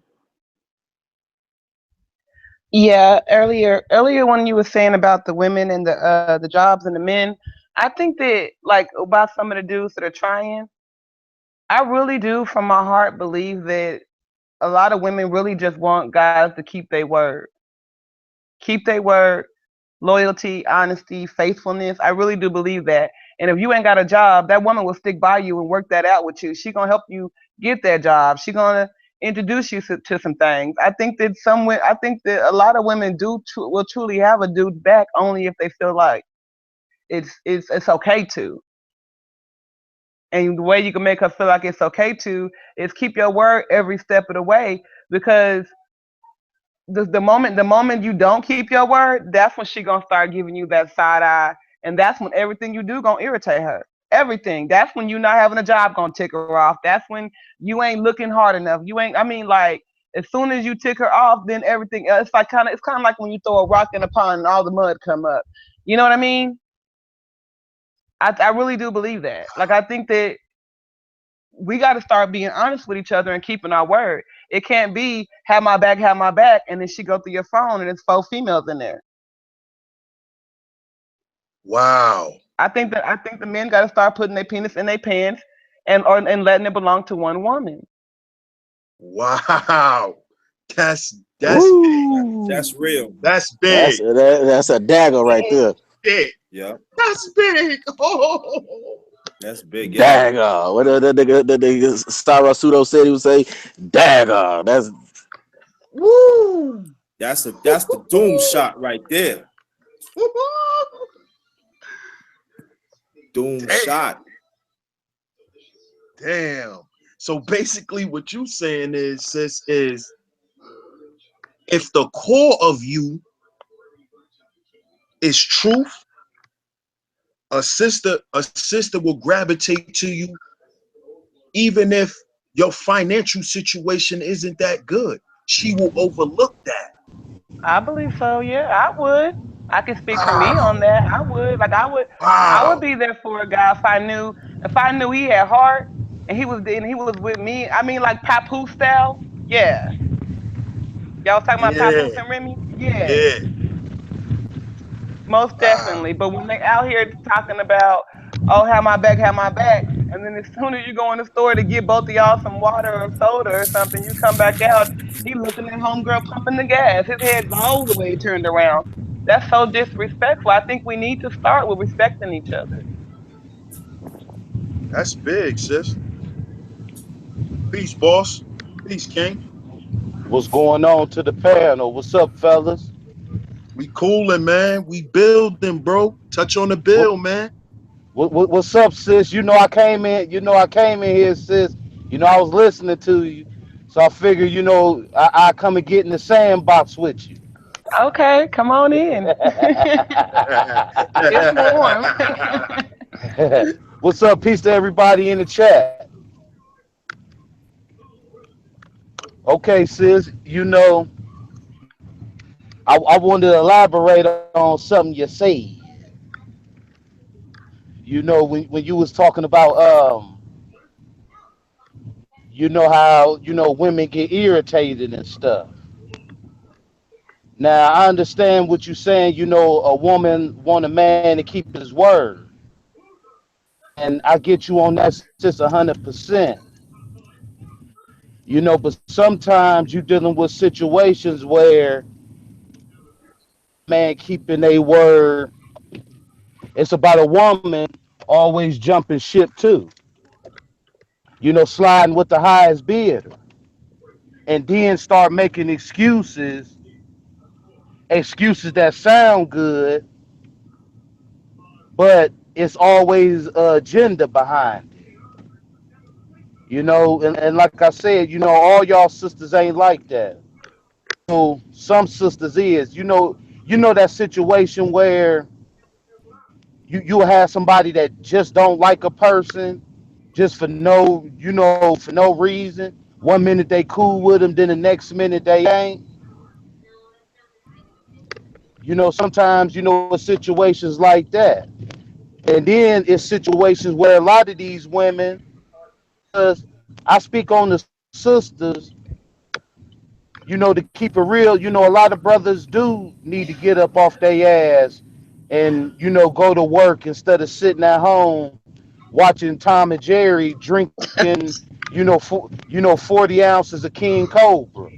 Yeah, earlier when you were saying about the women and the jobs and the men, I think that like about some of the dudes that are trying, I really do from my heart believe that a lot of women really just want guys to keep their word. Keep their word, loyalty, honesty, faithfulness. I really do believe that. And if you ain't got a job, that woman will stick by you and work that out with you. She gonna help you get that job. She gonna introduce you to some things. I think that a lot of women will truly have a dude back only if they feel like it's okay to. And the way you can make her feel like it's okay to is keep your word every step of the way, because the moment you don't keep your word, that's when she gonna start giving you that side eye, and that's when everything you do gonna irritate her. Everything. That's when you not having a job gonna tick her off. That's when you ain't looking hard enough. You ain't. I mean, like as soon as you tick her off, then everything else. It's kind of like when you throw a rock in a pond and all the mud come up. You know what I mean? I really do believe that. Like I think that we got to start being honest with each other and keeping our word. It can't be have my back, and then she go through your phone and it's four females in there. Wow. I think the men got to start putting their penis in their pants and letting it belong to one woman. Wow. That's Ooh, That's real. that's big. that's a dagger right there. Big. Yeah, That's big. Oh. that's big. Yeah, Dagger. What the Star Pseudo said he would say? Dagger. That's Woo. that's the doom shot right there. Doom Damn. shot. Damn. So basically what you saying is, sis, is if the core of you is truth, a sister will gravitate to you even if your financial situation isn't that good. She will overlook that. I believe so. Yeah, I would. I can speak for me on Wow. that. I would. Like I would Wow. be there for a guy if I knew he had heart and he was with me. I mean, like Papoose style. Yeah, y'all was talking about Yeah. Papoose and Remy. Yeah, Yeah. most Wow. definitely. But when they out here talking about, oh, have my back, and then as soon as you go in the store to get both of y'all some water or soda or something, you come back out, he looking at homegirl pumping the gas. His head's all the way turned around. That's so disrespectful. I think we need to start with respecting each other. That's big, sis. Peace, boss. Peace, King. What's going on to the panel? What's up, fellas? We coolin', man. We building, bro. Touch on the bill, What, man. what's up, sis? You know I came in. You know I came in here, sis. You know I was listening to you, so I figured, I come and get in the sandbox with you. Okay, come on in. It's warm. What's up? Peace to everybody in the chat. Okay, sis. I wanted to elaborate on something you said. When you was talking about how women get irritated and stuff. Now I understand what you're saying. A woman want a man to keep his word, and I get you on that, sis, 100%. But sometimes you're dealing with situations where man keeping a word. It's about a woman always jumping ship too. Sliding with the highest bidder, and then start making excuses that sound good, but it's always a agenda behind it. And like I said, all y'all sisters ain't like that. Some sisters is, that situation where you'll have somebody that just don't like a person just for no reason. One minute they cool with them, then the next minute they ain't. Sometimes, it's situations like that. And then it's situations where a lot of these women, because I speak on the sisters, to keep it real, a lot of brothers do need to get up off their ass and, go to work instead of sitting at home watching Tom and Jerry drinking, 40 ounces of King Cobra.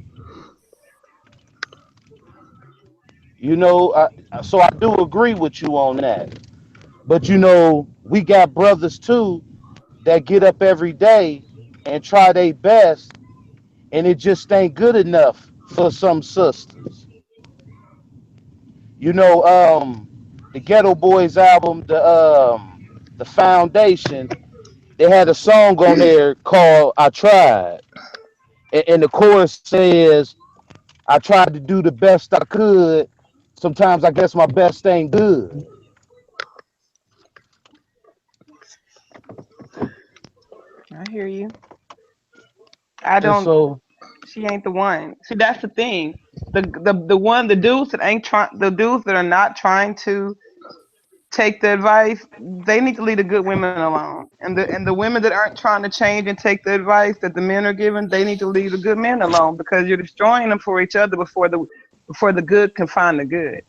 So I do agree with you on that. But, we got brothers too that get up every day and try their best, and it just ain't good enough for some sisters. The Ghetto Boys album, the Foundation, they had a song on there called "I Tried," and the chorus says, "I tried to do the best I could. Sometimes I guess my best ain't good." I hear you. I And don't. so, She ain't the one. See, that's the thing. The dudes that ain't trying, the dudes that are not trying to take the advice, they need to leave the good women alone. And the women that aren't trying to change and take the advice that the men are giving, they need to leave the good men alone because you're destroying them for each other before the good can find the good.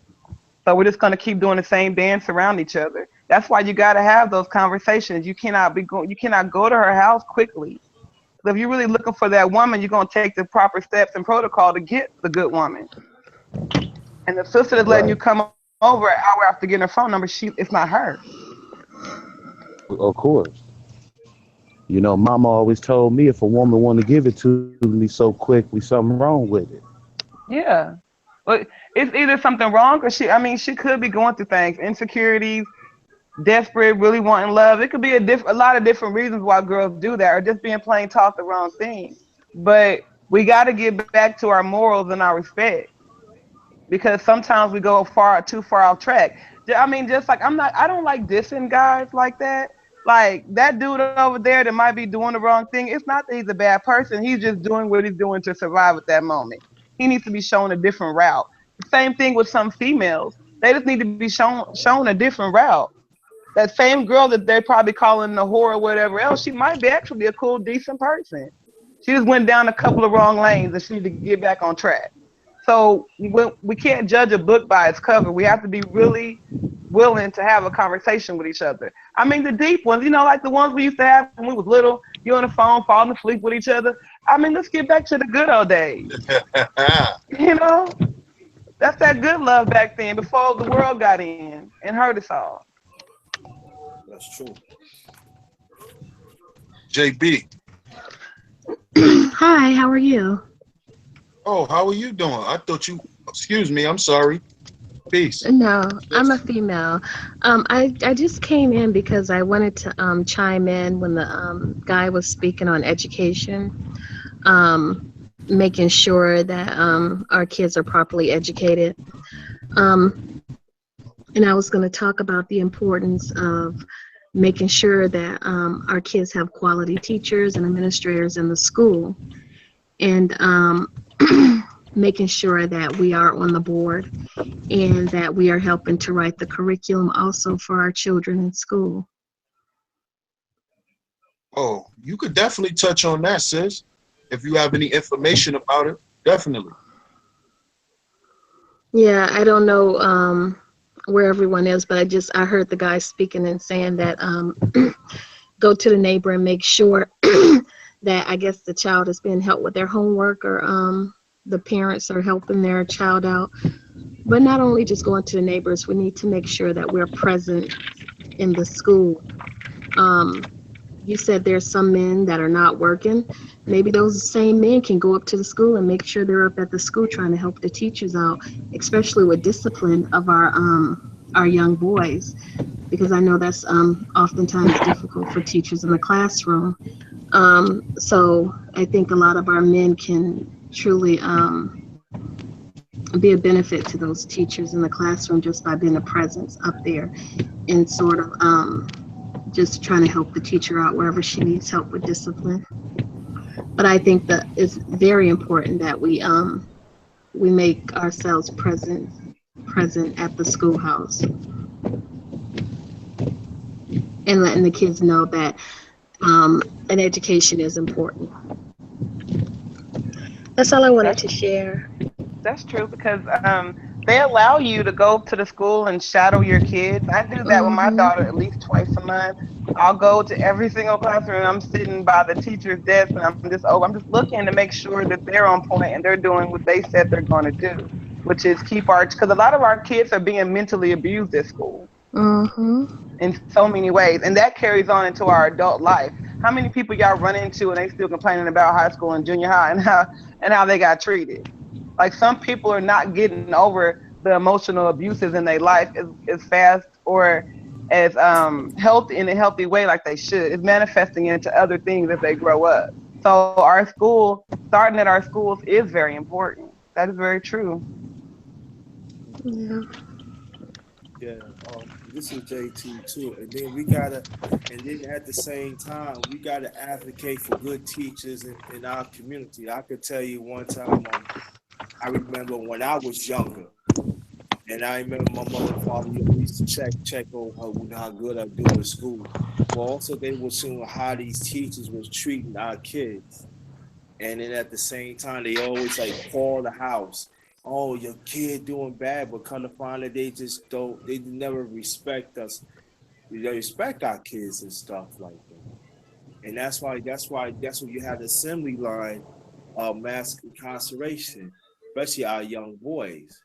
So we're just gonna keep doing the same dance around each other. That's why you gotta have those conversations. You cannot go to her house quickly. If you're really looking for that woman, you're gonna take the proper steps and protocol to get the good woman. And the sister that's letting you Right. come over an hour after getting her phone number, it's not her. Of course. Mama always told me if a woman want to give it to me so quick, we something wrong with it. Yeah. But it's either something wrong or she could be going through things, insecurities, desperate, really wanting love. It could be a lot of different reasons why girls do that, or just being plain taught the wrong thing. But we got to get back to our morals and our respect because sometimes we go too far off track. Just like I don't like dissing guys like that. Like that dude over there that might be doing the wrong thing. It's not that he's a bad person. He's just doing what he's doing to survive at that moment. He needs to be shown a different route. The same thing with some females. They just need to be shown a different route. That same girl that they're probably calling a whore or whatever else, she might be actually a cool, decent person. She just went down a couple of wrong lanes and she need to get back on track. So we can't judge a book by its cover. We have to be really willing to have a conversation with each other. The deep ones, like the ones we used to have when we was little. You on the phone, falling asleep with each other. Let's get back to the good old days. You know, that's that good love back then before the world got in and hurt us all. That's true. JB. Hi, how are you? Oh, how are you doing? I thought you. Excuse me. I'm sorry. Peace. No, I'm a Yes. female. I just came in because I wanted to chime in when the guy was speaking on education, making sure that our kids are properly educated. Um, and I was going to talk about the importance of making sure that our kids have quality teachers and administrators in the school, and making sure that we are on the board and that we are helping to write the curriculum also for our children in school. Oh, you could definitely touch on that, sis. If you have any information about it, definitely. Yeah, I don't know where everyone is, but I heard the guy speaking and saying that go to the neighbor and make sure that I guess the child is being helped with their homework or the parents are helping their child out. But not only just going to the neighbors, we need to make sure that we're present in the school. Um, you said there's some men that are not working. Maybe those same men can go up to the school and make sure they're up at the school trying to help the teachers out, especially with discipline of our young boys, because I know that's oftentimes difficult for teachers in the classroom. So I think a lot of our men can truly be a benefit to those teachers in the classroom just by being a presence up there and sort of just trying to help the teacher out wherever she needs help with discipline. But I think that it's very important that we make ourselves present at the schoolhouse and letting the kids know that an education is important. That's all I wanted That's to share. That's true because they allow you to go to the school and shadow your kids. I do that with my daughter Mm-hmm. at least twice a month. I'll go to every single classroom. I'm sitting by the teacher's desk and I'm just looking to make sure that they're on point and they're doing what they said they're going to do, which is because a lot of our kids are being mentally abused at school Mm-hmm. in so many ways, and that carries on into our adult life. How many people y'all run into and they still complaining about high school and junior high and how they got treated? Like some people are not getting over the emotional abuses in their life as fast or as healthy in a healthy way like they should. It's manifesting into other things as they grow up. So starting at our schools is very important. That is very true. Yeah. Yeah. This is JT too, and then we gotta, and then at the same time, we gotta advocate for good teachers in our community. I could tell you one time, I remember when I was younger, And I remember my mother and father used to check on her, how good I do in school. But also they were seeing how these teachers was treating our kids. And then at the same time, they always like call the house. Oh, your kid doing bad, but kind of find that they just don't. They never respect us. They respect our kids and stuff like that. And that's why you have the assembly line of mass incarceration, especially our young boys.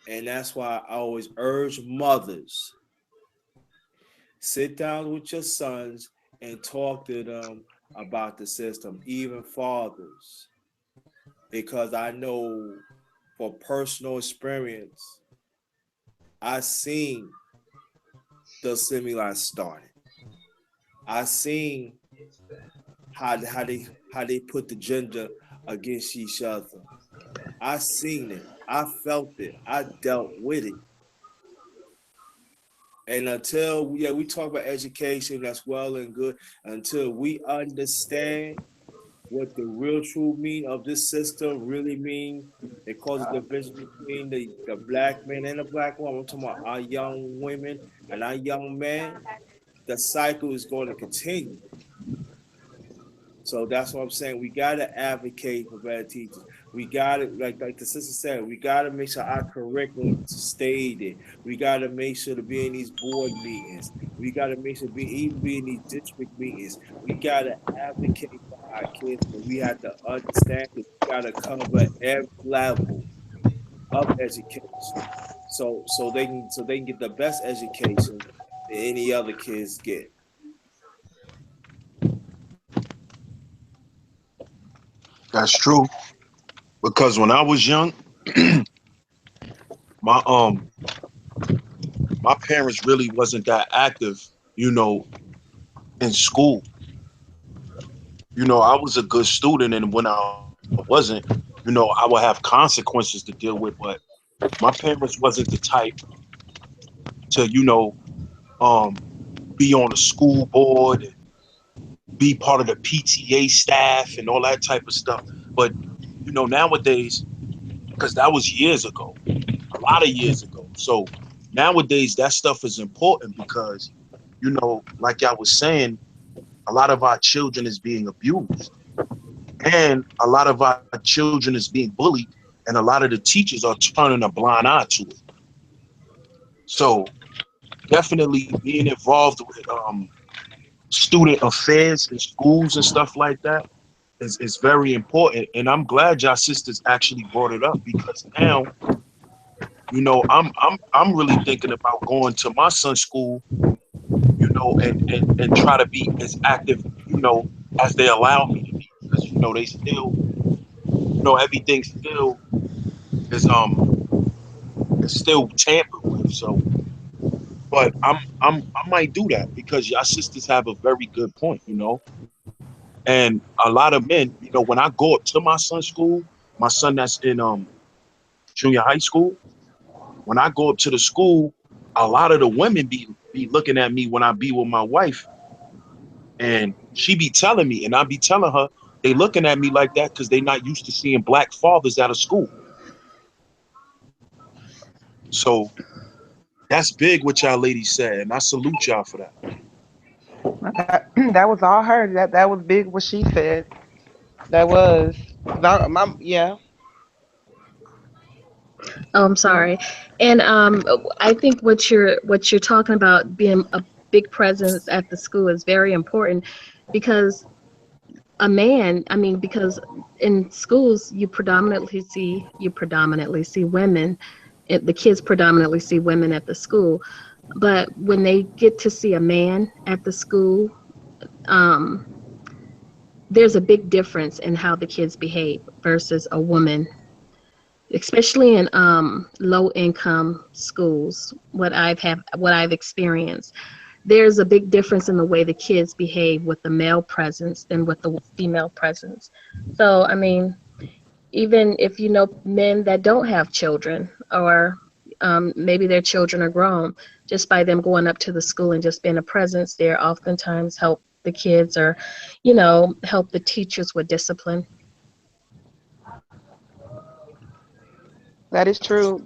And that's why I always urge mothers, sit down with your sons and talk to them about the system, even fathers, because I know for personal experience, I seen the assembly line started. I seen how they put the gender against each other. I seen it. I felt it. I dealt with it. And until we talk about education, that's well and good. Until we understand what the real true meaning of this system really mean, it causes division between the black man and the black woman. I'm talking about our young women and our young men. The cycle is going to continue. So that's what I'm saying. We gotta advocate for better teachers. We gotta, like the sister said, we gotta make sure our curriculum stay there. We gotta make sure to be in these board meetings. We gotta make sure to be in these district meetings. We gotta advocate for our kids, but we have to understand that we gotta cover every level of education. So they can get the best education that any other kids get. That's true. Because when I was young, my my parents really wasn't that active, you know, in school. I was a good student, and when I wasn't, I would have consequences to deal with. But my parents wasn't the type to, um, be on the school board and be part of the PTA staff and all that type of stuff. But nowadays, because that was years ago, a lot of years ago. So nowadays, that stuff is important because, like I was saying, a lot of our children is being abused, and a lot of our children is being bullied, and a lot of the teachers are turning a blind eye to it. So definitely being involved with student affairs in schools and stuff like that is very important. And I'm glad y'all sisters actually brought it up because now, I'm really thinking about going to my son's school, and try to be as active, as they allow me to be. Because they still, everything still is is still tampered with. So, but I might do that because y'all sisters have a very good point. And a lot of men, when I go up to my son's school, my son that's in junior high school, when I go up to the school, a lot of the women be looking at me when I be with my wife, and she be telling me, and I be telling her, they looking at me like that because they not used to seeing black fathers out of school. So that's big what y'all ladies said, and I salute y'all for that. That was all her. That was big what she said. That was yeah. Oh, I'm Yeah. sorry. And I think what you're talking about being a big presence at the school is very important because a man, I mean, because in schools you predominantly see women. The kids predominantly see women at the school, but when they get to see a man at the school, um, there's a big difference in how the kids behave versus a woman, especially in low income schools. What I've experienced, there's a big difference in the way the kids behave with the male presence than with the female presence. So I mean, even if you know men that don't have children, or maybe their children are grown, just by them going up to the school and just being a presence there oftentimes help the kids, or help the teachers with discipline. That is true.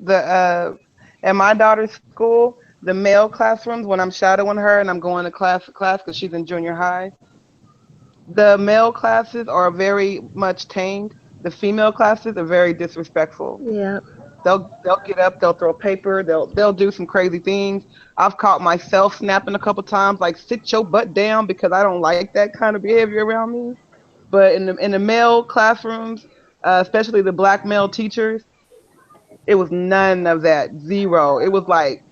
At my daughter's school, the male classrooms, when I'm shadowing her and I'm going to class because she's in junior high, the male classes are very much tamed. The female classes are very disrespectful. Yeah. They'll get up, they'll throw paper, they'll do some crazy things. I've caught myself snapping a couple times, like sit your butt down because I don't like that kind of behavior around me. But in the male classrooms, especially the black male teachers, it was none of that. Zero. It was like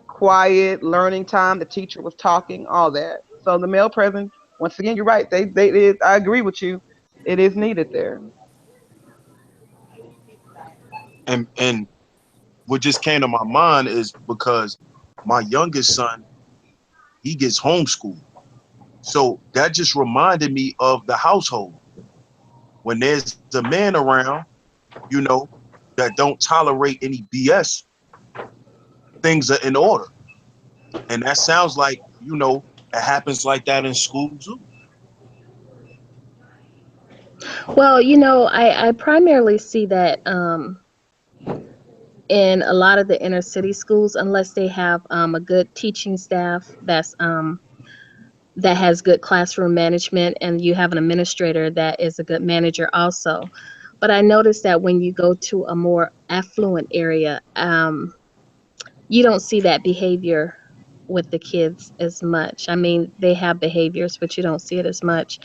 quiet learning time. The teacher was talking, all that. So the male presence, once again, you're right. I agree with you. It is needed there. And what just came to my mind is because my youngest son, he gets homeschooled. So that just reminded me of the household. When there's a man around, you know, that don't tolerate any BS, things are in order. And that sounds like, it happens like that in school too. Well, I primarily see that in a lot of the inner city schools, unless they have a good teaching staff that has good classroom management, and you have an administrator that is a good manager also. But I noticed that when you go to a more affluent area, you don't see that behavior with the kids as much. I mean, they have behaviors, but you don't see it as much.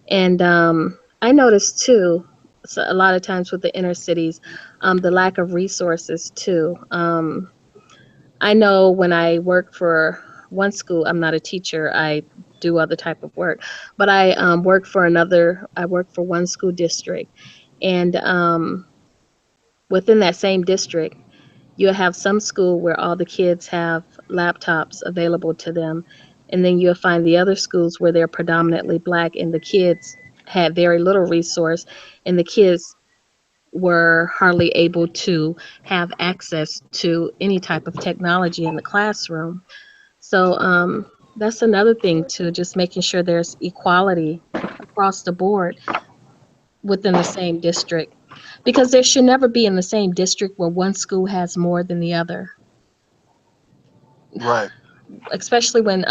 And I noticed too, so a lot of times with the inner cities, the lack of resources too. I know when I work for one school, I'm not a teacher. I do other type of work, but I work for another. I work for one school district, and within that same district, you'll have some school where all the kids have laptops available to them, and then you'll find the other schools where they're predominantly black and the kids had very little resource, and the kids were hardly able to have access to any type of technology in the classroom. So that's another thing too, just making sure there's equality across the board within the same district, because there should never be in the same district where one school has more than the other, Right. especially when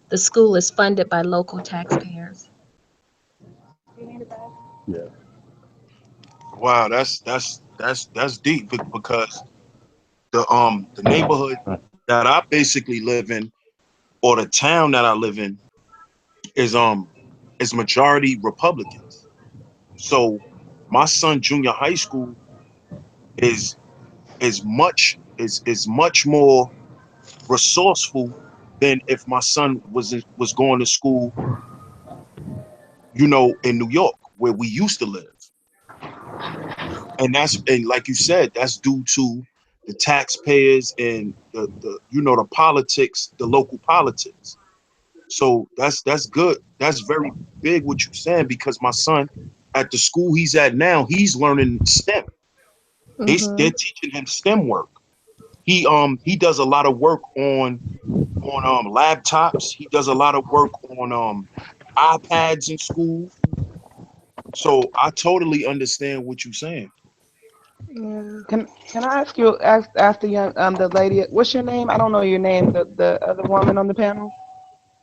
the school is funded by local taxpayers. Yeah. Wow, that's deep because the neighborhood that I basically live in, or the town that I live in, is majority Republicans. So my son junior high school is much more resourceful than if my son was going to school, in New York where we used to live. And like you said, that's due to the taxpayers and the politics, the local politics. So that's good. That's very big what you're saying, because my son at the school he's at now, he's learning STEM. They're Hmm. teaching him STEM work. He does a lot of work on laptops. He does a lot of work on iPads in school. So I totally understand what you're saying. Yeah, Can I ask the young the lady, what's your name? I don't know your name. The other woman on the panel.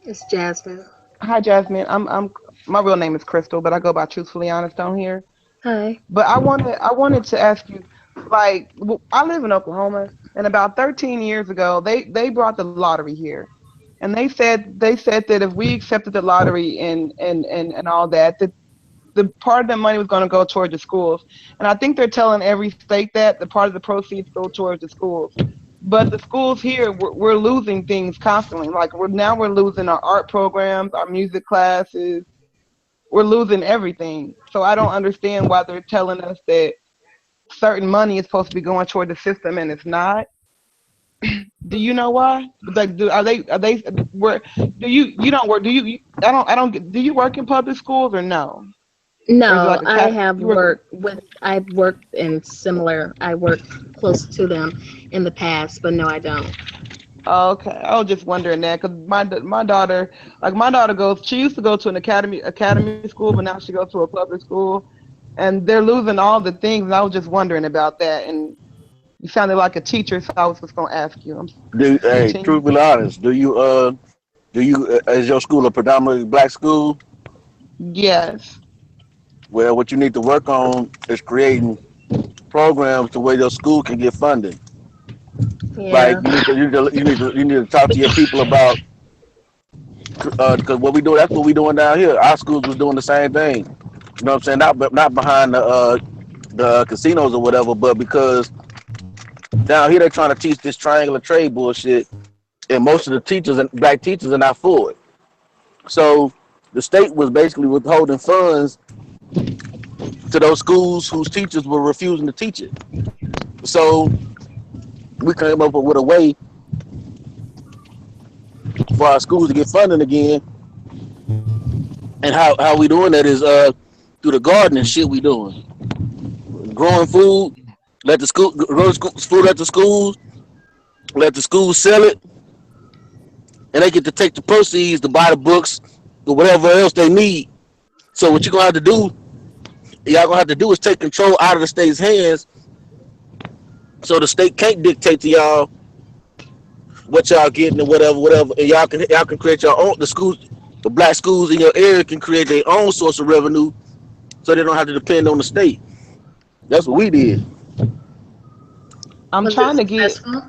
it's Jasmine. Hi, Jasmine. I'm my real name is Crystal, but I go by Truthfully Honest on here. Hi. But I wanted to ask you, like, I live in Oklahoma, and about 13 years ago, they brought the lottery here, and they said that if we accepted the lottery and all that, that the part of the money was going to go towards the schools. And I think they're telling every state that the part of the proceeds go towards the schools. But the schools here, we're losing things constantly. Like we're losing our art programs, our music classes. We're losing everything. So I don't understand why they're telling us that certain money is supposed to be going toward the system and it's not. Do you know why? Like, are they where? Do you don't work? I don't. Do you work in public schools or no? Or is it No, like a I cat? have You work? worked with, I've worked in similar, I worked close to them in the past, but no, I don't. Okay, I was just wondering that because my daughter, like my daughter goes, she used to go to an academy school, but now she goes to a public school, and they're losing all the things. And I was just wondering about that, and You sounded like a teacher, so I was just gonna ask you. Hey, Continue. truthfully honest, is your school a predominantly black school? Yes. Well, what you need to work on is creating programs to where your school can get funding. Like Yeah. you need to talk to your people about because what we do that's what we doing down here. Our schools was doing the same thing. You know what I'm saying? Not behind the casinos or whatever, but because down here they're trying to teach this triangular trade bullshit, and most of the teachers and black teachers are not for it. So the state was basically withholding funds to those schools whose teachers were refusing to teach it. So we came up with a way for our schools to get funding again. And how we doing that is through the gardening shit we doing. Growing food, let the school grow food at the schools, let the schools sell it, and they get to take the proceeds to buy the books or whatever else they need. So what y'all gonna have to do is take control out of the state's hands, so the state can't dictate to y'all what y'all getting and whatever, and y'all can create your own. The black schools in your area can create their own source of revenue, so they don't have to depend on the state. That's what we did. I'm Was it trying to get. successful,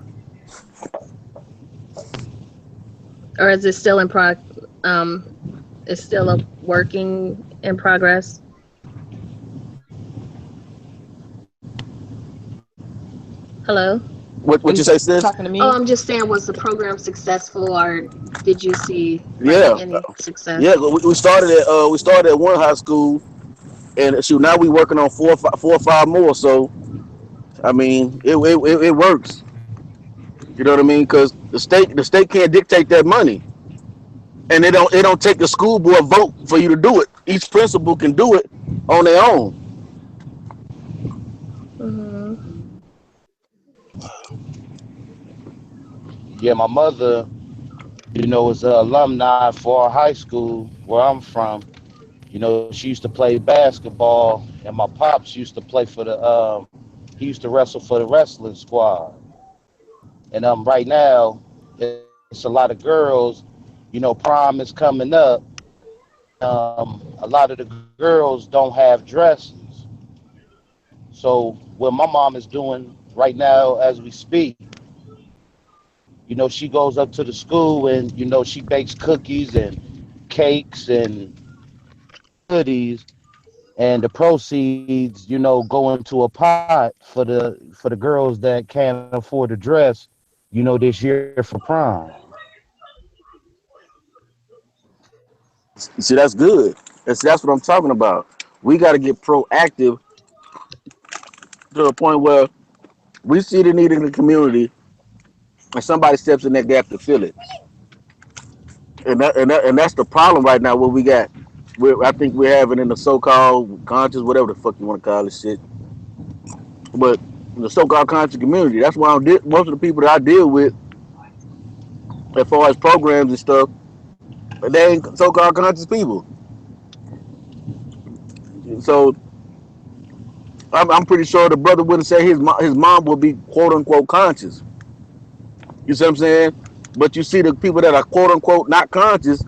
or is it still in um is still a working in progress? Hello? What You you say, sis? talking to Oh, me? I'm just saying, was the program successful, or did you see like Yeah, any yeah. success? We started at one high school, and shoot, now we working on four or five more. So I mean, it works. You know what I mean? Because the state can't dictate that money, and it don't take a school board vote for you to do it. Each principal can do it on their own. Hmm. Yeah, my mother, was an alumni for our high school where I'm from. She used to play basketball, and my pops used to play for he used to wrestle for the wrestling squad. And right now, it's a lot of girls. Prom is coming up. A lot of the girls don't have dresses. So what my mom is doing right now as we speak, she goes up to the school and she bakes cookies and cakes and goodies, and the proceeds, go into a pot for the girls that can't afford to dress, this year for prom. See, that's good. That's what I'm talking about. We got to get proactive to the point where we see the need in the community, and somebody steps in that gap to fill it. And that's the problem right now. What we got, I think we're having in the so-called conscious, whatever the fuck you want to call this shit, but the so-called conscious community. That's why most of the people that I deal with, as far as programs and stuff, they ain't so-called conscious people. So I'm pretty sure the brother wouldn't say his mom would be quote unquote conscious. You see what I'm saying? But you see the people that are quote unquote not conscious,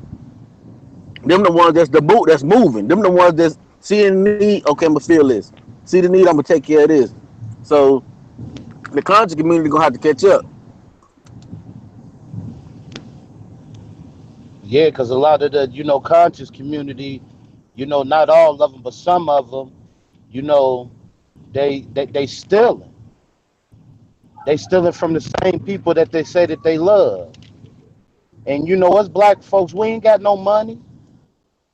them the ones that's the boot that's moving. Them the ones that's seeing the need. Okay, I'm gonna feel this. See the need. I'm gonna take care of this. So the conscious community gonna have to catch up. Yeah, because a lot of the conscious community, not all of them, but some of them, you know they stealing. They stealing from the same people that they say that they love. And us black folks, we ain't got no money.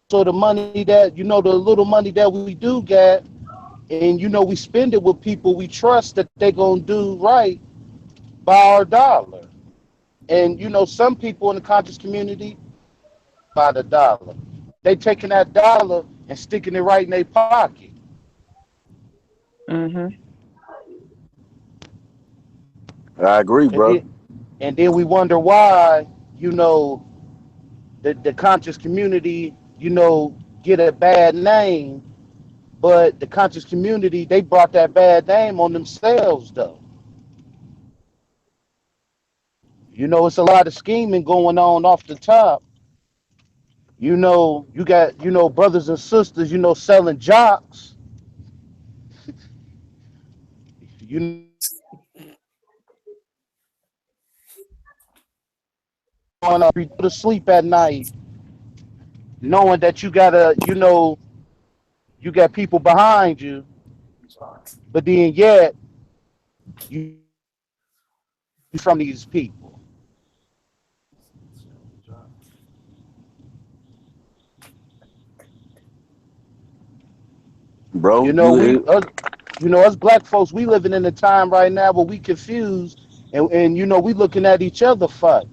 So the money that the little money that we do get, and we spend it with people we trust that they gonna do right by our dollar. And some people in the conscious community by the dollar. They taking that dollar and sticking it right in their pocket. Mhm. I agree, And bro. then we wonder why, you know, the conscious community, get a bad name, but the conscious community, they brought that bad name on themselves though. You know, it's a lot of scheming going on off the top. You know, you got, you know, brothers and sisters, you know, selling jocks. You know, going up to sleep at night, knowing that you gotta, you know, you got people behind you, but then yet you from these people. You bro. know, you know, us black folks, we living in a time right now where we confused, and you know, we looking at each other fight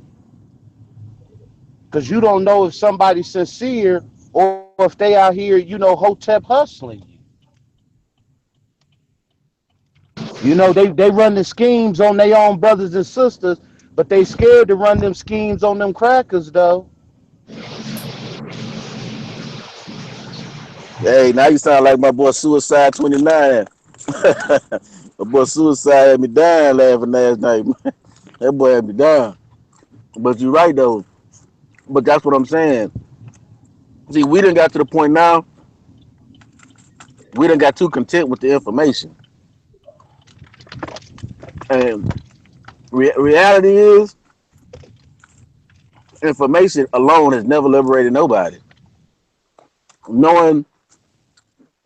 because you don't know if somebody's sincere or if they out here, you know, hotep hustling you. You know, they run the schemes on their own brothers and sisters, but they scared to run them schemes on them crackers though. Hey, now you sound like my boy Suicide 29. My boy Suicide had me dying laughing last night. That boy had me dying. But you're right though. But that's what I'm saying. See, we done got to the point now. We done got too content with the information, and reality is, information alone has never liberated nobody. Knowing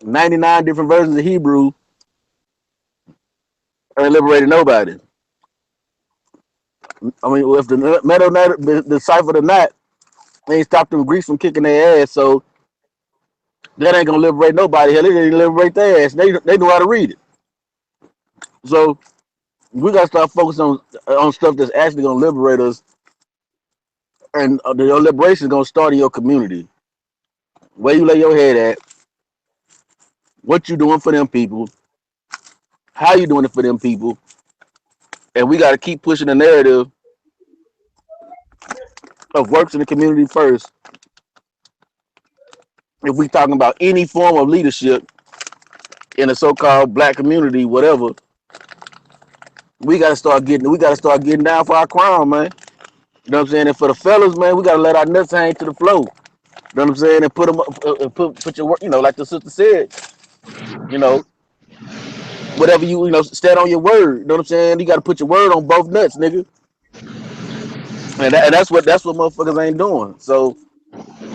99 different versions of Hebrew ain't liberated nobody. I mean, if the meadow decipher the knot, they ain't stopped them Greeks from kicking their ass. So that ain't gonna liberate nobody. Hell, it didn't liberate their ass. They know how to read it. So we gotta start focusing on stuff that's actually gonna liberate us, and your liberation is gonna start in your community. Where you lay your head at, what you doing for them people, how you doing it for them people, and we gotta keep pushing the narrative of works in the community first. If we talking about any form of leadership in a so-called black community, whatever, we gotta start getting down for our crown, man. You know what I'm saying? And for the fellas, man, we gotta let our nuts hang to the floor. You know what I'm saying? And put them up, put your work. You know, like the sister said. You know, whatever stand on your word. You know what I'm saying? You gotta put your word on both nuts, nigga. And that's what motherfuckers ain't doing. So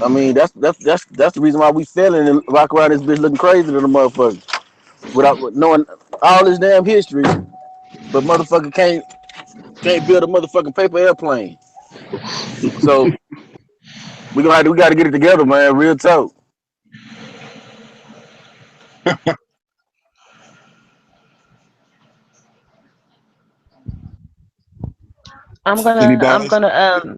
I mean, that's the reason why we failing and rock around this bitch looking crazy to the motherfucker without knowing all this damn history, but motherfucker can't build a motherfucking paper airplane. So we gotta get it together, man. Real talk. I'm Anybody else? gonna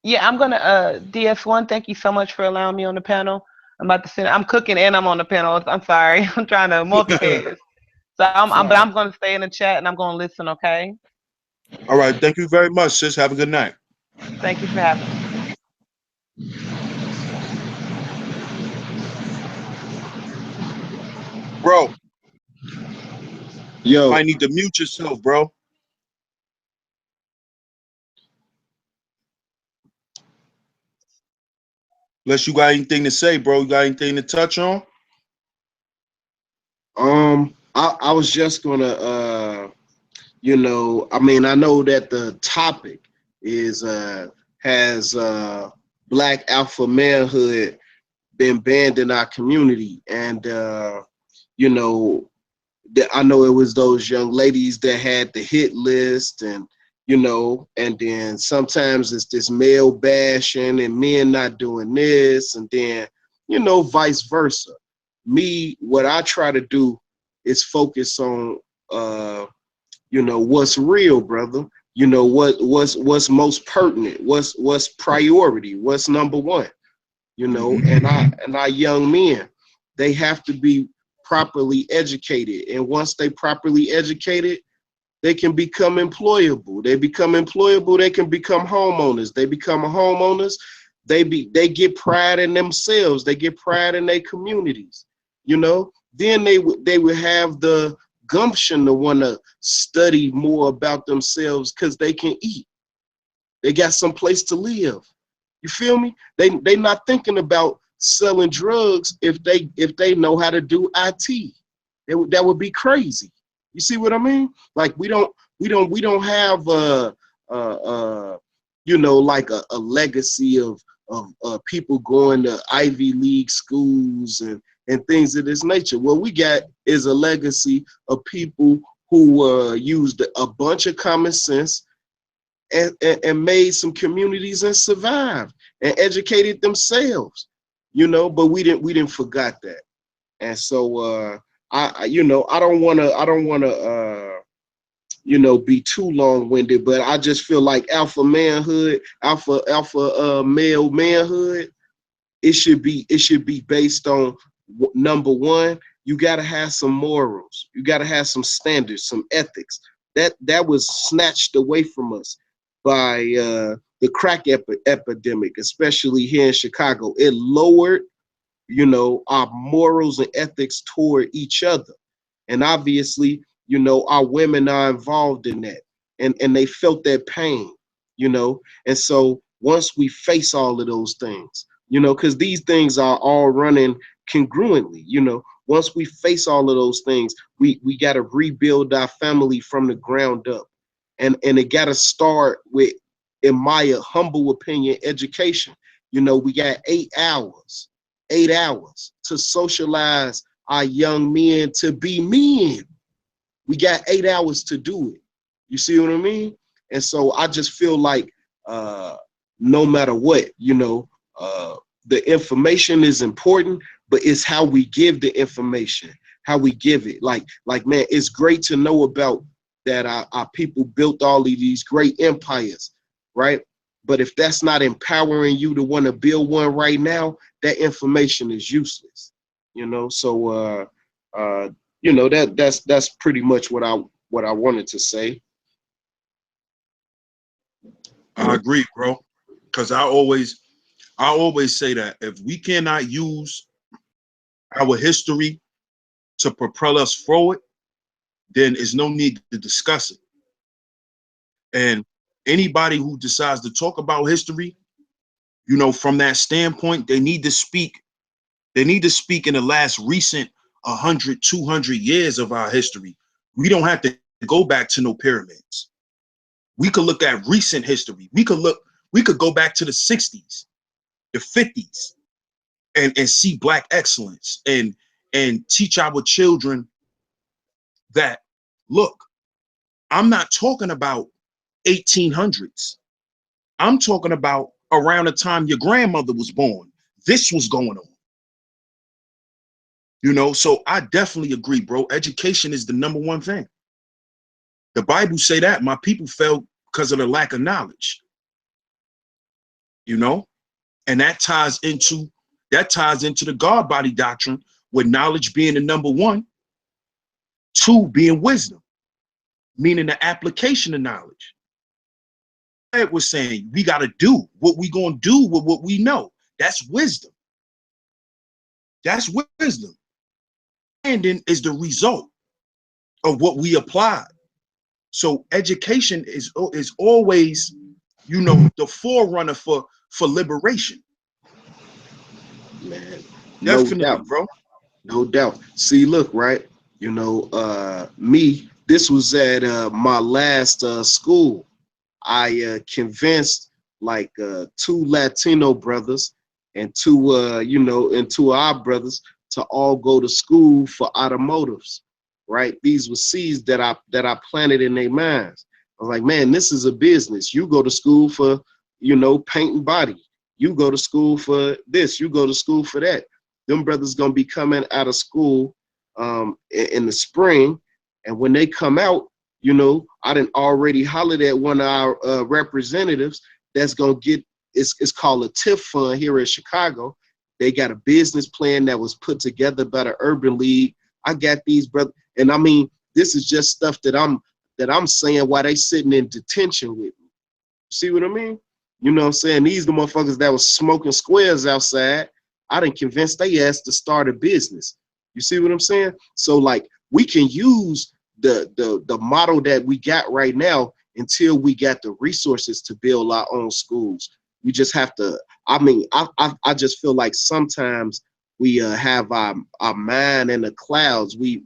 yeah, I'm gonna DS1, thank you so much for allowing me on the panel. I'm about to send I'm cooking and I'm on the panel. I'm sorry. I'm trying to multitask. So but Fine. I'm gonna stay in the chat and I'm gonna listen, okay? All right. Thank you very much, sis. Have a good night. Thank you for having me. Bro, Yo, might need to mute yourself, bro. Unless you got anything to say, bro. You got anything to touch on? I was just gonna you know, I mean, I know that the topic is has black alpha manhood been banned in our community, and you know, I know it was those young ladies that had the hit list, and you know, and then sometimes it's this male bashing and men not doing this, and then you know, vice versa. Me, what I try to do is focus on you know what's real, brother. You know what's most pertinent, what's priority, what's number one. You know, and our young men, they have to be properly educated, and once they properly educated, they can become employable. They become employable, they can become homeowners. They become homeowners, they get pride in themselves, they get pride in their communities. You know, then they would have the gumption to want to study more about themselves because they can eat. They got some place to live. You feel me? They not thinking about selling drugs if they know how to do IT. That would be crazy. You see what I mean? Like we don't have you know, like a legacy of people going to Ivy League schools and things of this nature. What we got is a legacy of people who used a bunch of common sense and made some communities and survived and educated themselves, you know. But we didn't forget that. And so I you know, I don't want to you know, be too long-winded, but I just feel like alpha manhood, alpha male manhood, it should be based on number one, you got to have some morals, you got to have some standards, some ethics. That was snatched away from us by the crack epidemic, especially here in Chicago. It lowered, you know, our morals and ethics toward each other. And obviously, you know, our women are involved in that, and they felt that pain, you know. And so once we face all of those things, you know, because these things are all running congruently, you know, once we face all of those things, we got to rebuild our family from the ground up. And it got to start with, in my humble opinion, education. You know, we got 8 hours to socialize our young men to be men. We got 8 hours to do it. You see what I mean? And so I just feel like no matter what, you know, the information is important, but it's how we give the information, how we give it. Like man, it's great to know about that our people built all of these great empires, right? But if that's not empowering you to want to build one right now, that information is useless. You know, so you know, that's pretty much what I wanted to say. I agree, bro. Because I always say that if we cannot use our history to propel us forward, then there's no need to discuss it. And anybody who decides to talk about history, you know, from that standpoint, they need to speak. They need to speak in the last recent 100, 200 years of our history. We don't have to go back to no pyramids. We could look at recent history. We could go back to the 60s, the 50s, and see black excellence and teach our children that, look, I'm not talking about 1800s. I'm talking about around the time your grandmother was born. This was going on. You know, so I definitely agree, bro. Education is the number one thing. The Bible say that my people fell because of the lack of knowledge. You know, and that ties into the God body doctrine, with knowledge being the number one, two being wisdom, meaning the application of knowledge. Ed was saying we got to do what we gonna do with what we know. That's wisdom. That's wisdom. And then is the result of what we applied. So education is always, you know, the forerunner for liberation. Man, no Definitely, doubt. bro. No doubt. See, look, right? You know, me, this was at my last school. I convinced like two Latino brothers and two, you know, and two of our brothers to all go to school for automotives, right? These were seeds that I planted in their minds. I was like, man, this is a business. You go to school for, you know, paint and body. You go to school for this. You go to school for that. Them brothers gonna be coming out of school in the spring, and when they come out, you know, I done already hollered at one of our representatives that's gonna get, it's called a TIF fund here in Chicago. They got a business plan that was put together by the Urban League. I got these brothers, and I mean, this is just stuff that I'm saying while they sitting in detention with me. See what I mean? You know what I'm saying? These the motherfuckers that was smoking squares outside. I done convinced they ass to start a business. You see what I'm saying? So like we can use the model that we got right now until we got the resources to build our own schools. We just have to. I mean, I just feel like sometimes we have our mind in the clouds. We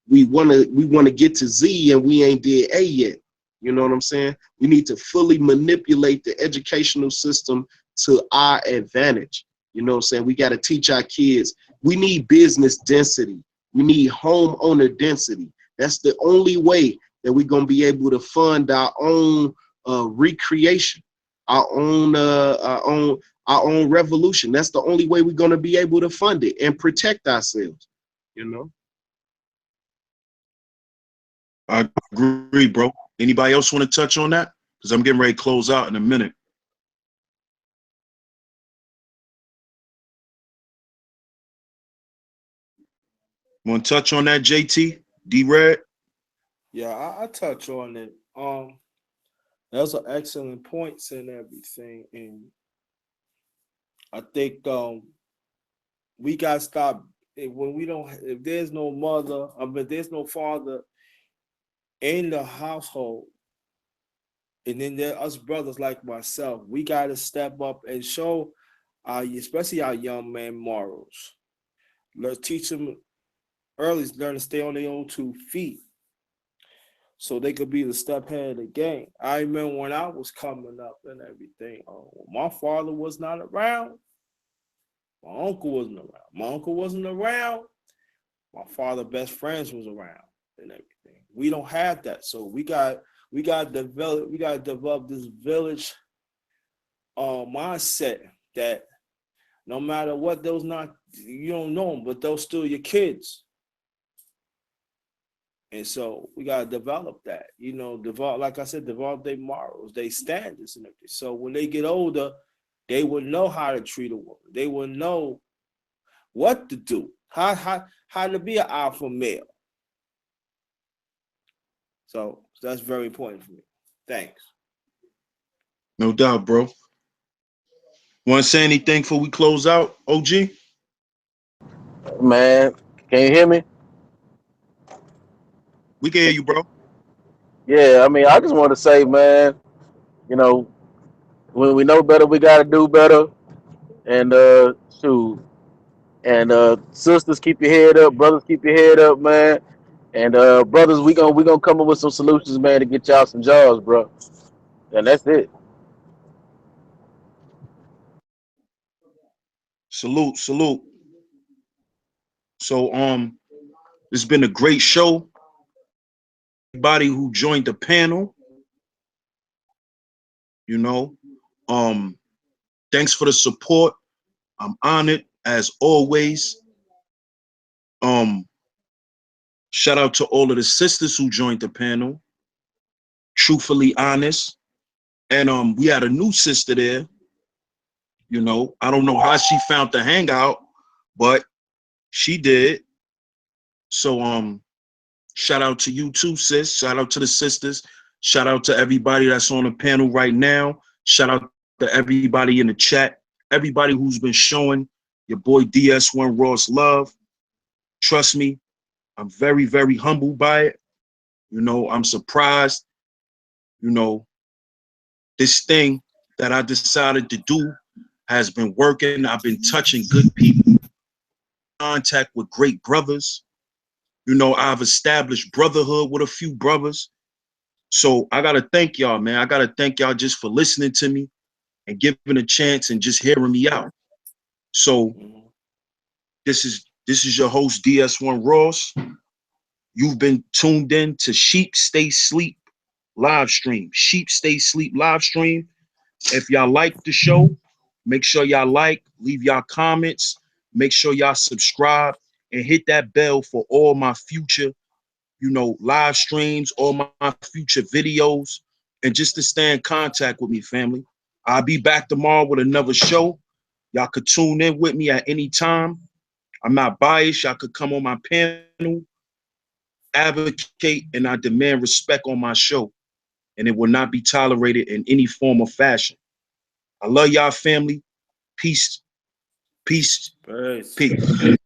want to get to Z and we ain't did A yet. You know what I'm saying? We need to fully manipulate the educational system to our advantage. You know what I'm saying? We got to teach our kids. We need business density. We need homeowner density. That's the only way that we're going to be able to fund our own recreation, our own our own revolution. That's the only way we're going to be able to fund it and protect ourselves. You know. I agree, bro. Anybody else want to touch on that? Because I'm getting ready to close out in a minute. Want to touch on that, JT? D-Red? Yeah, I touch on it. Those are excellent points and everything, and I think we gotta stop when we don't. If there's no mother, if there's no father in the household, and then there are us brothers like myself, we gotta step up and show, especially our young men, morals. Let's teach them early, learn to stay on their own 2 feet, so they could be the step ahead of the game. I remember when I was coming up and everything, my father was not around. My uncle wasn't around. My uncle wasn't around. My father's best friends was around and everything. We don't have that, so we got to develop this village mindset that no matter what, those not you don't know them, but those still your kids. And so we gotta develop that, develop, like I said, develop their morals, their standards, and everything. So when they get older, they will know how to treat a woman. They will know what to do, how to be an alpha male. So that's very important for me. Thanks. No doubt, bro. Want to say anything before we close out, OG? Man, can you hear me? We can hear you, bro. Yeah, I mean, I just want to say, man, you know, when we know better, we got to do better. And shoot, and sisters, keep your head up. Brothers, keep your head up, man. And brothers, we gonna come up with some solutions, man, to get y'all some jobs, bro. And that's it. Salute, salute. So it's been a great show. Everybody who joined the panel, you know. Um, thanks for the support. I'm honored as always. Um, shout out to all of the sisters who joined the panel. Truthfully honest. And we had a new sister there, you know. I don't know how she found the hangout, but she did. So shout out to you too, sis. Shout out to the sisters. Shout out to everybody that's on the panel right now. Shout out to everybody in the chat. Everybody who's been showing your boy DS1 Ross love. Trust me, I'm very, very humbled by it. You know, I'm surprised. You know, this thing that I decided to do has been working. I've been touching good people, contact with great brothers. You know, I've established brotherhood with a few brothers. So I gotta thank y'all, man. I gotta thank y'all just for listening to me and giving a chance and just hearing me out. So Mhm. this is your host DS1 Ross. You've been tuned in to Sheep Stay Sleep live stream. Sheep Stay Sleep live stream. If y'all like the show, make sure y'all like, leave y'all comments, make sure y'all subscribe and hit that bell for all my future, you know, live streams, all my future videos, and just to stay in contact with me, family. I'll be back tomorrow with another show. Y'all could tune in with me at any time. I'm not biased. Y'all could come on my panel, advocate, and I demand respect on my show. And it will not be tolerated in any form or fashion. I love y'all, family. Peace, peace, Peace. peace.